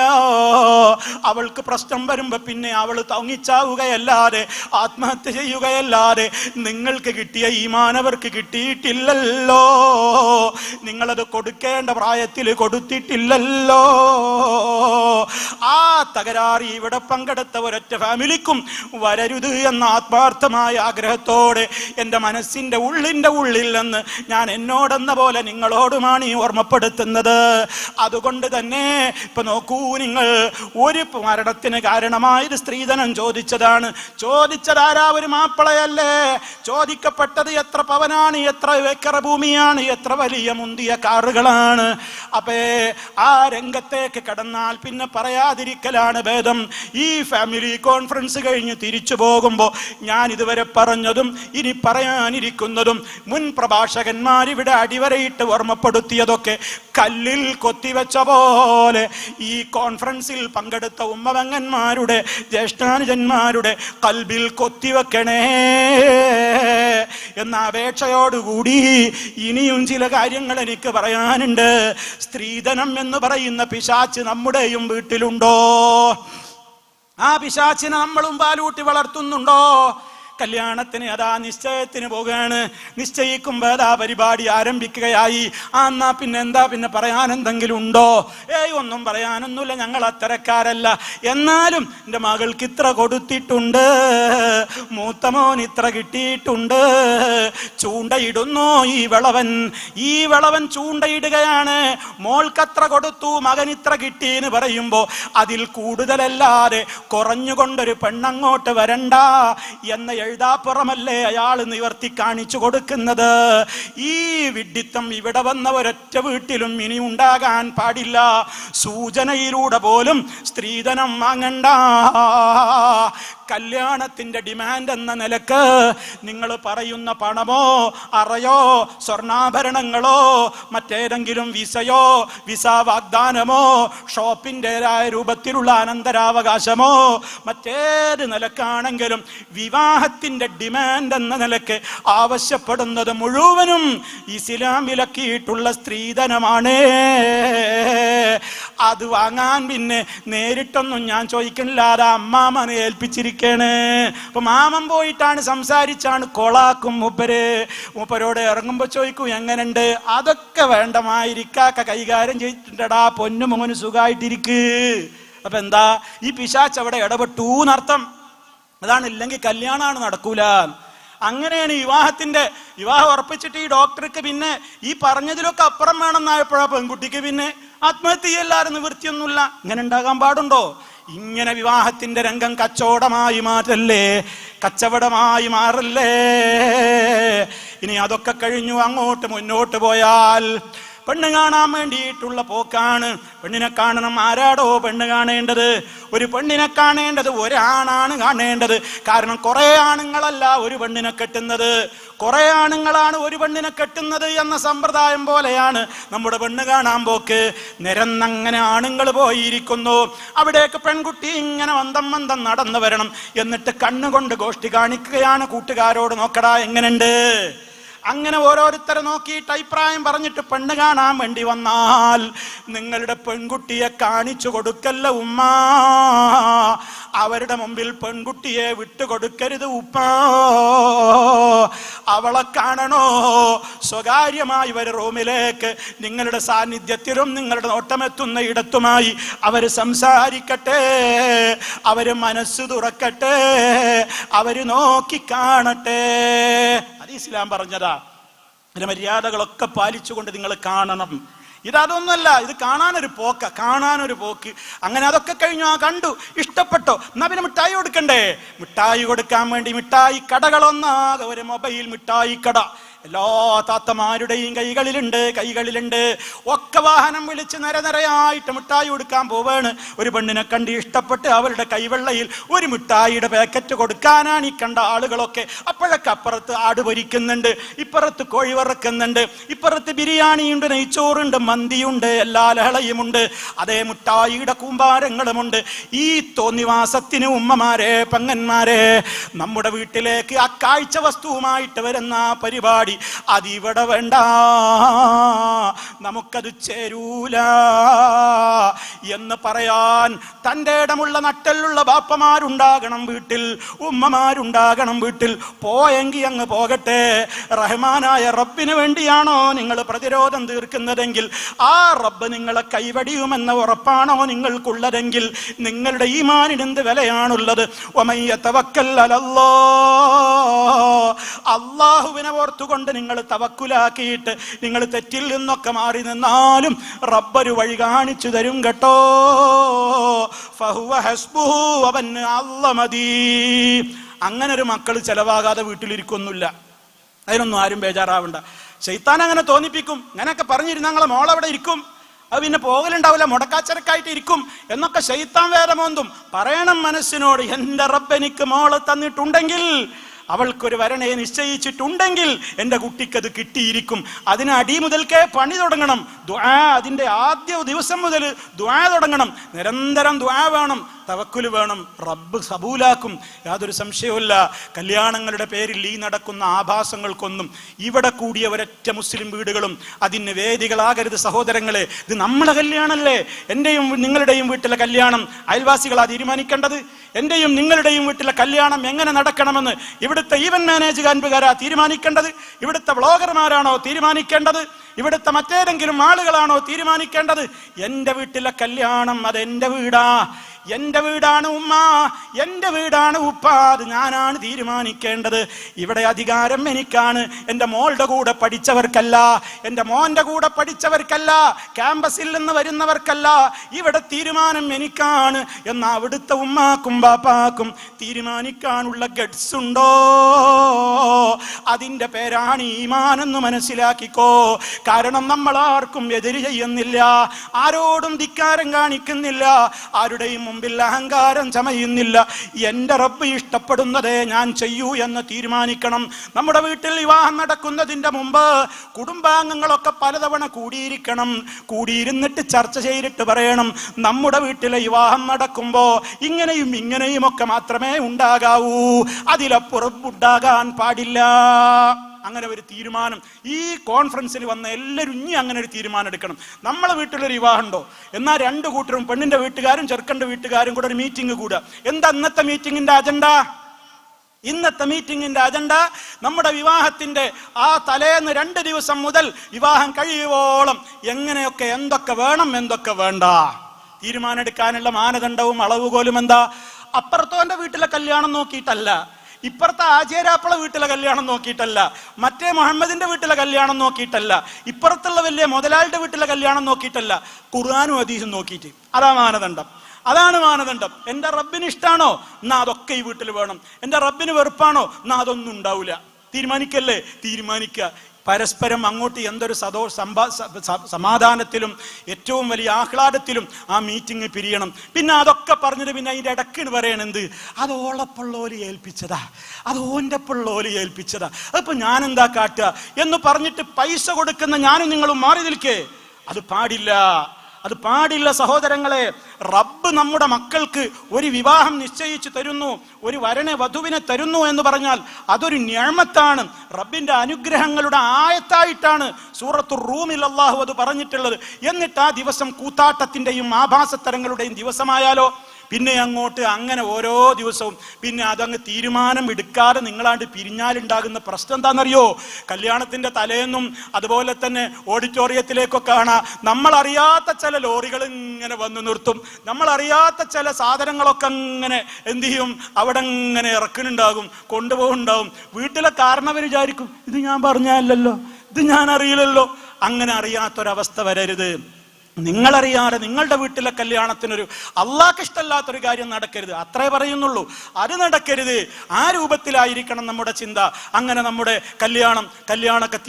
അവൾക്ക് പ്രശ്നം വരുമ്പോ പിന്നെ അവള് തങ്ങിച്ചാവുക ല്ലാതെ ആത്മഹത്യ ചെയ്യുകയല്ലാതെ നിങ്ങൾക്ക് കിട്ടിയ ഈമാൻ അവർക്ക് കിട്ടിയിട്ടില്ലല്ലോ. നിങ്ങളത് കൊടുക്കേണ്ട പ്രായത്തിൽ കൊടുത്തിട്ടില്ലല്ലോ. ആ തകരാറ് ഇവിടെ പങ്കെടുത്ത ഒരൊറ്റ ഫാമിലിക്കും വരരുത് എന്ന ആത്മാർത്ഥമായ ആഗ്രഹത്തോടെ എൻ്റെ മനസ്സിൻ്റെ ഉള്ളിൽ നിന്ന് ഞാൻ എന്നോടെന്ന പോലെ നിങ്ങളോടുമാണ് ഈ ഓർമ്മപ്പെടുത്തുന്നത്. അതുകൊണ്ട് തന്നെ ഇപ്പൊ നോക്കൂ, നിങ്ങൾ ഒരു മരണത്തിന് കാരണമായത് സ്ത്രീധനം ചോദിച്ചതാണ്. ചോദിച്ചതാരാ? ഒരു മാപ്പിളയല്ലേ. ചോദിക്കപ്പെട്ടത് എത്ര പവനാണ്, എത്ര ഏക്കർ ഭൂമിയാണ്, എത്ര വലിയ മുന്തിയ കാറുകളാണ്. അപ്പേ ആ രംഗത്തേക്ക് കടന്നാൽ പിന്നെ പറയാതിരിക്കലാണ് ഭേദം. ഈ ഫാമിലി കോൺഫറൻസ് കഴിഞ്ഞ് തിരിച്ചു പോകുമ്പോൾ ഞാൻ ഇതുവരെ പറഞ്ഞതും ഇനി പറയാനിരിക്കുന്നതും മുൻ പ്രഭാഷകന്മാരിവിടെ അടിവരയിട്ട് ഓർമ്മപ്പെടുത്തിയതൊക്കെ കല്ലിൽ കൊത്തിവെച്ച പോലെ ഈ കോൺഫറൻസിൽ പങ്കെടുത്ത ഉമ്മവങ്ങന്മാരുടെ ജ്യേഷ്ഠാനുജന്മാരുടെ കൽബിൽ കൊത്തിവെക്കണേ എന്ന അപേക്ഷയോടുകൂടി ഇനിയും ചില കാര്യങ്ങൾ എനിക്ക് പറയാനുണ്ട്. സ്ത്രീധനം എന്ന് പറയുന്ന പിശാച്ച് നമ്മുടെയും വീട്ടിലുണ്ടോ? ആ പിശാച്ചിനെ നമ്മളും പാലൂട്ടി വളർത്തുന്നുണ്ടോ? കല്യാണത്തിന് അതാ നിശ്ചയത്തിന് പോകുകയാണ്. നിശ്ചയിക്കുമ്പോ അതാ പരിപാടി ആരംഭിക്കുകയായി. എന്നാ പിന്നെ എന്താ പിന്നെ പറയാൻ എന്തെങ്കിലും ഉണ്ടോ? ഒന്നും പറയാനൊന്നുമില്ല, ഞങ്ങൾ അത്തരക്കാരല്ല. എന്നാലും എൻ്റെ മകൾക്ക് ഇത്ര കൊടുത്തിട്ടുണ്ട്, മൂത്തമോൻ ഇത്ര കിട്ടിയിട്ടുണ്ട്. ചൂണ്ടയിടുന്നു ഈ വിളവൻ ചൂണ്ടയിടുകയാണ്. മോൾക്കത്ര കൊടുത്തു, മകൻ ഇത്ര കിട്ടിയെന്ന് പറയുമ്പോ അതിൽ കൂടുതലല്ലാതെ കുറഞ്ഞുകൊണ്ടൊരു പെണ്ണങ്ങോട്ട് വരണ്ട എന്ന എഴുതാപ്പുറമല്ലേ അയാൾ നിവർത്തി കാണിച്ചു കൊടുക്കുന്നത്. ഈ വിഡ്ഢിത്തം ഇവിടെ വന്ന ഒരൊറ്റ വീട്ടിലും ഇനി ഉണ്ടാകാൻ പാടില്ല. സൂചനയിലൂടെ പോലും സ്ത്രീധനം വാങ്ങണ്ട. കല്യാണത്തിന്റെ ഡിമാൻഡ് എന്ന നിലക്ക് നിങ്ങൾ പറയുന്ന പണമോ അറയോ സ്വർണ്ണാഭരണങ്ങളോ മറ്റേതെങ്കിലും വിസ വാഗ്ദാനമോ ഷോപ്പിൻ്റെതായ രൂപത്തിലുള്ള അനന്തരാവകാശമോ മറ്റേത് നിലക്കാണെങ്കിലും വിവാഹത്തിന്റെ ഡിമാൻഡ് എന്ന നിലക്ക് ആവശ്യപ്പെടുന്നത് മുഴുവനും ഇസ്ലാം വിലക്കിയിട്ടുള്ള സ്ത്രീധനമാണ്. അത് വാങ്ങാൻ പിന്നെ നേരിട്ടൊന്നും ഞാൻ ചോദിക്കണില്ല, അത് അമ്മാമനെ ഏൽപ്പിച്ചിരിക്കും. അപ്പൊ മാമൻ പോയിട്ടാണ് സംസാരിച്ചാണ് കൊളാക്കും മൂപ്പരോട് ഇറങ്ങുമ്പോ ചോദിക്കും എങ്ങനെയുണ്ട്. അതൊക്കെ വേണ്ടമായിരിക്കാക്ക കൈകാര്യം ചെയ്തിട്ടുണ്ടടാ, പൊന്നു മോന് സുഖമായിട്ടിരിക്ക്. അപ്പൊ എന്താ ഈ പിശാച്ച് അവിടെ ഇടപെട്ടു എന്നർത്ഥം. അതാണ്, ഇല്ലെങ്കിൽ കല്യാണമാണ് നടക്കൂല. അങ്ങനെയാണ് വിവാഹം ഉറപ്പിച്ചിട്ട് ഈ ഡോക്ടർക്ക് പിന്നെ ഈ പറഞ്ഞതിലൊക്കെ അപ്പുറം വേണമെന്നായപ്പോഴാ പെൺകുട്ടിക്ക് പിന്നെ ആത്മഹത്യ ചെയ്യല്ലാതെ നിവൃത്തിയൊന്നുമില്ല. ഇങ്ങനെ ഉണ്ടാകാൻ പാടുണ്ടോ? ഇങ്ങനെ വിവാഹത്തിന്റെ രംഗം കച്ചവടമായി മാറ്റല്ലേ, കച്ചവടമായി മാറല്ലേ. ഇനി അതൊക്കെ കഴിഞ്ഞു അങ്ങോട്ട് മുന്നോട്ട് പോയാൽ പെണ്ണ് കാണാൻ വേണ്ടിയിട്ടുള്ള പോക്കാണ്. പെണ്ണിനെ കാണണം. ആരാടോ പെണ്ണ് കാണേണ്ടത്? ഒരു പെണ്ണിനെ കാണേണ്ടത് ഒരാണാണ് കാണേണ്ടത്. കാരണം കുറെ ആണുങ്ങളല്ല ഒരു പെണ്ണിനെ കെട്ടുന്നത്, കുറെ ആണുങ്ങളാണ് ഒരു പെണ്ണിനെ കെട്ടുന്നത് എന്ന സമ്പ്രദായം പോലെയാണ് നമ്മുടെ പെണ്ണ് കാണാൻ പോക്ക്. നിരന്നങ്ങനെ ആണുങ്ങൾ പോയിരിക്കുന്നു. അവിടേക്ക് പെൺകുട്ടി ഇങ്ങനെ മന്ദം നടന്നു വരണം. എന്നിട്ട് കണ്ണുകൊണ്ട് ഗോഷ്ടി കാണിക്കുകയാണ് കൂട്ടുകാരോട്, നോക്കടാ എങ്ങനെയുണ്ട്. അങ്ങനെ ഓരോരുത്തരെ നോക്കിയിട്ട് അഭിപ്രായം പറഞ്ഞിട്ട് പെണ്ണ് കാണാൻ വേണ്ടി വന്നാൽ നിങ്ങളുടെ പെൺകുട്ടിയെ കാണിച്ചു കൊടുക്കല്ല ഉമ്മ. അവരുടെ മുമ്പിൽ പെൺകുട്ടിയെ വിട്ടുകൊടുക്കരുത് ഉപ്പ. അവളെ കാണണോ? സ്വകാര്യമായി ഒരു റൂമിലേക്ക് നിങ്ങളുടെ സാന്നിധ്യത്തിലും നിങ്ങളുടെ നോട്ടമെത്തുന്ന ഇടത്തുമായി അവര് സംസാരിക്കട്ടെ, അവര് മനസ്സ് തുറക്കട്ടെ, അവര് നോക്കി കാണട്ടെ. അത് ഇസ്ലാം പറഞ്ഞതാ. അതിന്റെ മര്യാദകളൊക്കെ പാലിച്ചുകൊണ്ട് നിങ്ങൾ കാണണം. ഇതൊന്നുമല്ല, ഇത് കാണാനൊരു പോക്ക്. അങ്ങനെ അതൊക്കെ കഴിഞ്ഞു, കണ്ടു, ഇഷ്ടപ്പെട്ടോ, എന്നാ പിന്നെ മിഠായി കൊടുക്കണ്ടേ? മിഠായി കൊടുക്കാൻ വേണ്ടി മിഠായി കടകളൊന്നാകെ ഒരു മൊബൈൽ മിഠായി കട എല്ലാ താത്തമാരുടെയും കൈകളിലുണ്ട്. ഒക്കെ വാഹനം വിളിച്ച് നിരനിരയായിട്ട് മിഠായി കൊടുക്കാൻ പോവാണ്. ഒരു പെണ്ണിനെ കണ്ട് ഇഷ്ടപ്പെട്ട് അവരുടെ കൈവെള്ളയിൽ ഒരു മിഠായിയുടെ പാക്കറ്റ് കൊടുക്കാനാണ് ഈ കണ്ട ആളുകളൊക്കെ. അപ്പോഴൊക്കെ അപ്പുറത്ത് ആട് പൊരിക്കുന്നുണ്ട്, ഇപ്പുറത്ത് കോഴി വറക്കുന്നുണ്ട്, ഇപ്പുറത്ത് ബിരിയാണിയുണ്ട്, നെയ്ച്ചോറുണ്ട്, മന്തിയുണ്ട്, എല്ലാ ലഹളയുമുണ്ട്, അതേ മിഠായിയുടെ കൂമ്പാരങ്ങളുമുണ്ട്. ഈ തോന്നിവാസത്തിന് ഉമ്മമാരെ, പെങ്ങന്മാരെ, നമ്മുടെ വീട്ടിലേക്ക് ആ കാഴ്ച വസ്തുവുമായിട്ട് വരുന്ന പരിപാടി അതിവിടെ വേണ്ട, നമുക്കത് ചേരൂല എന്ന് പറയാൻ തൻ്റെ ഇടമുള്ള നട്ടലുള്ള ബാപ്പമാരുണ്ടാകണം വീട്ടിൽ, ഉമ്മമാരുണ്ടാകണം വീട്ടിൽ. പോയെങ്കിൽ അങ്ങ് പോകട്ടെ. റഹ്മാനായ റബ്ബിന് വേണ്ടിയാണോ നിങ്ങൾ പ്രതിരോധം തീർക്കുന്നതെങ്കിൽ, ആ റബ്ബ് നിങ്ങളെ കൈവടിയുമെന്ന ഉറപ്പാണോ നിങ്ങൾക്കുള്ളതെങ്കിൽ, നിങ്ങളുടെ ഈമാനിന് എന്ത് വിലയാണുള്ളത്? വമൻ യതവക്കൽ അലല്ലാഹ്, അല്ലാഹുവിനെ ഓർത്തുകൊണ്ട് നിങ്ങൾ തവക്കുലാക്കിയിട്ട് നിങ്ങൾ തെറ്റിൽ നിന്നൊക്കെ മാറി നിന്നാലും റബ്ബൊരു വഴി കാണിച്ചു തരും കേട്ടോ. ഫഹുവ ഹസ്ബുഹു, അവന് അല്ലാഹ് മതി. അങ്ങനെ ഒരു മക്കൾ ചെലവാകാതെ വീട്ടിലിരിക്കൊന്നുമില്ല. അതിനൊന്നും ആരും ബേജാറാവണ്ട. ശൈത്താൻ അങ്ങനെ തോന്നിപ്പിക്കും. അങ്ങനെയൊക്കെ പറഞ്ഞിരുന്ന ഞങ്ങളെ മോളവിടെ ഇരിക്കും, അത് പിന്നെ പോകലുണ്ടാവില്ല, മുടക്കാച്ചരക്കായിട്ട് ഇരിക്കും എന്നൊക്കെ ശൈത്താൻ വേദമോന്തും. പറയണം മനസ്സിനോട്, എന്റെ റബ്ബ് എനിക്ക് മോള് തന്നിട്ടുണ്ടെങ്കിൽ, അവൾക്കൊരു വരനെ നിശ്ചയിച്ചിട്ടുണ്ടെങ്കിൽ എൻ്റെ കുട്ടിക്കത് കിട്ടിയിരിക്കും. അതിന് അടി മുതൽക്കേ പണി തുടങ്ങണം. ദുആ, അതിൻ്റെ ആദ്യ ദിവസം മുതൽ ദുആ തുടങ്ങണം. നിരന്തരം ദുആ വേണം, തവക്കുല് വേണം. റബ്ബ് കബൂലാക്കും, യാതൊരു സംശയവുമില്ല. കല്യാണങ്ങളുടെ പേരിൽ ഈ നടക്കുന്ന ആഭാസങ്ങൾക്കൊന്നും ഇവിടെ കൂടിയ ഒരൊറ്റ മുസ്ലിം വീടുകളും അതിന് വേദികളാകരുത് സഹോദരങ്ങളെ. ഇത് നമ്മളെ കല്യാണമല്ലേ? എൻ്റെയും നിങ്ങളുടെയും വീട്ടിലെ കല്യാണം അയൽവാസികളാ തീരുമാനിക്കേണ്ടത്. എന്റെയും നിങ്ങളുടെയും വീട്ടിലെ കല്യാണം എങ്ങനെ നടക്കണമെന്ന് ഇവിടുത്തെ ഈവന്റ് മാനേജ്മെന്റുകാരാ തീരുമാനിക്കേണ്ടത്? ഇവിടുത്തെ വ്ളോഗർമാരാണോ തീരുമാനിക്കേണ്ടത്? ഇവിടുത്തെ മറ്റേതെങ്കിലും ആളുകളാണോ തീരുമാനിക്കേണ്ടത്? എന്റെ വീട്ടിലെ കല്യാണം അത് എന്റെ വീടാ, എന്റെ വീടാണ് ഉമ്മ, എന്റെ വീടാണ് ഉപ്പ, അത് ഞാനാണ് തീരുമാനിക്കേണ്ടത്. ഇവിടെ അധികാരം എനിക്കാണ്. എൻ്റെ മോളുടെ കൂടെ പഠിച്ചവർക്കല്ല, എൻ്റെ മോന്റെ കൂടെ പഠിച്ചവർക്കല്ല, ക്യാമ്പസിൽ നിന്ന് വരുന്നവർക്കല്ല. ഇവിടെ തീരുമാനം എനിക്കാണ് എന്ന് അവിടുത്തെ ഉമ്മാക്കും ബാപ്പാക്കും തീരുമാനിക്കാനുള്ള ഗഡ്സ് ഉണ്ടോ? അതിൻ്റെ പേരാണ് ഈമാൻ എന്ന് മനസ്സിലാക്കിക്കോ. കാരണം നമ്മൾ ആർക്കും എതിര് ചെയ്യുന്നില്ല, ആരോടും ധിക്കാരം കാണിക്കുന്നില്ല, ആരുടെയും മുമ്പിൽ അഹങ്കാരം ചമയുന്നില്ല. എൻ്റെ റബ്ബ് ഇഷ്ടപ്പെടുന്നതേ ഞാൻ ചെയ്യൂ എന്ന് തീരുമാനിക്കണം. നമ്മുടെ വീട്ടിൽ വിവാഹം നടക്കുന്നതിൻ്റെ മുമ്പ് കുടുംബാംഗങ്ങളൊക്കെ പലതവണ കൂടിയിരിക്കണം. കൂടിയിരുന്നിട്ട് ചർച്ച ചെയ്തിട്ട് പറയണം, നമ്മുടെ വീട്ടിലെ വിവാഹം നടക്കുമ്പോ ഇങ്ങനെയും ഇങ്ങനെയും ഒക്കെ മാത്രമേ ഉണ്ടാകാവൂ, അതിലപ്പുറം ഉണ്ടാകാൻ പാടില്ല. അങ്ങനെ ഒരു തീരുമാനം ഈ കോൺഫറൻസിൽ വന്ന എല്ലാവരും ഇനി അങ്ങനെ ഒരു തീരുമാനം എടുക്കണം. നമ്മളെ വീട്ടിലൊരു വിവാഹം ഉണ്ടോ, എന്നാൽ രണ്ടു കൂട്ടരും, പെണ്ണിന്റെ വീട്ടുകാരും ചെറുക്കന്റെ വീട്ടുകാരും കൂടെ ഒരു മീറ്റിംഗ് കൂടുക. എന്താ ഇന്നത്തെ മീറ്റിംഗിന്റെ അജണ്ട? ഇന്നത്തെ മീറ്റിംഗിന്റെ അജണ്ട നമ്മുടെ വിവാഹത്തിന്റെ ആ തലേന്ന് 2 ദിവസം മുതൽ വിവാഹം കഴിയുവോളം എങ്ങനെയൊക്കെ, എന്തൊക്കെ വേണം, എന്തൊക്കെ വേണ്ട, തീരുമാനം എടുക്കാനുള്ള മാനദണ്ഡവും അളവുകോലും എന്താ? അപ്പുറത്തോന്റെ വീട്ടിലെ കല്യാണം നോക്കിയിട്ടല്ല, ഇപ്പുറത്തെ ആചാര്യാപ്പള വീട്ടിലെ കല്യാണം നോക്കിയിട്ടല്ല, മറ്റേ മുഹമ്മദിന്റെ വീട്ടിലെ കല്യാണം നോക്കിയിട്ടല്ല, ഇപ്പുറത്തുള്ള വലിയ മുതലാളിയുടെ വീട്ടിലെ കല്യാണം നോക്കിയിട്ടല്ല, ഖുർആനും ഹദീസും നോക്കിയിട്ട്. അതാ മാനദണ്ഡം, അതാണ് മാനദണ്ഡം. എൻ്റെ റബ്ബിന് ഇഷ്ടാണോ എന്നാ അതൊക്കെ ഈ വീട്ടിൽ വേണം, എൻ്റെ റബ്ബിന് വെറുപ്പാണോ എന്നാ അതൊന്നും ഉണ്ടാവില്ല. തീരുമാനിക്കല്ലേ? തീരുമാനിക്കുക. പരസ്പരം അങ്ങോട്ട് എന്തൊരു സമാധാനത്തിലും ഏറ്റവും വലിയ ആഹ്ലാദത്തിലും ആ മീറ്റിംഗ് പിരിയണം. പിന്നെ അതൊക്കെ പറഞ്ഞിട്ട് പിന്നെ അതിൻ്റെ ഇടയ്ക്ക് പറയണെന്ത്, അത് ഓളപ്പുള്ളോല് ഏൽപ്പിച്ചതാ, അത് ഓൻ്റെപ്പുള്ളോല് ഏൽപ്പിച്ചതാ, അതിപ്പോ ഞാൻ എന്താ കാട്ടുക എന്ന് പറഞ്ഞിട്ട് പൈസ കൊടുക്കുന്ന ഞാനും നിങ്ങളും മാറി നിൽക്കേ. അത് പാടില്ല, അത് പാടില്ല സഹോദരങ്ങളെ. റബ്ബ് നമ്മുടെ മക്കൾക്ക് ഒരു വിവാഹം നിശ്ചയിച്ചു തരുന്നു, ഒരു വരനെ വധുവിനെ തരുന്നു എന്ന് പറഞ്ഞാൽ അതൊരു നിഅമത്താണ്, റബ്ബിന്റെ അനുഗ്രഹങ്ങളുടെ ആയത്തായിട്ടാണ് സൂറത്തുർ റൂമിൽ അല്ലാഹു അത് പറഞ്ഞിട്ടുള്ളത്. എന്നിട്ട് ആ ദിവസം കൂത്താട്ടത്തിന്റെയും ആഭാസത്തരങ്ങളുടെയും ദിവസമായാലോ? പിന്നെ അങ്ങോട്ട് അങ്ങനെ ഓരോ ദിവസവും പിന്നെ അതങ്ങ് തീരുമാനം എടുക്കാതെ നിങ്ങളാണ്ട് പിരിഞ്ഞാലുണ്ടാകുന്ന പ്രശ്നം എന്താണെന്നറിയോ? കല്യാണത്തിന്റെ തലേന്നും അതുപോലെ തന്നെ ഓഡിറ്റോറിയത്തിലേക്കൊക്കെ കാണാം നമ്മളറിയാത്ത ചില ലോറികൾ ഇങ്ങനെ വന്നു നിർത്തും. നമ്മളറിയാത്ത ചില സാധനങ്ങളൊക്കെ അങ്ങനെ എന്ത് ചെയ്യും, അവിടെ ഇങ്ങനെ ഇറക്കുന്നുണ്ടാകും, കൊണ്ടുപോകുന്നുണ്ടാവും. വീട്ടിലെ കാരണവർ വിചാരിക്കും ഇത് ഞാൻ പറഞ്ഞല്ലോ, ഇത് ഞാൻ അറിയില്ലല്ലോ. അങ്ങനെ അറിയാത്തൊരവസ്ഥ വരരുത്. നിങ്ങളറിയാതെ നിങ്ങളുടെ വീട്ടിലെ കല്യാണത്തിനൊരു അള്ളാഹ്ക്ക് ഇഷ്ടമല്ലാത്തൊരു കാര്യം നടക്കരുത്, അത്രേ പറയുന്നുള്ളൂ. അത് നടക്കരുത്. ആ രൂപത്തിലായിരിക്കണം നമ്മുടെ ചിന്ത. അങ്ങനെ നമ്മുടെ കല്യാണമൊക്കെ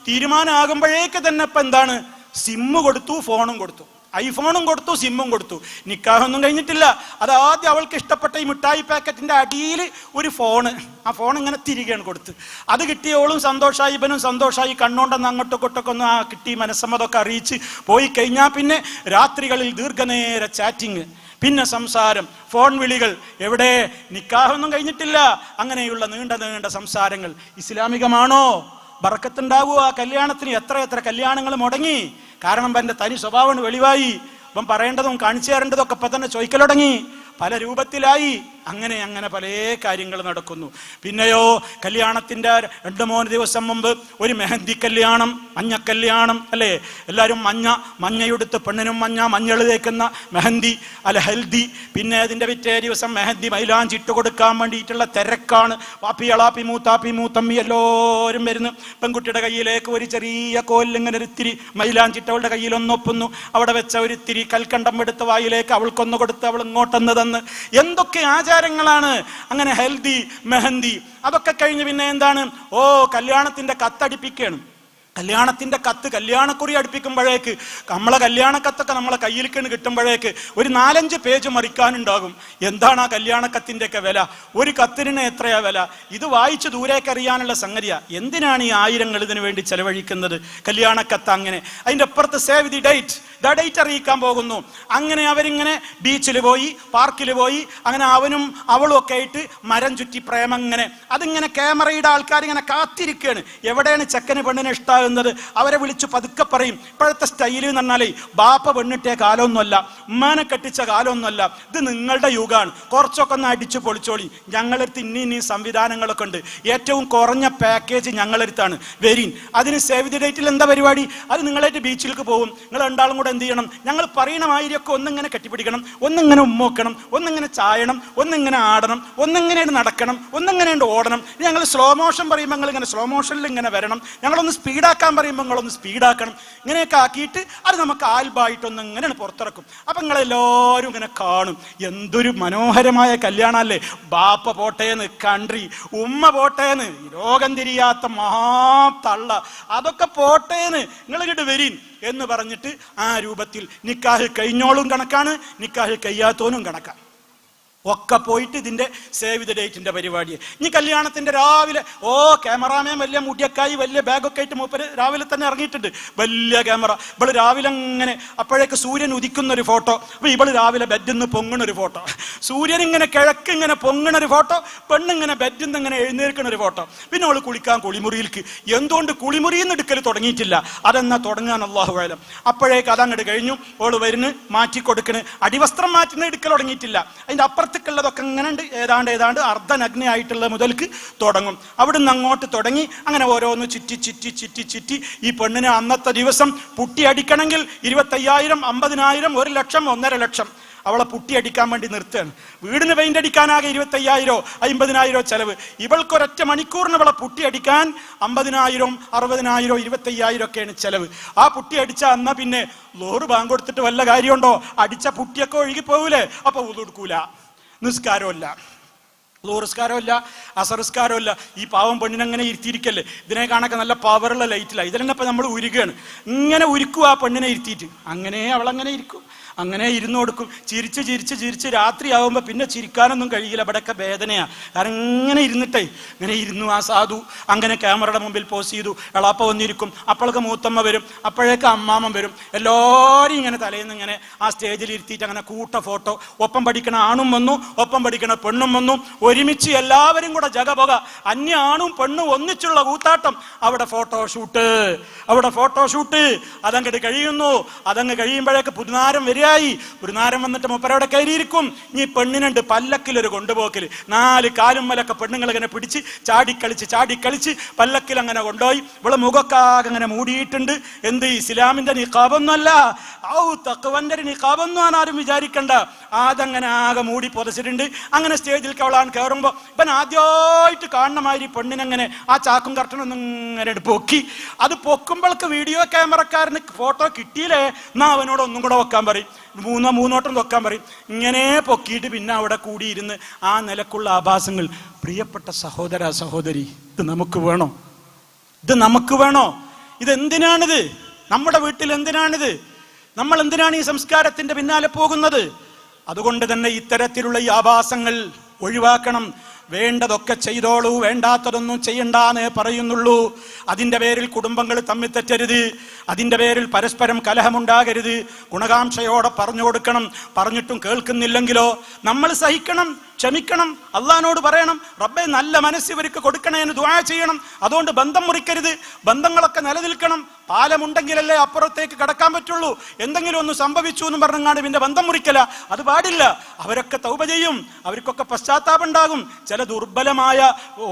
തീരുമാനമാകുമ്പോഴേക്ക് തന്നെ ഇപ്പൊ എന്താണ്, സിമ്മ് കൊടുത്തു, ഫോണും കൊടുത്തു, ഐഫോണും കൊടുത്തു, സിമ്മും കൊടുത്തു. നിക്കാഹൊന്നും കഴിഞ്ഞിട്ടില്ല. അത് ആദ്യം അവൾക്ക് ഇഷ്ടപ്പെട്ട ഈ മിഠായി പാക്കറ്റിന്റെ അടിയിൽ ഒരു ഫോണ്, ആ ഫോൺ ഇങ്ങനെ തിരികെയാണ് കൊടുത്ത്. അത് കിട്ടിയോളും സന്തോഷമായി, ഇവനും സന്തോഷമായി, കണ്ണോണ്ടെന്ന് അങ്ങോട്ടും ഇങ്ങോട്ടൊക്കെ ഒന്ന് കിട്ടി മനസ്സമ്മതൊക്കെ അറിയിച്ച് പോയി കഴിഞ്ഞാൽ പിന്നെ രാത്രികളിൽ ദീർഘനേര ചാറ്റിങ്, പിന്നെ സംസാരം, ഫോൺ വിളികൾ. എവിടെ? നിക്കാഹൊന്നും കഴിഞ്ഞിട്ടില്ല. അങ്ങനെയുള്ള നീണ്ട സംസാരങ്ങൾ ഇസ്ലാമികമാണോ? ബറക്കത്തുണ്ടാവുക ആ കല്യാണത്തിന്? എത്ര കല്യാണങ്ങൾ മുടങ്ങി. കാരണം എൻ്റെ തനി സ്വഭാവം വെളിവായി. ഇപ്പം പറയേണ്ടതും കാണിച്ചു തരേണ്ടതൊക്കെ ഇപ്പം തന്നെ ചോദിക്കൽ തുടങ്ങി. പല രൂപത്തിലായി. അങ്ങനെ പല കാര്യങ്ങൾ നടക്കുന്നു. പിന്നെയോ കല്യാണത്തിന്റെ 2-3 ദിവസം മുമ്പ് ഒരു മെഹന്തി കല്യാണം, മഞ്ഞ കല്യാണം അല്ലേ? എല്ലാവരും മഞ്ഞയെടുത്ത് പെണ്ണിനും മഞ്ഞൾ തേക്കുന്ന മെഹന്തി അല്ല ഹൽദി. പിന്നെ അതിന്റെ പിറ്റേ ദിവസം മെഹന്തി മൈലാഞ്ചി ഇട്ട് കൊടുക്കാൻ വേണ്ടിയിട്ടുള്ള തിരക്കാണ്. വാപ്പി അളാപ്പി മൂത്തമ്മി എല്ലാവരും വരുന്നു. പെൺകുട്ടിയുടെ കയ്യിലേക്ക് ഒരു ചെറിയ കോലിൽ ഇങ്ങനെ ഒരു ഇത്തിരി മൈലാഞ്ചിട്ടവളുടെ കയ്യിൽ ഒന്നൊപ്പുന്നു. അവിടെ വെച്ച ഒരു ഇത്തിരി കൽക്കണ്ടം എടുത്ത് വായിലേക്ക് അവൾക്കൊന്ന് കൊടുത്ത് അവൾ ഇങ്ങോട്ടൊന്ന് തന്ന്. എന്തൊക്കെ ആചാരങ്ങളാണ്. അങ്ങനെ ഹൽദി, മെഹന്തി, അതൊക്കെ കഴിഞ്ഞ് പിന്നെ എന്താണ്? കല്യാണത്തിന്റെ കത്തടിപ്പിക്കുകയാണ്. കല്യാണത്തിന്റെ കത്ത്, കല്യാണക്കുറി അടുപ്പിക്കുമ്പോഴേക്ക് നമ്മളെ കല്യാണക്കത്തൊക്കെ നമ്മളെ കയ്യിലേക്ക് കിട്ടുമ്പോഴേക്ക് ഒരു 4-5 പേജ് മറിക്കാനുണ്ടാകും. എന്താണ് ആ കല്യാണക്കത്തിന്റെ ഒക്കെ വില? ഒരു കത്തിന് എത്രയാ വില? ഇത് വായിച്ച് ദൂരേക്ക് അറിയാനുള്ള സംഗതിയാ. എന്തിനാണ് ഈ ആയിരങ്ങൾ ഇതിനു വേണ്ടി ചെലവഴിക്കുന്നത്? കല്യാണക്കത്ത് അങ്ങനെ. അതിന്റെ അപ്പുറത്ത് സേവ് ദി ഡേറ്റ്, ഡേറ്റ് അറിയിക്കാൻ പോകുന്നു. അങ്ങനെ അവരിങ്ങനെ ബീച്ചിൽ പോയി, പാർക്കിൽ പോയി, അങ്ങനെ അവനും അവളും ഒക്കെ ആയിട്ട് മരം ചുറ്റി പ്രേമം. അങ്ങനെ അതിങ്ങനെ ക്യാമറയുടെ ആൾക്കാർ ഇങ്ങനെ കാത്തിരിക്കുകയാണ്. എവിടെയാണ് ചെക്കന് പെണ്ണിനെ ഇഷ്ടാകുന്നത്? അവരെ വിളിച്ചു പതുക്കെ പറയും. ഇപ്പോഴത്തെ സ്റ്റൈല് എന്ന് പറഞ്ഞാലേ ബാപ്പ പെണ്ണിട്ടിയ കാലമൊന്നുമല്ല, ഉമ്മാനെ കെട്ടിച്ച കാലമൊന്നുമല്ല. ഇത് നിങ്ങളുടെ യുഗമാണ്. കുറച്ചൊക്കെ ഒന്ന് അടിച്ചു പൊളിച്ചോളി. ഞങ്ങളടുത്ത് ഇനി സംവിധാനങ്ങളൊക്കെ ഉണ്ട്. ഏറ്റവും കുറഞ്ഞ പാക്കേജ് ഞങ്ങളടുത്താണ്. വെരീൻ. അതിന് സേവ് ദി ഡേറ്റിൽ എന്താ പരിപാടി? അത് നിങ്ങളായിട്ട് ബീച്ചിലേക്ക് പോകും. നിങ്ങൾ രണ്ടാളും കൂടെ എന്ത് ചെയ്യണം? ഞങ്ങൾ പറയണ മാതിരിയൊക്കെ ഒന്നിങ്ങനെ കെട്ടിപ്പിടിക്കണം, ഒന്നിങ്ങനെ ഉമ്മോക്കണം, ഒന്നിങ്ങനെ ചായണം, ഒന്നിങ്ങനെ ആടണം, ഒന്നിങ്ങനെ നടക്കണം, ഒന്നിങ്ങനെ ഓടണം. ഞങ്ങൾ സ്ലോ മോഷൻ പറയുമ്പോൾ നിങ്ങൾ ഇങ്ങനെ സ്ലോ മോഷനിൽ ഇങ്ങനെ വരണം. ഞങ്ങളൊന്ന് സ്പീഡാക്കാൻ പറയുമ്പോൾ നിങ്ങളൊന്ന് സ്പീഡാക്കണം. ഇങ്ങനെയൊക്കെ ആക്കിയിട്ട് അത് നമുക്ക് ആൽബായിട്ടൊന്ന് ഇങ്ങനെ പുറത്തിറക്കും. അപ്പം നിങ്ങളെല്ലാവരും ഇങ്ങനെ കാണും. എന്തൊരു മനോഹരമായ കല്യാണമല്ലേ? ബാപ്പ പോട്ടേന്ന് കൺട്രി, ഉമ്മ പോട്ടേന്ന് ലോകം തിരിയാത്ത മഹാത്തള്ള, അതൊക്കെ പോട്ടേന്ന് നിങ്ങളിങ്ങോട്ട് വരീൻ എന്ന് പറഞ്ഞിട്ട് ആ രൂപത്തിൽ നിക്കാഹ് കഴിഞ്ഞോളും കണക്കാണ്, നിക്കാഹ് കഴിയാത്തോനും കണക്കാണ്. ഒക്കെ പോയിട്ട് ഇതിന്റെ സേവ് ദി ഡേറ്റിന്റെ പരിപാടി. ഇനി കല്യാണത്തിന്റെ രാവിലെ ക്യാമറാമാൻ വലിയ മുടിയക്കായി വലിയ ബാഗൊക്കെ ആയിട്ട് മൂപ്പര് രാവിലെ തന്നെ ഇറങ്ങിയിട്ടുണ്ട്. വലിയ ക്യാമറ. ഇവള് രാവിലെ അങ്ങനെ അപ്പോഴേക്ക് സൂര്യൻ ഉദിക്കുന്ന ഒരു ഫോട്ടോ. അപ്പൊ ഇവള് രാവിലെ ബെഡിൽ നിന്ന് പൊങ്ങണ ഒരു ഫോട്ടോ. സൂര്യൻ ഇങ്ങനെ കിഴക്ക് ഇങ്ങനെ പൊങ്ങണ ഒരു ഫോട്ടോ. പെണ്ണിങ്ങനെ ബെഡിൽ നിന്ന് ഇങ്ങനെ എഴുന്നേൽക്കണ ഒരു ഫോട്ടോ. പിന്നെ അവള് കുളിക്കാൻ കുളിമുറിയിലേക്ക്. എന്തുകൊണ്ട് കുളിമുറിയിൽ നിന്ന് എടുക്കൽ തുടങ്ങിയിട്ടില്ല? അതെന്നാ തുടങ്ങാൻ അള്ളാഹു ആലം. അപ്പോഴേക്ക് അതങ്ങോട്ട് കഴിഞ്ഞു. ഓള് വരുന്ന് മാറ്റി കൊടുക്കണ്. അടിവസ്ത്രം മാറ്റുന്ന എടുക്കൽ തുടങ്ങിയിട്ടില്ല. അതിന്റെ അപ്പുറത്തേക്കുള്ളതൊക്കെ ഇങ്ങനെ ഉണ്ട്. ഏതാണ്ട് അർദ്ധനഗ്നയായിട്ടുള്ള മുതൽക്ക് തുടങ്ങും. അവിടുന്ന് അങ്ങോട്ട് തുടങ്ങി അങ്ങനെ ഓരോന്ന് ചുറ്റി ഈ പെണ്ണിന് അന്നത്തെ ദിവസം പുട്ടി അടിക്കണമെങ്കിൽ 25,000, 50,000, 1 ലക്ഷം, 1.5 ലക്ഷം അവളെ പുട്ടി അടിക്കാൻ വേണ്ടി നിർത്തുകയാണ്. വീടിന് പെയിന്റ് അടിക്കാനാകെ 25,000, 50,000 ചെലവ്. ഇവൾക്കൊരൊറ്റ മണിക്കൂറിന് അവളെ പുട്ടി അടിക്കാൻ 50,000, 60,000, 25,000 ഒക്കെയാണ് ചെലവ്. ആ പുട്ടി അടിച്ച അന്നാ പിന്നെ ലോറ് ബാങ്ക് കൊടുത്തിട്ട് വല്ല കാര്യമുണ്ടോ? അടിച്ച പുട്ടിയൊക്കെ ഒഴുകി പോകൂലേ? അപ്പൊ ഉടുക്കൂല, നിസ്കാരമല്ല, ലോറിസ്കാരമല്ല, അസറിസ്കാരമല്ല. ഈ പാവം പെണ്ണിനങ്ങനെ ഇരുത്തിയിരിക്കല്ലേ. ഇതിനെ കാണാൻ നല്ല പവറുള്ള ലൈറ്റില്ല. ഇതിലെന്നെ ഇപ്പൊ നമ്മൾ ഉരുകയാണ്. ഇങ്ങനെ ഉരുക്കും ആ പെണ്ണിനെ ഇരുത്തിയിട്ട്. അങ്ങനെ അവളങ്ങനെ ഇരിക്കും. അങ്ങനെ ഇരുന്ന് കൊടുക്കും. ചിരിച്ച് രാത്രിയാവുമ്പോൾ പിന്നെ ചിരിക്കാനൊന്നും കഴിയില്ല. ഇവിടെയൊക്കെ വേദനയാ. കാരണം ഇങ്ങനെ ഇങ്ങനെ ഇരുന്നു ആ സാധു. അങ്ങനെ ക്യാമറയുടെ മുമ്പിൽ പോസ് ചെയ്തു. എളാപ്പ വന്നിരിക്കും. അപ്പോഴൊക്കെ മൂത്തമ്മ വരും. അപ്പോഴേക്ക് അമ്മാമ്മ വരും. എല്ലാവരും ഇങ്ങനെ തലേന്ന് ഇങ്ങനെ ആ സ്റ്റേജിൽ ഇരുത്തിയിട്ട് അങ്ങനെ കൂട്ട ഫോട്ടോ. ഒപ്പം പഠിക്കണ ആണും വന്നു, ഒപ്പം പഠിക്കണ പെണ്ണും വന്നു. ഒരുമിച്ച് എല്ലാവരും കൂടെ ജഗപൊക. അന്യ ആണും പെണ്ണും ഒന്നിച്ചുള്ള കൂത്താട്ടം. അവിടെ ഫോട്ടോഷൂട്ട്. അതങ്ങോട്ട് കഴിയുന്നു. അതങ്ങ് കഴിയുമ്പോഴേക്ക് പുതുനാരം വരിക. ശരിയായി. ഒരു നേരം വന്നിട്ട് മുപ്പരവിടെ കയറിയിരിക്കും. ഈ പെണ്ണിനുണ്ട് പല്ലക്കിലൊരു കൊണ്ടുപോക്കല്, 4 കാലും മലൊക്കെ പെണ്ണുങ്ങൾ ഇങ്ങനെ പിടിച്ച് ചാടിക്കളിച്ച് പല്ലക്കിൽ അങ്ങനെ കൊണ്ടുപോയി. ഇവിടെ മുഖക്കാകെ അങ്ങനെ മൂടിയിട്ടുണ്ട്. എന്ത് ഇസ്ലാമിന്റെ നിഖാബൊന്നുമല്ല, തഖ്വന്റെ നിഖാബൊന്നും ആരും വിചാരിക്കണ്ട. അതങ്ങനെ ആകെ മൂടി പൊതച്ചിട്ടുണ്ട്. അങ്ങനെ സ്റ്റേജിൽ അവളാൻ കയറുമ്പോ ഇവൻ ആദ്യമായിട്ട് കാണുന്ന മാതിരി പെണ്ണിനങ്ങനെ ആ ചാക്കും കർട്ടനൊന്നും ഇങ്ങനെ പൊക്കി. അത് പൊക്കുമ്പോൾക്ക് വീഡിയോ ക്യാമറക്കാരന് ഫോട്ടോ കിട്ടിയില്ലേ, എന്നാ അവനോട് ഒന്നും കൂടെ വെക്കാൻ പറയും, മൂന്നോട്ടം വെക്കാൻ പറയും. ഇങ്ങനെ പൊക്കിയിട്ട് പിന്നെ അവിടെ കൂടിയിരുന്ന് ആ നിലക്കുള്ള ആഭാസങ്ങൾ. പ്രിയപ്പെട്ട സഹോദര സഹോദരി, ഇത് നമുക്ക് വേണോ? ഇത് നമുക്ക് വേണോ? ഇതെന്തിനാണിത്? നമ്മുടെ വീട്ടിൽ എന്തിനാണിത്? നമ്മൾ എന്തിനാണ് ഈ സംസ്കാരത്തിന്റെ പിന്നാലെ പോകുന്നത്? അതുകൊണ്ട് തന്നെ ഇത്തരത്തിലുള്ള ഈ ആഭാസങ്ങൾ ഒഴിവാക്കണം. വേണ്ടതൊക്കെ ചെയ്തോളൂ, വേണ്ടാത്തതൊന്നും ചെയ്യണ്ടാന്നേ പറയുന്നുള്ളൂ. അതിൻ്റെ പേരിൽ കുടുംബങ്ങൾ തമ്മിൽ തെറ്റരുത്, അതിൻ്റെ പേരിൽ പരസ്പരം കലഹമുണ്ടാകരുത്. ഗുണകാംക്ഷയോടെ പറഞ്ഞു കൊടുക്കണം. പറഞ്ഞിട്ടും കേൾക്കുന്നില്ലെങ്കിലോ നമ്മൾ സഹിക്കണം, ക്ഷമിക്കണം, അള്ളാഹിനോട് പറയണം, റബ്ബേ നല്ല മനസ്സ് ഇവർക്ക് കൊടുക്കണേ എന്ന് ദുആ ചെയ്യണം. അതുകൊണ്ട് ബന്ധം മുറിക്കരുത്, ബന്ധങ്ങളൊക്കെ നിലനിൽക്കണം. പാലമുണ്ടെങ്കിലല്ലേ അപ്പുറത്തേക്ക് കടക്കാൻ പറ്റുള്ളൂ. എന്തെങ്കിലും ഒന്ന് സംഭവിച്ചു എന്ന് പറഞ്ഞാണ് പിന്നെ ബന്ധം മുറിക്കല, അത് പാടില്ല. അവരൊക്കെ തൗബ ചെയ്യും, അവർക്കൊക്കെ പശ്ചാത്താപം ഉണ്ടാകും. ചില ദുർബലമായ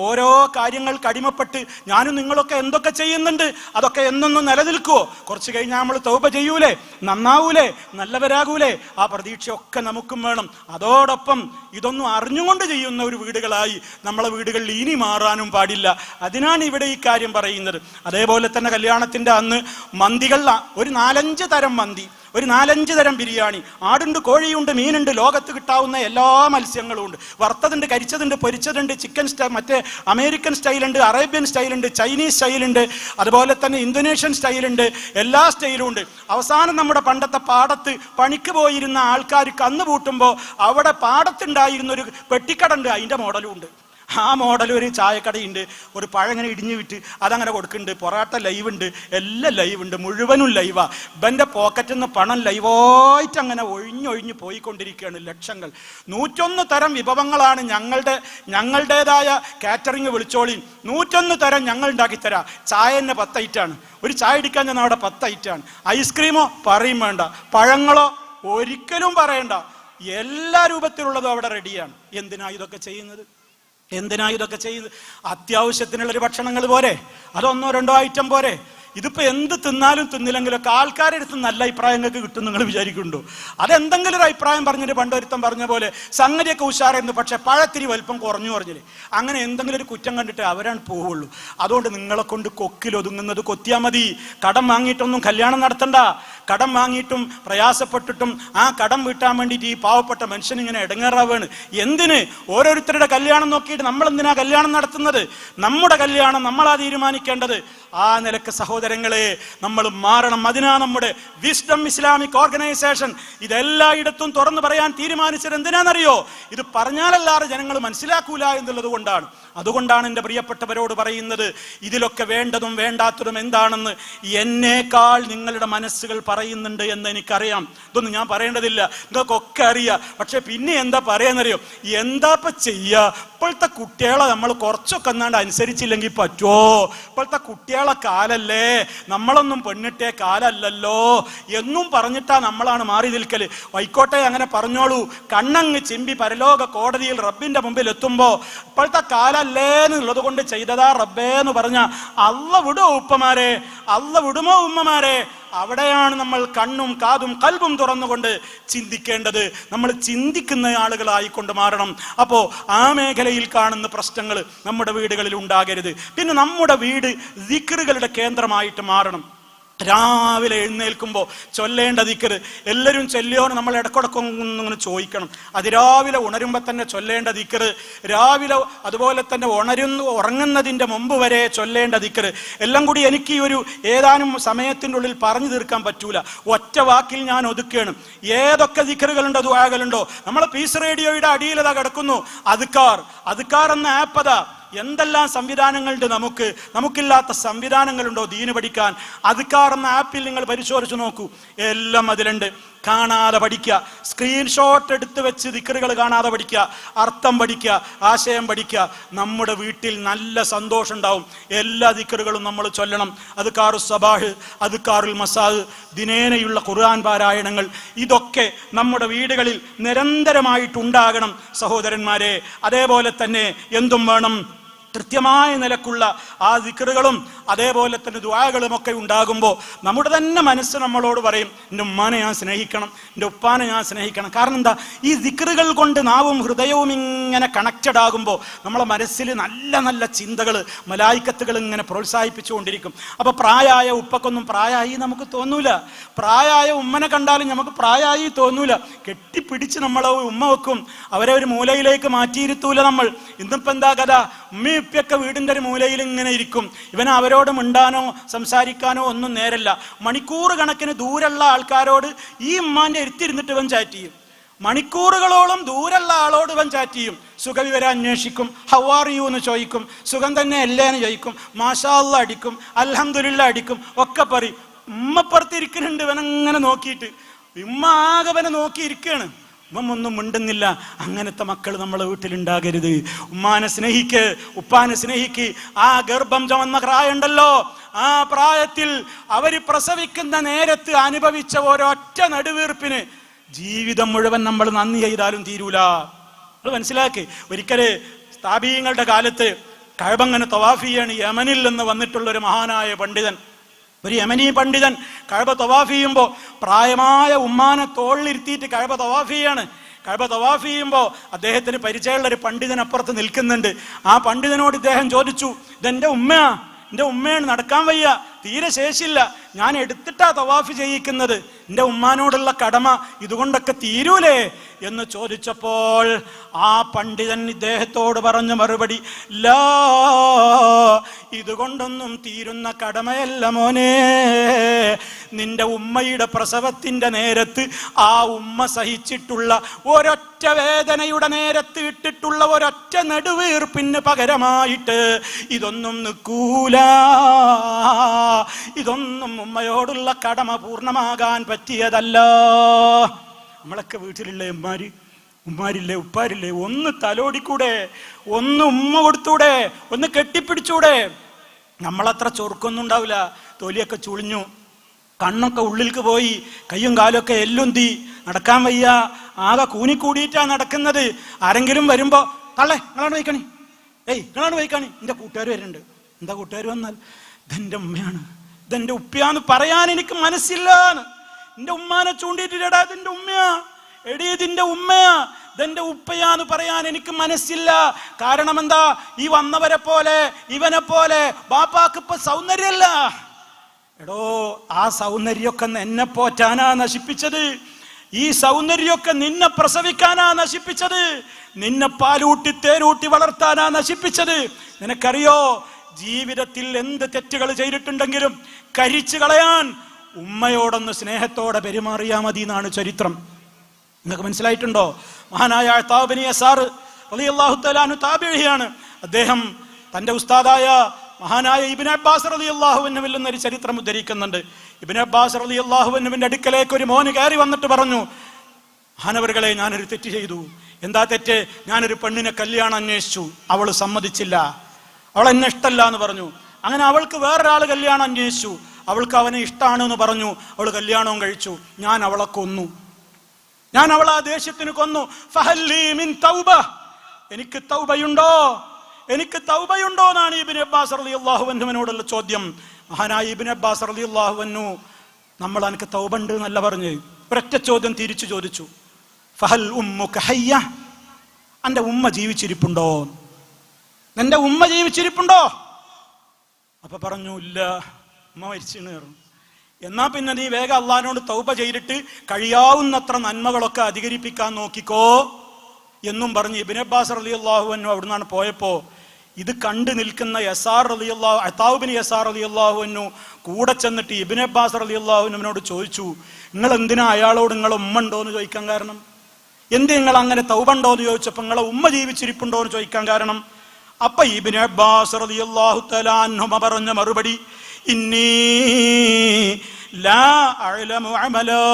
ഓരോ കാര്യങ്ങൾക്ക് അടിമപ്പെട്ട് ഞാനും നിങ്ങളൊക്കെ എന്തൊക്കെ ചെയ്യുന്നുണ്ട്, അതൊക്കെ എന്നൊന്നും നിലനിൽക്കുവോ? കുറച്ച് കഴിഞ്ഞാൽ നമ്മൾ തൗബ ചെയ്യൂലേ, നന്നാവൂലേ, നല്ലവരാകൂലേ? ആ പ്രതീക്ഷയൊക്കെ നമുക്കും വേണം. അതോടൊപ്പം ഇതൊന്നും അറിഞ്ഞുകൊണ്ട് ചെയ്യുന്ന ഒരു വീടുകളായി നമ്മളെ വീടുകളിൽ ഇനി മാറാനും പാടില്ല. അതിനാണ് ഇവിടെ ഈ കാര്യം പറയുന്നത്. അതേപോലെ തന്നെ കല്യാണത്തിന്റെ അന്ന് മന്തികൾ ഒരു 4-5 തരം മന്തി, ഒരു 4-5 തരം ബിരിയാണി, ആടുണ്ട്, കോഴിയുണ്ട്, മീനുണ്ട്, ലോകത്ത് കിട്ടാവുന്ന എല്ലാ മത്സ്യങ്ങളും ഉണ്ട്. വറുത്തതുണ്ട്, കരിച്ചതുണ്ട്, പൊരിച്ചതുണ്ട്, ചിക്കൻ സ്റ്റൈൽ, മറ്റേ അമേരിക്കൻ സ്റ്റൈലുണ്ട്, അറേബ്യൻ സ്റ്റൈലുണ്ട്, ചൈനീസ് സ്റ്റൈലുണ്ട്, അതുപോലെ തന്നെ ഇന്തോനേഷ്യൻ സ്റ്റൈലുണ്ട്, എല്ലാ സ്റ്റൈലും ഉണ്ട്. അവസാനം നമ്മുടെ പണ്ടത്തെ പാടത്ത് പണിക്ക് പോയിരുന്ന ആൾക്കാർ കന്ന് പൂട്ടുമ്പോൾ അവിടെ പാടത്തുണ്ടായിരുന്ന ഒരു പെട്ടിക്കട ഉണ്ട്, അതിൻ്റെ മോഡലും ഉണ്ട്. ആ മോഡൽ ഒരു ചായക്കടയുണ്ട്, ഒരു പഴങ്ങനെ ഇടിഞ്ഞു വിട്ട് അതങ്ങനെ കൊടുക്കുന്നുണ്ട്, പൊറാട്ട ലൈവ് ഉണ്ട്, എല്ലാം ലൈവ് ഉണ്ട്, മുഴുവനും ലൈവാ. ഇവൻ്റെ പോക്കറ്റിൽ നിന്ന് പണം ലൈവായിട്ട് അങ്ങനെ ഒഴിഞ്ഞൊഴിഞ്ഞ് പോയിക്കൊണ്ടിരിക്കുകയാണ് ലക്ഷങ്ങൾ. 101 തരം വിഭവങ്ങളാണ് ഞങ്ങളുടേതായ കാറ്ററിങ് വിളിച്ചോളി. 101 തരം ഞങ്ങൾ ഉണ്ടാക്കിത്തരാം. ചായ തന്നെ 10 ഐറ്റാണ്. ഒരു ചായ ഇടിക്കാൻ ഞാൻ അവിടെ 10 ഐറ്റാണ്. ഐസ്ക്രീമോ പറയും വേണ്ട, പഴങ്ങളോ ഒരിക്കലും പറയണ്ട, എല്ലാ രൂപത്തിലുള്ളതും അവിടെ റെഡിയാണ്. എന്തിനാ ഇതൊക്കെ ചെയ്യുന്നത്? അത്യാവശ്യത്തിനുള്ളൊരു ഭക്ഷണങ്ങൾ പോരെ? അതൊന്നോ 2 ഐറ്റം പോരെ? ഇതിപ്പോ എന്ത് തിന്നാലും തിന്നില്ലെങ്കിലൊക്കെ ആൾക്കാരുടെ അടുത്ത് നല്ല അഭിപ്രായങ്ങൾക്ക് കിട്ടും നിങ്ങൾ വിചാരിക്കുന്നുണ്ടോ? അതെന്തെങ്കിലും ഒരു അഭിപ്രായം പറഞ്ഞിട്ട് പണ്ടൊരുത്തം പറഞ്ഞ പോലെ സംഗതിയൊക്കെ ഉഷാറായിരുന്നു, പക്ഷെ പഴത്തിരി വലിപ്പം കുറഞ്ഞു പറഞ്ഞില്ലേ, അങ്ങനെ എന്തെങ്കിലും ഒരു കുറ്റം കണ്ടിട്ട് അവരാണ് പോവുള്ളൂ. അതുകൊണ്ട് നിങ്ങളെ കൊണ്ട് കൊക്കിലൊതുങ്ങുന്നത് കൊത്തിയാൽ മതി. കടം വാങ്ങിയിട്ടൊന്നും കല്യാണം നടത്തണ്ട. കടം വാങ്ങിയിട്ടും പ്രയാസപ്പെട്ടിട്ടും ആ കടം വീട്ടാൻ വേണ്ടിയിട്ട് ഈ പാവപ്പെട്ട മനുഷ്യൻ ഇങ്ങനെ ഇടങ്ങേറാവാണ്. എന്തിന്? ഓരോരുത്തരുടെ കല്യാണം നോക്കിയിട്ട് നമ്മൾ എന്തിനാ കല്യാണം നടത്തുന്നത്? നമ്മുടെ കല്യാണം നമ്മളാ തീരുമാനിക്കേണ്ടത്. ആ നിലക്ക് സഹോദരങ്ങളെ നമ്മൾ മാറണം. അതിനാ നമ്മുടെ വിസ്ഡം ഇസ്ലാമിക് ഓർഗനൈസേഷൻ ഇതെല്ലായിടത്തും തുറന്നു പറയാൻ തീരുമാനിച്ചത്. എന്തിനാണെന്നറിയോ? ഇത് പറഞ്ഞാലല്ലാതെ ജനങ്ങൾ മനസ്സിലാക്കൂല എന്നുള്ളത് കൊണ്ടാണ്. അതുകൊണ്ടാണ് എൻ്റെ പ്രിയപ്പെട്ടവരോട് പറയുന്നത്, ഇതിലൊക്കെ വേണ്ടതും വേണ്ടാത്തതും എന്താണെന്ന് എന്നേക്കാൾ നിങ്ങളുടെ മനസ്സുകൾ പറയുന്നുണ്ട് എന്ന് എനിക്കറിയാം. ഇതൊന്നും ഞാൻ പറയേണ്ടതില്ല, നിങ്ങൾക്കൊക്കെ അറിയാം. പക്ഷെ പിന്നെ എന്താ പറയാന്നറിയോ? എന്താപ്പ ചെയ്യാ? ഇപ്പോഴത്തെ കുട്ടികളെ നമ്മൾ കുറച്ചൊക്കെ എന്നാണ്ട് അനുസരിച്ചില്ലെങ്കിൽ പറ്റുമോ? ഇപ്പോഴത്തെ കുട്ടികളെ കാലല്ലേ, നമ്മളൊന്നും പെണ്ണിട്ടേ കാലല്ലല്ലോ എന്നും പറഞ്ഞിട്ടാ നമ്മളാണ് മാറി നിൽക്കല്. വൈക്കോട്ടെ, അങ്ങനെ പറഞ്ഞോളൂ. കണ്ണങ്ങ് ചിമ്പി പരലോക കോടതിയിൽ റബ്ബിന്റെ മുമ്പിൽ എത്തുമ്പോ ഇപ്പോഴത്തെ കാലല്ലേ എന്നുള്ളത് കൊണ്ട് ചെയ്തതാ റബ്ബേ എന്ന് പറഞ്ഞ അള്ള വിടുമോ ഉപ്പമാരെ? അള്ള വിടുമോ ഉമ്മമാരെ? അവിടെയാണ് നമ്മൾ കണ്ണും കാതും കൽബും തുറന്നുകൊണ്ട് ചിന്തിക്കേണ്ടത്. നമ്മൾ ചിന്തിക്കുന്ന ആളുകളായിക്കൊണ്ട് മാറണം. അപ്പോൾ ആ മേഖലയിൽ കാണുന്ന പ്രശ്നങ്ങൾ നമ്മുടെ വീടുകളിൽ ഉണ്ടാകരുത്. പിന്നെ നമ്മുടെ വീട് ദിക്റുകളുടെ കേന്ദ്രമായിട്ട് മാറണം. രാവിലെ എഴുന്നേൽക്കുമ്പോൾ ചൊല്ലേണ്ട ദിക്ർ എല്ലാവരും ചൊല്ലിയോന്ന് നമ്മൾ ഇടയ്ക്കിടക്കൊന്നിങ്ങനെ ചോദിക്കണം. അതിരാവിലെ ഉണരുമ്പോൾ തന്നെ ചൊല്ലേണ്ട ദിക്ർ, രാവിലെ അതുപോലെ തന്നെ ഉറങ്ങുന്നതിൻ്റെ മുമ്പ് വരെ ചൊല്ലേണ്ട ദിക്ർ എല്ലാം കൂടി എനിക്ക് ഈ ഒരു ഏതാനും സമയത്തിൻ്റെ ഉള്ളിൽ പറഞ്ഞു തീർക്കാൻ പറ്റൂല. ഒറ്റ വാക്കിൽ ഞാൻ ഒതുക്കുകയാണ്. ഏതൊക്കെ ദിക്റുകളുണ്ടോ, ദുആകളുണ്ടോ? നമ്മളെ പീസ് റേഡിയോയുടെ അടിയിലതാ കിടക്കുന്നു അദ്കാർ എന്ന ആപ്പ്. അതാ എന്തെല്ലാം സംവിധാനങ്ങളുണ്ട് നമുക്കില്ലാത്ത സംവിധാനങ്ങളുണ്ടോ ദീന് പഠിക്കാൻ? അദ്കാർ എന്ന ആപ്പിൽ നിങ്ങൾ പരിശോധിച്ച് നോക്കൂ, എല്ലാം അതിലുണ്ട്. കാണാതെ പഠിക്കുക, സ്ക്രീൻഷോട്ട് എടുത്ത് വെച്ച് ദിക്റുകൾ കാണാതെ പഠിക്കുക, അർത്ഥം പഠിക്കുക, ആശയം പഠിക്കുക. നമ്മുടെ വീട്ടിൽ നല്ല സന്തോഷം ഉണ്ടാവും. എല്ലാ ദിക്റുകളും നമ്മൾ ചൊല്ലണം. അദ്കാറുൽ സബാഹ്, അദ്കാറുൽ മസാഹ്, ദിനേനയുള്ള ഖുർആൻ പാരായണങ്ങൾ, ഇതൊക്കെ നമ്മുടെ വീടുകളിൽ നിരന്തരമായിട്ടുണ്ടാകണം സഹോദരന്മാരെ. അതേപോലെ തന്നെ എന്തും വേണം, കൃത്യമായ നിലക്കുള്ള ആ ദിക്റുകളും അതേപോലെ തന്നെ ദുആകളും ഒക്കെ ഉണ്ടാകുമ്പോൾ നമ്മുടെ തന്നെ മനസ്സ് നമ്മളോട് പറയും, എൻ്റെ ഉമ്മാനെ ഞാൻ സ്നേഹിക്കണം, എൻ്റെ ഉപ്പാനെ ഞാൻ സ്നേഹിക്കണം. കാരണം എന്താ, ഈ ദിക്റുകൾ കൊണ്ട് നാവും ഹൃദയവും ഇങ്ങനെ കണക്റ്റഡ് ആകുമ്പോൾ നമ്മളെ മനസ്സിൽ നല്ല നല്ല ചിന്തകൾ, മലായിക്കത്തുകൾ ഇങ്ങനെ പ്രോത്സാഹിപ്പിച്ചുകൊണ്ടിരിക്കും. അപ്പോൾ പ്രായമായ ഉപ്പക്കൊന്നും പ്രായമായി നമുക്ക് തോന്നൂല, പ്രായമായ ഉമ്മനെ കണ്ടാലും നമുക്ക് പ്രായമായി തോന്നൂല. കെട്ടിപ്പിടിച്ച് നമ്മളെ ഉമ്മ വെക്കും, അവരെ ഒരു മൂലയിലേക്ക് മാറ്റിയിരുത്തൂല നമ്മൾ. ഇന്നിപ്പോൾ എന്താ കഥ, ഉമ്മയും ഉപ്പയൊക്കെ വീടിൻ്റെ ഒരു മൂലയിൽ ഇങ്ങനെ ഇരിക്കും. ഇവന് അവരോട് മിണ്ടാനോ സംസാരിക്കാനോ ഒന്നും നേരല്ല. മണിക്കൂർ കണക്കിന് ദൂരമുള്ള ആൾക്കാരോട് ഈ ഉമ്മാന്റെ എടുത്തിരുന്നിട്ട് ഇവൻ ചാറ്റ് ചെയ്യും. മണിക്കൂറുകളോളം ദൂരമുള്ള ആളോട് ഇവൻ ചാറ്റ് ചെയ്യും. സുഖവിവരം അന്വേഷിക്കും, ഹൗ ആർ യു എന്ന് ചോദിക്കും, സുഖം തന്നെ അല്ലേ എന്ന് ചോദിക്കും, മാഷാ അല്ലാഹ് അടിക്കും, അൽഹംദുലില്ലാഹ് അടിക്കും, ഒക്കെ പറയും. ഉമ്മപ്പുറത്തിരിക്കുന്നുണ്ട് ഇവനങ്ങനെ നോക്കിയിട്ട്, ഉമ്മ ആകെ ഇവനെ നോക്കിയിരിക്കുകയാണ്. ഒന്നും മിണ്ടുന്നില്ല. അങ്ങനത്തെ മക്കൾ നമ്മളെ വീട്ടിലുണ്ടാകരുത്. ഉമ്മാനെ സ്നേഹിക്ക്, ഉപ്പാനെ സ്നേഹിക്ക്. ആ ഗർഭം ചുമന്ന പ്രായമുണ്ടല്ലോ, ആ പ്രായത്തിൽ അവര് പ്രസവിക്കുന്ന നേരത്ത് അനുഭവിച്ച ഒരൊറ്റ നെടുവീർപ്പിന് ജീവിതം മുഴുവൻ നമ്മൾ നന്ദി ചെയ്താലും തീരൂല. അത് മനസ്സിലാക്കി. ഒരിക്കല് താബീങ്ങളുടെ കാലത്ത് കഅബങ്ങനെ തവാഫ് ചെയ്യാണ് യമനിൽ നിന്ന് വന്നിട്ടുള്ള ഒരു മഹാനായ പണ്ഡിതൻ, ഒരു യമനി പണ്ഡിതൻ കഅബ തവാഫ് ചെയ്യുമ്പോൾ പ്രായമായ ഉമ്മാനെ തോളിലിരുത്തിയിട്ട് കഅബ തവാഫ് ചെയ്യാണ്. കഅബ തവാഫ് ചെയ്യുമ്പോൾ അദ്ദേഹത്തിന് പരിചയമുള്ള ഒരു പണ്ഡിതൻ അപ്പുറത്ത് നിൽക്കുന്നുണ്ട്. ആ പണ്ഡിതനോട് ഇദ്ദേഹം ചോദിച്ചു, ഇതെന്റെ ഉമ്മയാ, എൻ്റെ ഉമ്മയാണ്, നടക്കാൻ വയ്യ, തീരെ ശേഷിയില്ല, ഞാൻ എടുത്തിട്ടാ തവാഫ് ചെയ്യിക്കുന്നത്, എൻ്റെ ഉമ്മാനോടുള്ള കടമ ഇതുകൊണ്ടൊക്കെ തീരൂലേ എന്ന് ചോദിച്ചപ്പോൾ ആ പണ്ഡിതൻ ഇദ്ദേഹത്തോട് പറഞ്ഞ മറുപടി, ലാ, ഇതുകൊണ്ടൊന്നും തീരുന്ന കടമയല്ല മോനെ. നിന്റെ ഉമ്മയുടെ പ്രസവത്തിന്റെ നേരത്ത് ആ ഉമ്മ സഹിച്ചിട്ടുള്ള ഒരൊറ്റ വേദനയുടെ നേരത്ത് ഇട്ടിട്ടുള്ള ഒരൊറ്റ നെടുവീർപ്പിന് പകരമായിട്ട് ഇതൊന്നും നിൽക്കൂല. ഇതൊന്നും ഉമ്മയോടുള്ള കടമ പൂർണ്ണമാകാൻ പറ്റിയതല്ല. നമ്മളൊക്കെ വീട്ടിലുള്ള ഉമ്മാരില്ലേ ഉപ്പാരില്ലേ, ഒന്ന് തലോടിക്കൂടെ, ഒന്ന് ഉമ്മ കൊടുത്തൂടെ, ഒന്ന് കെട്ടിപ്പിടിച്ചൂടെ? നമ്മളത്ര ചൊറുക്കൊന്നും ഉണ്ടാവില്ല. തൊലിയൊക്കെ ചുളിഞ്ഞു, കണ്ണൊക്കെ ഉള്ളിലേക്ക് പോയി, കയ്യും കാലൊക്കെ എല്ലുന്തി, നടക്കാൻ വയ്യ, ആകെ കൂനിക്കൂടിയിട്ടാ നടക്കുന്നത്. ആരെങ്കിലും വരുമ്പോ, തള്ളേ നിങ്ങളാണ് വയ്ക്കണി, നിങ്ങളാണ് വയ്ക്കണി, എൻ്റെ കൂട്ടുകാർ വരുന്നുണ്ട്. എന്താ കൂട്ടുകാർ വന്നാൽ, ഇതെന്റെ ഉമ്മയാണ്, ഇതെന്റെ ഉപ്പയാന്ന് പറയാൻ എനിക്ക് മനസ്സില്ലാന്ന്. എന്റെ ഉമ്മാനെ ചൂണ്ടിയിട്ടില്ലടാ, ഇതെന്റെ ഉമ്മയാ, എടീ ഇതിന്റെ ഉമ്മയാ, ഇതെന്റെ ഉപ്പയാന്ന് പറയാൻ എനിക്ക് മനസ്സില്ല. കാരണം എന്താ, ഈ വന്നവരെ പോലെ ഇവനെ പോലെ ബാപ്പാക്ക് ഇപ്പൊ സൗന്ദര്യമല്ല. എടോ, ആ സൗന്ദര്യമൊക്കെ എന്നെ പോറ്റാനാ നശിപ്പിച്ചത്. ഈ സൗന്ദര്യമൊക്കെ നിന്നെ പ്രസവിക്കാനാ നശിപ്പിച്ചത്. നിന്നെ പാലൂട്ടി തേരൂട്ടി വളർത്താനാ നശിപ്പിച്ചത്. നിനക്കറിയോ, ജീവിതത്തിൽ എന്ത് തെറ്റുകൾ ചെയ്തിട്ടുണ്ടെങ്കിലും കരിച്ചു കളയാൻ ഉമ്മയോടൊന്ന് സ്നേഹത്തോടെ പെരുമാറിയാ മതി എന്നാണ് ചരിത്രം. നിങ്ങൾക്ക് മനസ്സിലായിട്ടുണ്ടോ? മഹാനായ അഅ്താ ഇബ്നു യസാർ റളിയല്ലാഹു തആല അൻഹു താബിഈയാണ്. അദ്ദേഹം തന്റെ ഉസ്താദായ മഹാനായ ഇബ്നു അബ്ബാസ് റളിയല്ലാഹു അൻഹുവിൽ നിന്നൊരു ചരിത്രം ഉദ്ധരിക്കുന്നുണ്ട്. ഇബ്നു അബ്ബാസ് റളിയല്ലാഹു അൻഹുവിന്റെ അടുക്കലേക്ക് ഒരു മോന് കയറി വന്നിട്ട് പറഞ്ഞു, മഹാനവറുകളെ, ഞാനൊരു തെറ്റ് ചെയ്തു. എന്താ തെറ്റ്? ഞാനൊരു പെണ്ണിനെ കല്യാണം അന്വേഷിച്ചു, അവള് സമ്മതിച്ചില്ല, അവൾ എന്നെ ഇഷ്ടമല്ല എന്ന് പറഞ്ഞു. അങ്ങനെ അവൾക്ക് വേറൊരാൾ കല്യാണം അന്വേഷിച്ചു, അവൾക്ക് അവനെ ഇഷ്ടമാണെന്ന് പറഞ്ഞു, അവൾ കല്യാണവും കഴിച്ചു. ഞാൻ അവളെ കൊന്നു, ഞാൻ അവളെ ആ ദേഷ്യത്തിന് കൊന്നു. ഫഹല്ലി മിൻ തൗബ, എനിക്ക് തൗബയുണ്ടോ, എനിക്ക് തൗബയുണ്ടോ എന്നാണ് ഇബ്നു അബ്ബാസ് റളിയല്ലാഹു അൻഹുവിനോടുള്ള ചോദ്യം. മഹാനായ ഇബ്നു അബ്ബാസ് റളിയല്ലാഹു അൻഹു, നമ്മൾ എനിക്ക് തൗബ ഉണ്ട് എന്നല്ല പറഞ്ഞ്, ഒരൊറ്റ ചോദ്യം തിരിച്ചു ചോദിച്ചു, ഫഹൽ ഉമ്മുക ഹയ്യ, എൻ്റെ ഉമ്മ ജീവിച്ചിരിപ്പുണ്ടോ, നിന്റെ ഉമ്മ ജീവിച്ചിരിപ്പുണ്ടോ? അപ്പൊ പറഞ്ഞു, ഇല്ല, ഉമ്മ മരിച്ചിന്ന് പറഞ്ഞു. എന്നാ പിന്നെ നീ വേഗം അള്ളാഹിനോട് തൗബ ചെയ്തിട്ട് കഴിയാവുന്നത്ര നന്മകളൊക്കെ അധികരിപ്പിക്കാൻ നോക്കിക്കോ എന്നും പറഞ്ഞ് ഇബ്നു അബ്ബാസ് റളിയല്ലാഹു അൻഹു അവിടുന്നാണ് പോയപ്പോ ഇത് കണ്ടു നിൽക്കുന്ന അഅ്താ ഇബ്നു യസാർ റളിയല്ലാഹു അൻഹു കൂടെ ചെന്നിട്ട് ഇബ്നു അബ്ബാസ് റളിയല്ലാഹു അൻഹുവിനോട് ചോദിച്ചു, നിങ്ങൾ എന്തിനാ അയാളോട് നിങ്ങളെ ഉമ്മ ഉണ്ടോ എന്ന് ചോദിക്കാൻ കാരണം? എന്ത് നിങ്ങൾ അങ്ങനെ തൗബ ഉണ്ടോ എന്ന് ചോദിച്ചപ്പോൾ നിങ്ങളെ ഉമ്മ ജീവിച്ചിരിപ്പുണ്ടോ എന്ന് ചോദിക്കാൻ കാരണം? അപ്പൊ ഇബ്നു അബ്ബാസ് റളിയല്ലാഹു തആല അൻഹുമ പറഞ്ഞ മറുപടി, ഇന്നി ലാ അഅലമു അമലാ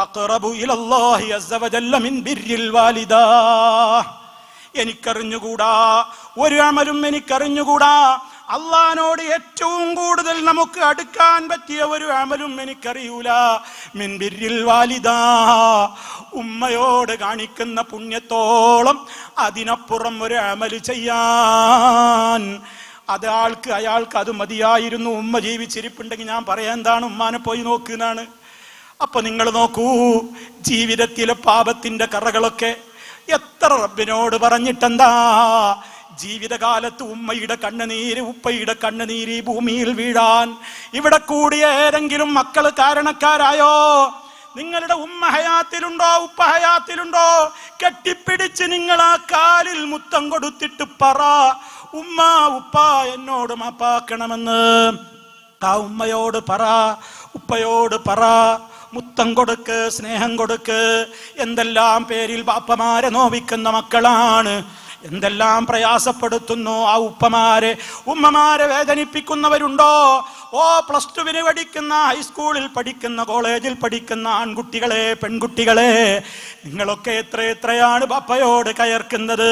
അഖറബു ഇലല്ലാഹി അസ്സ വജല്ല മിൻ ബിർരിൽ വാലിദാ. എനിക്കറിഞ്ഞുകൂടാ, ഒരു അമലും എനിക്കറിഞ്ഞുകൂടാ, അള്ളാഹിനോട് ഏറ്റവും കൂടുതൽ നമുക്ക് അടുക്കാൻ പറ്റിയ ഒരു അമലും എനിക്കറിയൂല. മിൻ ബിർരിൽ വാലിദാ, ഉമ്മയോട് കാണിക്കുന്ന പുണ്യത്തോളം അതിനപ്പുറം ഒരു അമല് ചെയ്യാൻ അയാൾക്ക് അത് മതിയായിരുന്നു. ഉമ്മ ജീവിച്ചിരിപ്പുണ്ടെങ്കിൽ ഞാൻ പറയാൻ എന്താണ്, ഉമ്മാനെ പോയി നോക്കുന്നതാണ്. അപ്പൊ നിങ്ങൾ നോക്കൂ, ജീവിതത്തിലെ പാപത്തിന്റെ കറകളൊക്കെ എത്ര റബ്ബിനോട് പറഞ്ഞിട്ടെന്താ? ജീവിതകാലത്ത് ഉമ്മയുടെ കണ്ണുനീര്, ഉപ്പയുടെ കണ്ണുനീര് ഈ ഭൂമിയിൽ വീഴാൻ ഇവിടെ കൂടിയ ഏതെങ്കിലും മക്കള് കാരണക്കാരായോ? നിങ്ങളുടെ ഉമ്മ ഹയാത്തിലുണ്ടോ, ഉപ്പ ഹയാത്തിലുണ്ടോ? കെട്ടിപ്പിടിച്ച് നിങ്ങൾ ആ കാലിൽ മുത്തം കൊടുത്തിട്ട് പറ, ഉമ്മ ഉപ്പ എന്നോട് മാപ്പാക്കണമെന്ന്. ആ ഉമ്മയോട് പറ, ഉപ്പയോട് പറ, മുത്തം കൊടുക്ക്, സ്നേഹം കൊടുക്ക്. എന്തെല്ലാം പേരിൽ ബാപ്പമാരെ നോവിക്കുന്ന മക്കളാണ്, എന്തെല്ലാം പ്രയാസപ്പെടുത്തുന്നു ആ ഉപ്പമാരെ, ഉമ്മമാരെ വേദനിപ്പിക്കുന്നവരുണ്ടോ? ഓ +2 പഠിക്കുന്ന, ഹൈസ്കൂളിൽ പഠിക്കുന്ന, കോളേജിൽ പഠിക്കുന്ന ആൺകുട്ടികളെ, പെൺകുട്ടികളെ, നിങ്ങളൊക്കെ എത്രയാണ് ബാപ്പയോട് കയർക്കുന്നത്?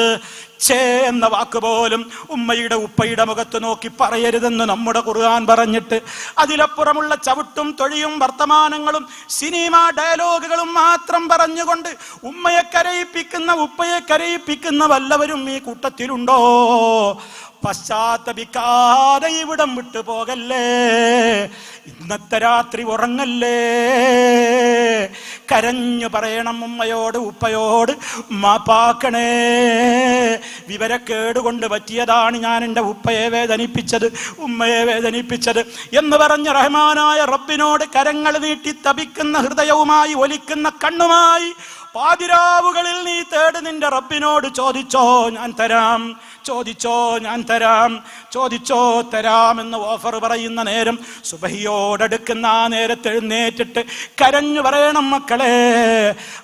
ഛേ എന്ന വാക്ക് പോലും ഉമ്മയുടെ ഉപ്പയുടെ മുഖത്ത് നോക്കി പറയരുതെന്ന് നമ്മുടെ ഖുർആൻ പറഞ്ഞിട്ട്, അതിലപ്പുറമുള്ള ചവിട്ടും തൊഴിയും വർത്തമാനങ്ങളും സിനിമ ഡയലോഗുകളും മാത്രം പറഞ്ഞുകൊണ്ട് ഉമ്മയെ കരയിപ്പിക്കുന്ന, ഉപ്പയെ കരയിപ്പിക്കുന്ന വല്ലവരും ഈ കൂട്ടത്തിലുണ്ടോ? പശ്ചാത്തപിക്കാതെ ഇവിടം വിട്ടു പോകല്ലേ. ഇന്നത്തെ രാത്രി ഉറങ്ങല്ലേ. കരഞ്ഞു പറയണം ഉമ്മയോട്, ഉപ്പയോട്, മാപ്പാക്കണേ, വിവരക്കേട് കൊണ്ട് പറ്റിയതാണ് ഞാൻ എൻ്റെ ഉപ്പയെ വേദനിപ്പിച്ചത്, ഉമ്മയെ വേദനിപ്പിച്ചത് എന്ന് പറഞ്ഞ റഹ്മാനായ റബ്ബിനോട് കരങ്ങൾ നീട്ടി തപിക്കുന്ന ഹൃദയവുമായി, ഒലിക്കുന്ന കണ്ണുമായി പാതിരാവുകളിൽ നീ തേട് നിന്റെ റബ്ബിനോട്. ചോദിച്ചോ ഞാൻ തരാം, ചോദിച്ചോ ഞാൻ തരാം, ചോദിച്ചോ തരാം എന്ന് ഓഫർ പറയുന്ന നേരം, സുബഹിയോടടുക്കുന്ന ആ നേരത്ത് എഴുന്നേറ്റിട്ട് കരഞ്ഞു പറയണം മക്കളെ.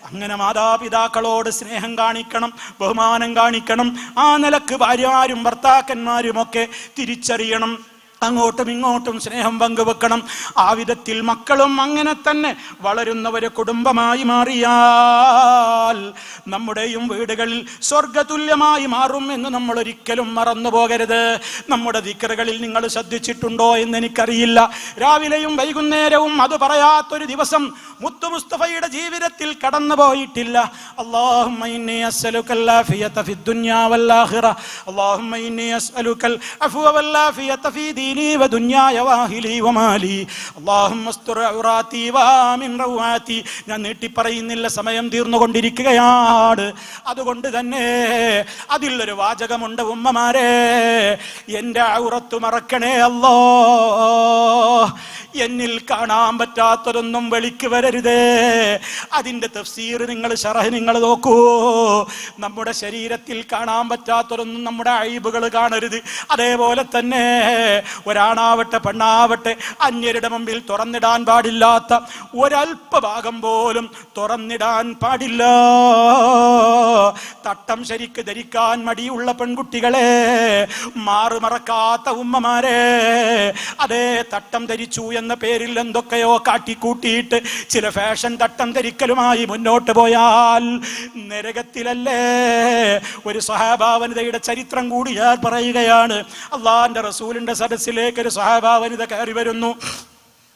അങ്ങനെ മാതാപിതാക്കളോട് സ്നേഹം കാണിക്കണം, ബഹുമാനം കാണിക്കണം. ആ നിലക്ക് ഭാര്യമാരും ഭർത്താക്കന്മാരുമൊക്കെ തിരിച്ചറിയണം, അങ്ങോട്ടും ഇങ്ങോട്ടും സ്നേഹം പങ്കുവെക്കണം. ആ വിധത്തിൽ മക്കളും അങ്ങനെ തന്നെ വളരുന്ന ഒരു കുടുംബമായി മാറിയാൽ നമ്മുടെയും വീടുകളിൽ സ്വർഗതുല്യമായി മാറും എന്ന് നമ്മൾ ഒരിക്കലും മറന്നു പോകരുത്. നമ്മുടെ ദിക്റുകളിൽ നിങ്ങൾ ശ്രദ്ധിച്ചിട്ടുണ്ടോ എന്ന് എനിക്കറിയില്ല, രാവിലെയും വൈകുന്നേരവും അത് പറയാത്തൊരു ദിവസം മുത്തു മുസ്തഫയുടെ ജീവിതത്തിൽ കടന്നു പോയിട്ടില്ല. അല്ലാഹുമ്മ ഇന്നി അസ്അലുകൽ ആഫിയത ഫിദ് ദുനിയാ വൽ ആഖിറ, അല്ലാഹുമ്മ ഇന്നി അസ്അലുകൽ അഫ്വ വൽ ആഫിയത ഫീ ദീനി വദുനിയായ വഅഹ്ലി വമാലി, അല്ലാഹുമ്മ അസ്തുർ ഔറാതി വഅമിൻ റവാതി. ഞാൻ നീട്ടി പറയുന്നില്ല, സമയം തീർന്നുകൊണ്ടിരിക്കുകയാണ്. അതുകൊണ്ട് തന്നെ അതിലൊരു വാചകമുണ്ട്, ഉമ്മമാരെ എൻ്റെ ഔറത്ത് മറക്കണേ അല്ലാ, എന്നിൽ കാണാൻ പറ്റാത്തതൊന്നും വെളിക്ക് വരരുതേ. അതിന്റെ തഫ്സീർ നിങ്ങൾ, ശറഹ് നിങ്ങൾ നോക്കൂ. നമ്മുടെ ശരീരത്തിൽ കാണാൻ പറ്റാത്തതൊന്നും നമ്മുടെ അയ്ബുകൾ കാണരുത്. അതേപോലെ തന്നെ ഒരാണാവട്ടെ പെണ്ണാവട്ടെ അന്യരുടെ മുമ്പിൽ തുറന്നിടാൻ പാടില്ലാത്ത ഒരൽപഭാഗം പോലും തുറന്നിടാൻ പാടില്ല. തട്ടം ശരിക്ക് ധരിക്കാൻ മടിയുള്ള പെൺകുട്ടികളെ, മാറുമറക്കാത്ത ഉമ്മമാരെ, അതേ തട്ടം ധരിച്ചു എന്ന പേരിൽ എന്തൊക്കെയോ കാട്ടിക്കൂട്ടിയിട്ട് ചില ഫാഷൻ തട്ടം ധരിക്കലുമായി മുന്നോട്ട് പോയാൽ നരകത്തിലല്ലേ. ഒരു സ്വഹാബ വനിതയുടെ ചരിത്രം കൂടി ഞാൻ പറയുകയാണ്. അള്ളാഹിന്റെ റസൂലിന്റെ സദസ്സിലേക്ക് ഒരു സ്വഹാബ വനിത കയറി വരുന്നു.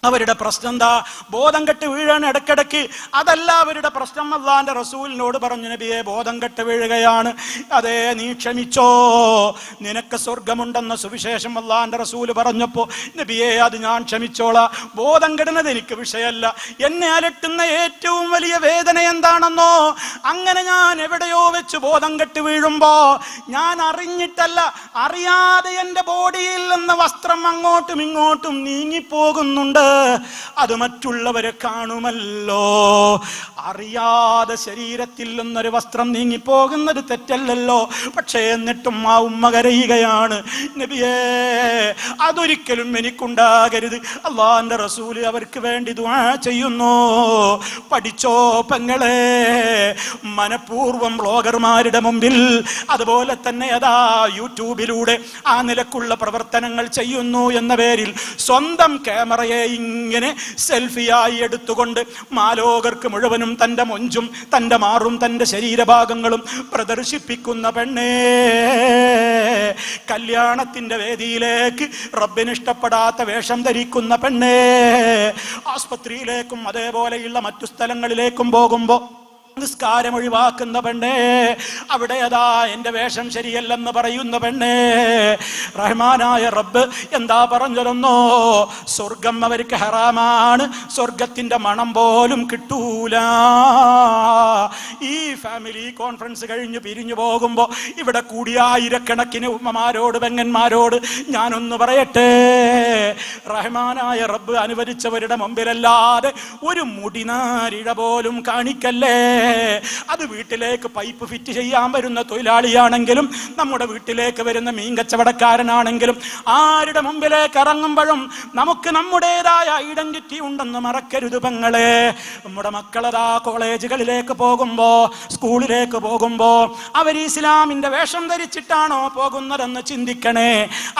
അവരുടെ പ്രശ്നം എന്താ? ബോധം കെട്ട് വീഴാണ് ഇടക്കിടക്ക്. അതല്ല അവരുടെ പ്രശ്നം. അള്ളാന്റെ റസൂലിനോട് പറഞ്ഞു, നബിയെ ബോധം കെട്ട് വീഴുകയാണ്, അതേ നീ ക്ഷമിച്ചോ, നിനക്ക് സ്വർഗമുണ്ടെന്ന സുവിശേഷം അള്ളാന്റെ റസൂല് പറഞ്ഞപ്പോ, നബിയെ അത് ഞാൻ ക്ഷമിച്ചോളാം, ബോധം കെടുന്നത് എനിക്ക് വിഷയമല്ല. എന്നെ അലട്ടുന്ന ഏറ്റവും വലിയ വേദന എന്താണെന്നോ, അങ്ങനെ ഞാൻ എവിടെയോ വെച്ച് ബോധം കെട്ട് വീഴുമ്പോ ഞാൻ അറിഞ്ഞിട്ടല്ല അറിയാതെ എൻ്റെ ബോഡിയിൽ നിന്ന് വസ്ത്രം അങ്ങോട്ടും ഇങ്ങോട്ടും നീങ്ങിപ്പോകുന്നുണ്ട്. അത് മറ്റുള്ളവരെ കാണുമല്ലോ. അറിയാതെ ശരീരത്തിൽ നിന്നൊരു വസ്ത്രം നീങ്ങിപ്പോകുന്നത് തെറ്റല്ലല്ലോ. പക്ഷേ എന്നിട്ടും ആ ഉമ്മ കരയുകയാണ്, നബിയേ അതൊരിക്കലും എനിക്കുണ്ടാകരുത്. അള്ളാന്റെ റസൂല് അവർക്ക് വേണ്ടി ദുആ ചെയ്യുന്നു. പഠിച്ചോ പെങ്ങളെ, മനഃപൂർവ്വം ബ്ലോഗർമാരുടെ മുമ്പിൽ അതുപോലെ തന്നെ അതാ യൂട്യൂബിലൂടെ ആ നിലക്കുള്ള പ്രവർത്തനങ്ങൾ ചെയ്യുന്നു എന്ന പേരിൽ സ്വന്തം ക്യാമറയെ ഇങ്ങനെ സെൽഫിയായി എടുത്തുകൊണ്ട് മാലോകർക്ക് മുഴുവനും തൻ്റെ മൊഞ്ചും തൻ്റെ മാറും തൻ്റെ ശരീരഭാഗങ്ങളും പ്രദർശിപ്പിക്കുന്ന പെണ്ണേ, കല്യാണത്തിന്റെ വേദിയിലേക്ക് റബ്ബിന് ഇഷ്ടപ്പെടാത്ത വേഷം ധരിക്കുന്ന പെണ്ണേ, ആസ്പത്രിയിലേക്കും അതേപോലെയുള്ള മറ്റു സ്ഥലങ്ങളിലേക്കും പോകുമ്പോ നിസ്കാരം ഒഴിവാക്കുന്ന പെണ്ണേ, അവിടെ അതാ എന്റെ വേഷം ശരിയല്ലെന്ന് പറയുന്ന പെണ്ണേ, റഹ്മാനായ റബ്ബ് എന്താ പറഞ്ഞതെന്നോ? സ്വർഗം അവർക്ക് ഹറാമാണ്, സ്വർഗത്തിന്റെ മണം പോലും കിട്ടൂല. ഈ ഫാമിലി കോൺഫറൻസ് കഴിഞ്ഞ് പിരിഞ്ഞു പോകുമ്പോ ഇവിടെ കൂടിയ ആയിരക്കണക്കിന് ഉമ്മമാരോട് പെങ്ങന്മാരോട് ഞാനൊന്ന് പറയട്ടെ, റഹ്മാനായ റബ്ബ് അനുവദിച്ചവരുടെ മുമ്പിലല്ലാതെ ഒരു മുടിനാരിഴ പോലും കാണിക്കല്ലേ. അത് വീട്ടിലേക്ക് പൈപ്പ് ഫിറ്റ് ചെയ്യാൻ വരുന്ന തൊഴിലാളിയാണെങ്കിലും നമ്മുടെ വീട്ടിലേക്ക് വരുന്ന മീൻ കച്ചവടക്കാരനാണെങ്കിലും ആരുടെ മുമ്പിലേക്ക് ഇറങ്ങുമ്പോഴും നമുക്ക് നമ്മുടേതായ ഐഡന്റിറ്റി ഉണ്ടെന്ന് മറക്കരുത് പെങ്ങളെ. നമ്മുടെ മക്കളതാ കോളേജുകളിലേക്ക് പോകുമ്പോ സ്കൂളിലേക്ക് പോകുമ്പോ അവർ ഇസ്ലാമിന്റെ വേഷം ധരിച്ചിട്ടാണോ പോകുന്നതെന്ന് ചിന്തിക്കണേ.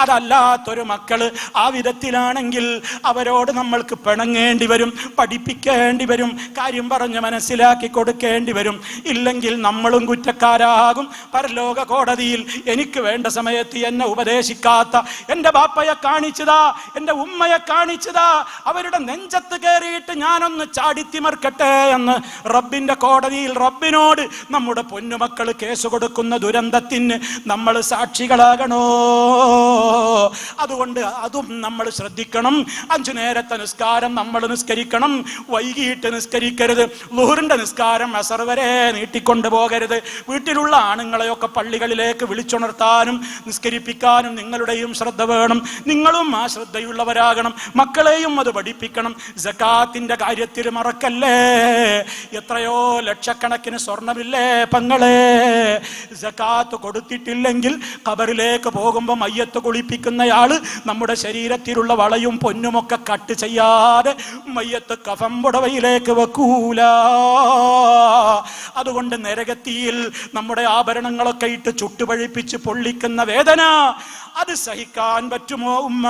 അതല്ലാത്തൊരു മക്കള് ആ വിധത്തിലാണെങ്കിൽ അവരോട് നമ്മൾക്ക് പിണങ്ങേണ്ടി വരും, പഠിപ്പിക്കേണ്ടി വരും, കാര്യം പറഞ്ഞ് മനസ്സിലാക്കി കൊടുക്കേണ്ടി വരും. ഇല്ലെങ്കിൽ നമ്മളും കുറ്റക്കാരാകും. പരലോക കോടതിയിൽ എനിക്ക് വേണ്ട സമയത്ത് എന്നെ ഉപദേശിക്കാത്ത എൻ്റെ ബാപ്പയെ കാണിച്ചതാ, എൻ്റെ ഉമ്മയെ കാണിച്ചതാ, അവരുടെ നെഞ്ചത്ത് കയറിയിട്ട് ഞാനൊന്ന് ചാടിത്തിമർക്കട്ടെ എന്ന് റബ്ബിന്റെ കോടതിയിൽ റബ്ബിനോട് നമ്മുടെ പൊന്നുമക്കൾ കേസ് കൊടുക്കുന്ന ദുരന്തത്തിന് നമ്മൾ സാക്ഷികളാകണോ? അതുകൊണ്ട് അതും നമ്മൾ ശ്രദ്ധിക്കണം. 5 നേരത്തെ നിസ്കാരം നമ്മൾ നിസ്കരിക്കണം, വൈകിട്ട് നിസ്കരിക്കരുത്. ളുഹറിന്റെ നിസ്കാരം അസർ വരെ നീട്ടിക്കൊണ്ടു പോകരുത്. വീട്ടിലുള്ള ആണുങ്ങളെയൊക്കെ പള്ളികളിലേക്ക് വിളിച്ചുണർത്താനും നിസ്കരിപ്പിക്കാനും നിങ്ങളുടെയും ശ്രദ്ധ വേണം. നിങ്ങളും ആ ശ്രദ്ധയുള്ളവരാകണം. മക്കളെയും അത് പഠിപ്പിക്കണം. സകാത്തിന്റെ കാര്യത്തിൽ മറക്കല്ലേ. എത്രയോ ലക്ഷക്കണക്കിന് സ്വർണമില്ലേ പെങ്ങളെ, സകാത്ത് കൊടുത്തിട്ടില്ലെങ്കിൽ ഖബറിലേക്ക് പോകുമ്പോൾ മയ്യത്ത് കുളിപ്പിക്കുന്നയാള് നമ്മുടെ ശരീരത്തിലുള്ള വളയും പൊന്നുമൊക്കെ കട്ട് ചെയ്യാതെ മയ്യത്ത് കഫം പുടവയിലേക്ക് വെക്കൂല. അതുകൊണ്ട് നരകത്തിയിൽ നമ്മുടെ ആഭരണങ്ങളൊക്കെ ഇട്ട് ചുട്ടുപഴിപ്പിച്ച് പൊള്ളിക്കുന്ന വേദന അത് സഹിക്കാൻ പറ്റുമോ ഉമ്മ?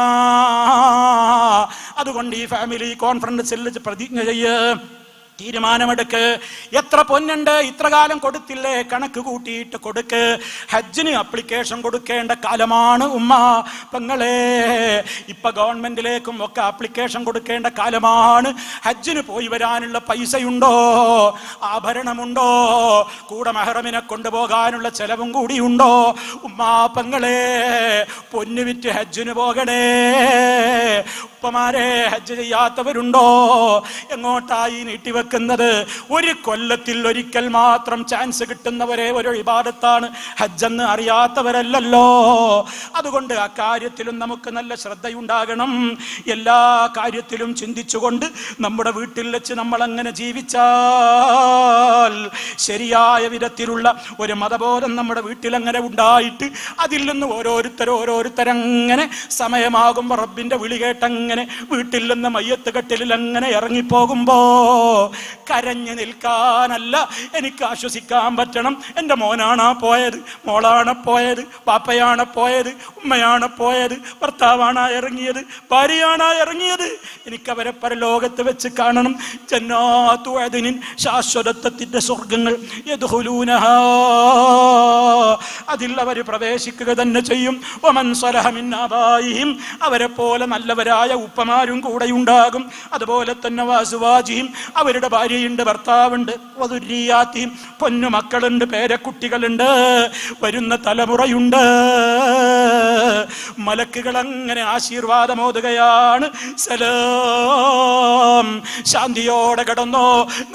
അതുകൊണ്ട് ഈ ഫാമിലി കോൺഫറൻസിൽ പ്രതിജ്ഞ ചെയ്യ്, തീരുമാനമെടുക്ക്. എത്ര പൊന്നുണ്ട്, ഇത്ര കാലം കൊടുത്തില്ലേ, കണക്ക് കൂട്ടിയിട്ട് കൊടുക്ക്. ഹജ്ജിന് അപ്ലിക്കേഷൻ കൊടുക്കേണ്ട കാലമാണ് ഉമ്മ പെങ്ങളെ. ഇപ്പൊ ഗവൺമെന്റിലേക്കും ഒക്കെ അപ്ലിക്കേഷൻ കൊടുക്കേണ്ട കാലമാണ്. ഹജ്ജിന് പോയി വരാനുള്ള പൈസയുണ്ടോ? ആഭരണമുണ്ടോ? കൂടെ മെഹ്റമിനെ കൊണ്ടുപോകാനുള്ള ചെലവും കൂടിയുണ്ടോ? ഉമ്മ പെങ്ങളെ, പൊന്നു വിറ്റ് ഹജ്ജിന് പോകണേ. ഉപ്പമാരെ, ഹജ്ജ് ചെയ്യാത്തവരുണ്ടോ? എങ്ങോട്ടായി നീട്ടിവെക്കുന്നത്? ഒരു കൊല്ലത്തിൽ ഒരിക്കൽ മാത്രം ചാൻസ് കിട്ടുന്നവരെ ഒരു ഇബാദത്താണ് ഹജ്ജെന്ന് അറിയാത്തവരല്ലല്ലോ. അതുകൊണ്ട് ആ കാര്യത്തിലും നമുക്ക് നല്ല ശ്രദ്ധയുണ്ടാകണം. എല്ലാ കാര്യത്തിലും ചിന്തിച്ചുകൊണ്ട് നമ്മുടെ വീട്ടിൽ വെച്ച് നമ്മൾ അങ്ങനെ ജീവിച്ചാൽ ശരിയായ വിധത്തിലുള്ള ഒരു മതബോധം നമ്മുടെ വീട്ടിൽ അങ്ങനെ ഉണ്ടായിട്ട് അതിൽ നിന്ന് ഓരോരുത്തരങ്ങനെ സമയമാകുമ്പോൾ റബ്ബിന്റെ വിളി കേട്ടങ്ങനെ വീട്ടിൽ നിന്ന് മയ്യത്ത് കെട്ടിലിൽ അങ്ങനെ ഇറങ്ങിപ്പോകുമ്പോ കരഞ്ഞു നിൽക്കാനല്ല, എനിക്ക് ആശ്വസിക്കാൻ പറ്റണം. എൻ്റെ മോനാണ് പോയത്, മോളാണ് പോയത്, പാപ്പയാണ് പോയത്, ഉമ്മയാണ് പോയത്, ഭർത്താവാണ് ഇറങ്ങിയത്, ഭാര്യയാണ് ഇറങ്ങിയത്. എനിക്കവരെ പരലോകത്ത് വെച്ച് കാണണം. ജന്നാത്തു അദ്നിൻ, ശാശ്വതത്വത്തിന്റെ സ്വർഗങ്ങൾ, യദ്ഖുലൂനഹാ, അതിൽ അവർ പ്രവേശിക്കുക തന്നെ ചെയ്യും. വമൻ സ്വലഹ മിൻ ആബായിഹിം, അവരെ പോലെ നല്ലവരായ ഉപ്പമാരും കൂടെ ഉണ്ടാകും. അതുപോലെ തന്നെ വഅസ്വാജിഹിം, അവരുടെ ഭാര്യയുണ്ട്, ഭർത്താവുണ്ട്, വദുരിയാത്തിഹിം, പൊന്നു മക്കളുണ്ട്, പേരക്കുട്ടികളുണ്ട്, വരുന്ന തലമുറയുണ്ട്. മലക്കുകൾ അങ്ങനെ ആശീർവാദമോതുകയാണ്. സലാം, ശാന്തിയോടെ കടന്നോ,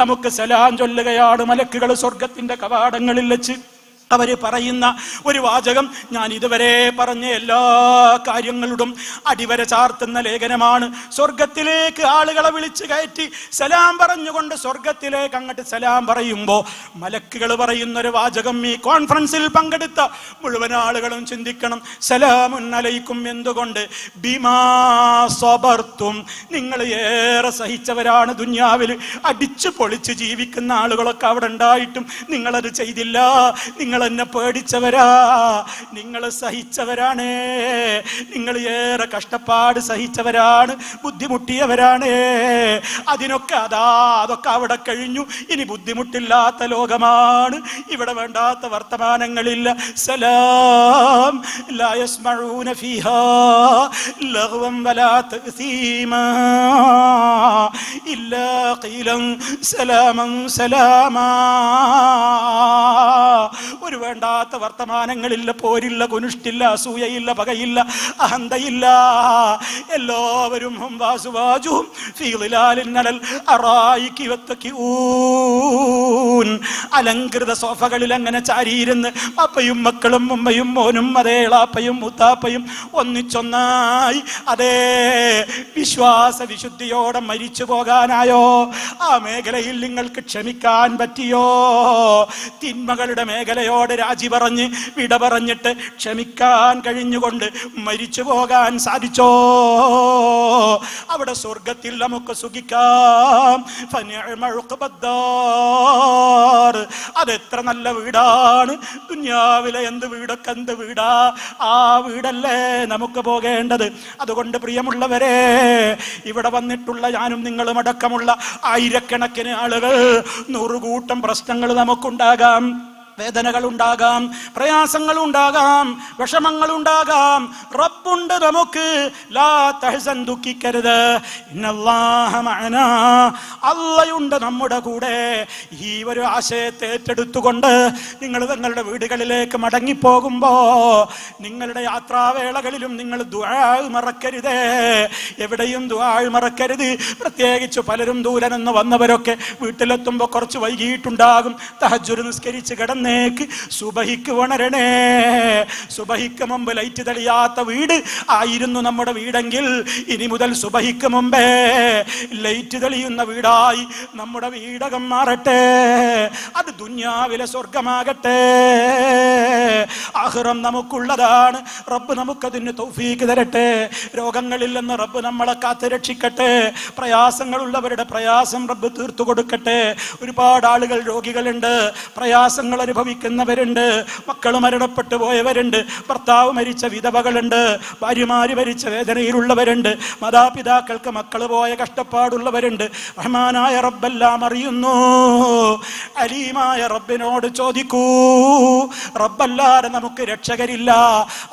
നമുക്ക് സലാം ചൊല്ലുകയാണ് മലക്കുകൾ സ്വർഗത്തിന്റെ കവാടങ്ങളിൽ വെച്ച്. അവര് പറയുന്ന ഒരു വാചകം ഞാൻ ഇതുവരെ പറഞ്ഞ എല്ലാ കാര്യങ്ങളുടെയും അടിവര ചാർത്തുന്ന ലേഖനമാണ്. സ്വർഗത്തിലേക്ക് ആളുകളെ വിളിച്ചു കയറ്റി സലാം പറഞ്ഞുകൊണ്ട് സ്വർഗത്തിലേക്ക് അങ്ങോട്ട് സലാം പറയുമ്പോ മലക്കുകൾ പറയുന്ന ഒരു വാചകം ഈ കോൺഫറൻസിൽ പങ്കെടുത്ത മുഴുവൻ ആളുകളും ചിന്തിക്കണം. സലാമുൻ അലൈക്കും. എന്തുകൊണ്ട്? ബിമാ സബർത്തും. നിങ്ങൾ ഏറെ സഹിച്ചവരാണ്. ദുനിയാവിൽ അടിച്ചു പൊളിച്ച് ജീവിക്കുന്ന ആളുകളൊക്കെ അവിടെ ഉണ്ടായിട്ടും നിങ്ങളത് ചെയ്തില്ല. നിങ്ങൾ എന്നെ പേടിച്ചവരാ, നിങ്ങൾ സഹിച്ചവരാണ്, നിങ്ങൾ ഏറെ കഷ്ടപ്പാട് സഹിച്ചവരാണ്, ബുദ്ധിമുട്ടിയവരാണ്. അതിനൊക്കെ അതൊക്കെ അവിടെ കഴിഞ്ഞു. ഇനി ബുദ്ധിമുട്ടില്ലാത്ത ലോകമാണ്. ഇവിടെ വേണ്ടാത്ത വർത്തമാനങ്ങളില്ല. സലാം ലാ യസ്മഊന ഫീഹാ ലഗ്വൻ വലാ തഅസീമാ ഇല്ലാ ഖീലൻ സലാമൻ സലാമാ. ഒരു വേണ്ടാത്ത വർത്തമാനങ്ങളില്ല, പോരില്ല, കുനുഷ്ടില്ല, അസൂയയില്ല, പകയില്ല, അഹന്തയില്ല. എല്ലാവരും അലങ്കൃത സോഫകളിൽ അങ്ങനെ ചാരിയിരുന്ന് അപ്പയും മക്കളും ഉമ്മയും മോനും അതേ ഇളാപ്പയും മുത്താപ്പയും ഒന്നിച്ചൊന്നായി അതേ വിശ്വാസ വിശുദ്ധിയോടെ മരിച്ചു പോകാനായോ? ആ മേഖലയിൽ നിങ്ങൾക്ക് ക്ഷമിക്കാൻ പറ്റിയോ? തിന്മകളുടെ മേഖലയോട് രാജി പറഞ്ഞ് വിട പറഞ്ഞിട്ട് ക്ഷമിക്കാൻ കഴിഞ്ഞുകൊണ്ട് മരിച്ചു പോകാൻ സാധിച്ചോ? അവിടെ സ്വർഗത്തിൽ നമുക്ക് സുഖിക്കാം. അതെത്ര നല്ല വീടാണ്. ദുനിയാവിലെ എന്ത് വീടൊക്കെ എന്ത് വീടാ. ആ വീടല്ലേ നമുക്ക് പോകേണ്ടത്. അതുകൊണ്ട് പ്രിയമുള്ളവരെ, ഇവിടെ വന്നിട്ടുള്ള ഞാനും നിങ്ങളും അടക്കമുള്ള ആയിരക്കണക്കിന് ആളുകൾ, നൂറുകൂട്ടം പ്രശ്നങ്ങൾ നമുക്കുണ്ടാകാം, വേദനകൾ ഉണ്ടാകാം, പ്രയാസങ്ങൾ ഉണ്ടാകാം, വിഷമങ്ങൾ ഉണ്ടാകാം. റബ്ബുണ്ട് നമുക്ക്. ലാ തഹ്സൻ, ദുഃഖിക്കരുത്. ഇന്നല്ലാഹ മഅനാ, അല്ലാഹുണ്ട് നമ്മുടെ കൂടെ. ഈ ഒരു ആശയത്തെ ഏറ്റെടുത്തുകൊണ്ട് നിങ്ങൾ നിങ്ങളുടെ വീടുകളിലേക്ക് മടങ്ങിപ്പോകുമ്പോ നിങ്ങളുടെ യാത്രാവേളകളിലും നിങ്ങൾ ദുആ മറക്കരുത്. എവിടെയും ദുആ മറക്കരുത്. പ്രത്യേകിച്ച് പലരും ദൂരെ നിന്ന് വന്നവരൊക്കെ വീട്ടിലെത്തുമ്പോൾ കുറച്ച് വൈകിട്ടുണ്ടാകും. തഹജ്ജുദ് നിസ്കരിച്ച് കിടന്നേക്ക് സുബഹിക്ക് ഉണരണേ. സുബഹിക്ക് മുമ്പ് ലൈറ്റ് തെളിയാത്ത വീട് ആയിരുന്നു നമ്മുടെ വീടെങ്കിൽ ഇനി മുതൽ സുബഹിക്ക് മുമ്പേ ലൈറ്റ് തെളിയുന്ന വീടായി നമ്മുടെ വീടകം മാറട്ടെ. അത് ദുനിയാവിലെ സ്വർഗമാകട്ടെ. ആഖിറം നമുക്കുള്ളതാണ്. റബ്ബ് നമുക്കതിന് തൗഫീക്ക് തരട്ടെ. രോഗങ്ങളിൽ നിന്ന് റബ്ബ് നമ്മളെ കാത്ത് രക്ഷിക്കട്ടെ. പ്രയാസങ്ങളുള്ളവരുടെ പ്രയാസം റബ്ബ് തീർത്തു കൊടുക്കട്ടെ. ഒരുപാട് ആളുകൾ രോഗികളുണ്ട്, പ്രയാസങ്ങൾ അനുഭവിക്കുന്നവരുണ്ട്, മക്കൾ മരണപ്പെട്ടു പോയവരുണ്ട്, ഭർത്താവ് മരിച്ച വിധവകളുണ്ട്, ഭാര്യമാര് മരിച്ച വേദനയിലുള്ളവരുണ്ട്, മാതാപിതാക്കൾക്ക് മക്കൾ പോയ കഷ്ടപ്പാടുള്ളവരുണ്ട്. റഹ്മാനായ റബ്ബെല്ലാം അറിയുന്നു. അലീമായ റബ്ബിനോട് ചോദിക്കൂ. റബ്ബല്ലാതെ നമുക്ക് രക്ഷകരില്ല.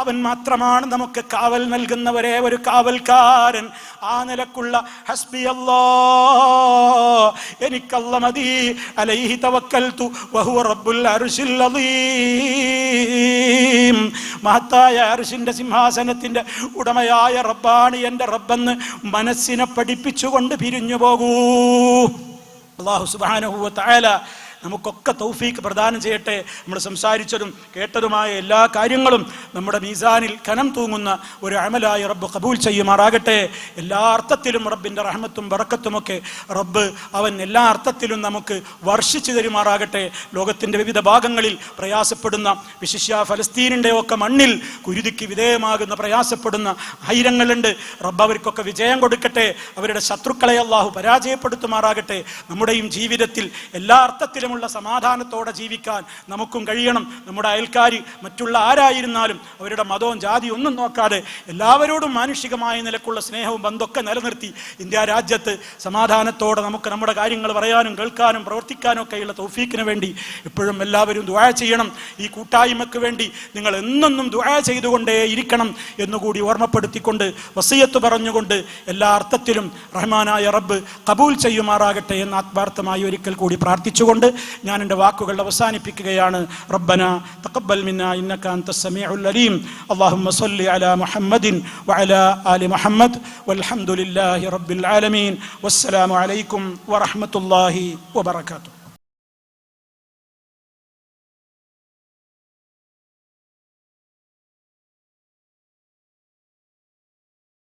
അവൻ മാത്രമാണ് നമുക്ക് കാവൽ നൽകുന്ന ഒരേ ഒരു കാവൽക്കാരൻ. ആ നിലക്കുള്ള ഹസ്ബി അല്ലാഹ്, എനിക്കല്ല മതി, അലൈഹി തവക്കൽതു വഹുവ റബ്ബുൽ അർശിൽ അളീം. മഹത്തായ അർശിന്റെ സിംഹാസനത്തിന്റെ ഉടമയായ റബ്ബാണ് എൻ്റെ റബ്ബെന്ന് മനസ്സിനെ പഠിപ്പിച്ചുകൊണ്ട് പിരിഞ്ഞു പോകൂ. അല്ലാഹു സുബ്ഹാനഹു വ തആല നമുക്കൊക്കെ തൗഫീക്ക് പ്രദാനം ചെയ്യട്ടെ. നമ്മൾ സംസാരിച്ചതും കേട്ടതുമായ എല്ലാ കാര്യങ്ങളും നമ്മുടെ മീസാനിൽ കനം തൂങ്ങുന്ന ഒരു അമലായി റബ്ബ് കബൂൽ ചെയ്യുമാറാകട്ടെ. എല്ലാ അർത്ഥത്തിലും റബ്ബിൻ്റെ റഹ്മത്തും ബറക്കത്തുമൊക്കെ റബ്ബ് അവൻ എല്ലാ അർത്ഥത്തിലും നമുക്ക് വർഷിച്ചു തരുമാറാകട്ടെ. ലോകത്തിൻ്റെ വിവിധ ഭാഗങ്ങളിൽ പ്രയാസപ്പെടുന്ന, വിശിഷ്യ ഫലസ്തീനിൻ്റെ ഒക്കെ മണ്ണിൽ കുരുതിക്ക് വിധേയമാകുന്ന പ്രയാസപ്പെടുന്ന ആയിരങ്ങളുണ്ട്. റബ്ബ് അവർക്കൊക്കെ വിജയം കൊടുക്കട്ടെ. അവരുടെ ശത്രുക്കളെ അല്ലാഹു പരാജയപ്പെടുത്തുമാറാകട്ടെ. നമ്മുടെയും ജീവിതത്തിൽ എല്ലാ അർത്ഥത്തിലും സമാധാനത്തോടെ ജീവിക്കാൻ നമുക്കും കഴിയണം. നമ്മുടെ അയൽക്കാരി മറ്റുള്ള ആരായിരുന്നാലും അവരുടെ മതവും ജാതിയും ഒന്നും നോക്കാതെ എല്ലാവരോടും മാനുഷികമായ നിലക്കുള്ള സ്നേഹവും ബന്ധമൊക്കെ നിലനിർത്തി ഇന്ത്യ രാജ്യത്ത് സമാധാനത്തോടെ നമുക്ക് നമ്മുടെ കാര്യങ്ങൾ പറയാനും കേൾക്കാനും പ്രവർത്തിക്കാനും ഒക്കെയുള്ള തൗഫീക്കിന് വേണ്ടി എപ്പോഴും എല്ലാവരും ദുആ ചെയ്യണം. ഈ കൂട്ടായ്മക്ക് വേണ്ടി നിങ്ങൾ എന്നെന്നും ദുആ ചെയ്തുകൊണ്ടേ ഇരിക്കണം എന്നുകൂടി ഓർമ്മപ്പെടുത്തിക്കൊണ്ട് വസിയത്ത് പറഞ്ഞുകൊണ്ട് എല്ലാ അർത്ഥത്തിലും റഹ്മാനായ റബ്ബ് കബൂൽ ചെയ്യുമാറാകട്ടെ എന്ന് ആത്മാർത്ഥമായി ഒരിക്കൽ കൂടി പ്രാർത്ഥിച്ചുകൊണ്ട് ഞാൻ എൻ്റെ വാക്കുകൾ അവസാനിപ്പിക്കുകയാണ്. റബ്ബന തഖബ്ബൽ മിന്നാ ഇന്നക അൻതസ് സമീഉൽ അലീം. അല്ലാഹുമ്മ സ്വല്ലി അലാ മുഹമ്മദിൻ വഅലാ ആലി മുഹമ്മദ് വൽഹംദുലില്ലാഹി റബ്ബിൽ ആലമീൻ. വസ്സലാമു അലൈക്കും വറഹ്മത്തുള്ളാഹി വബറകാതുഹു.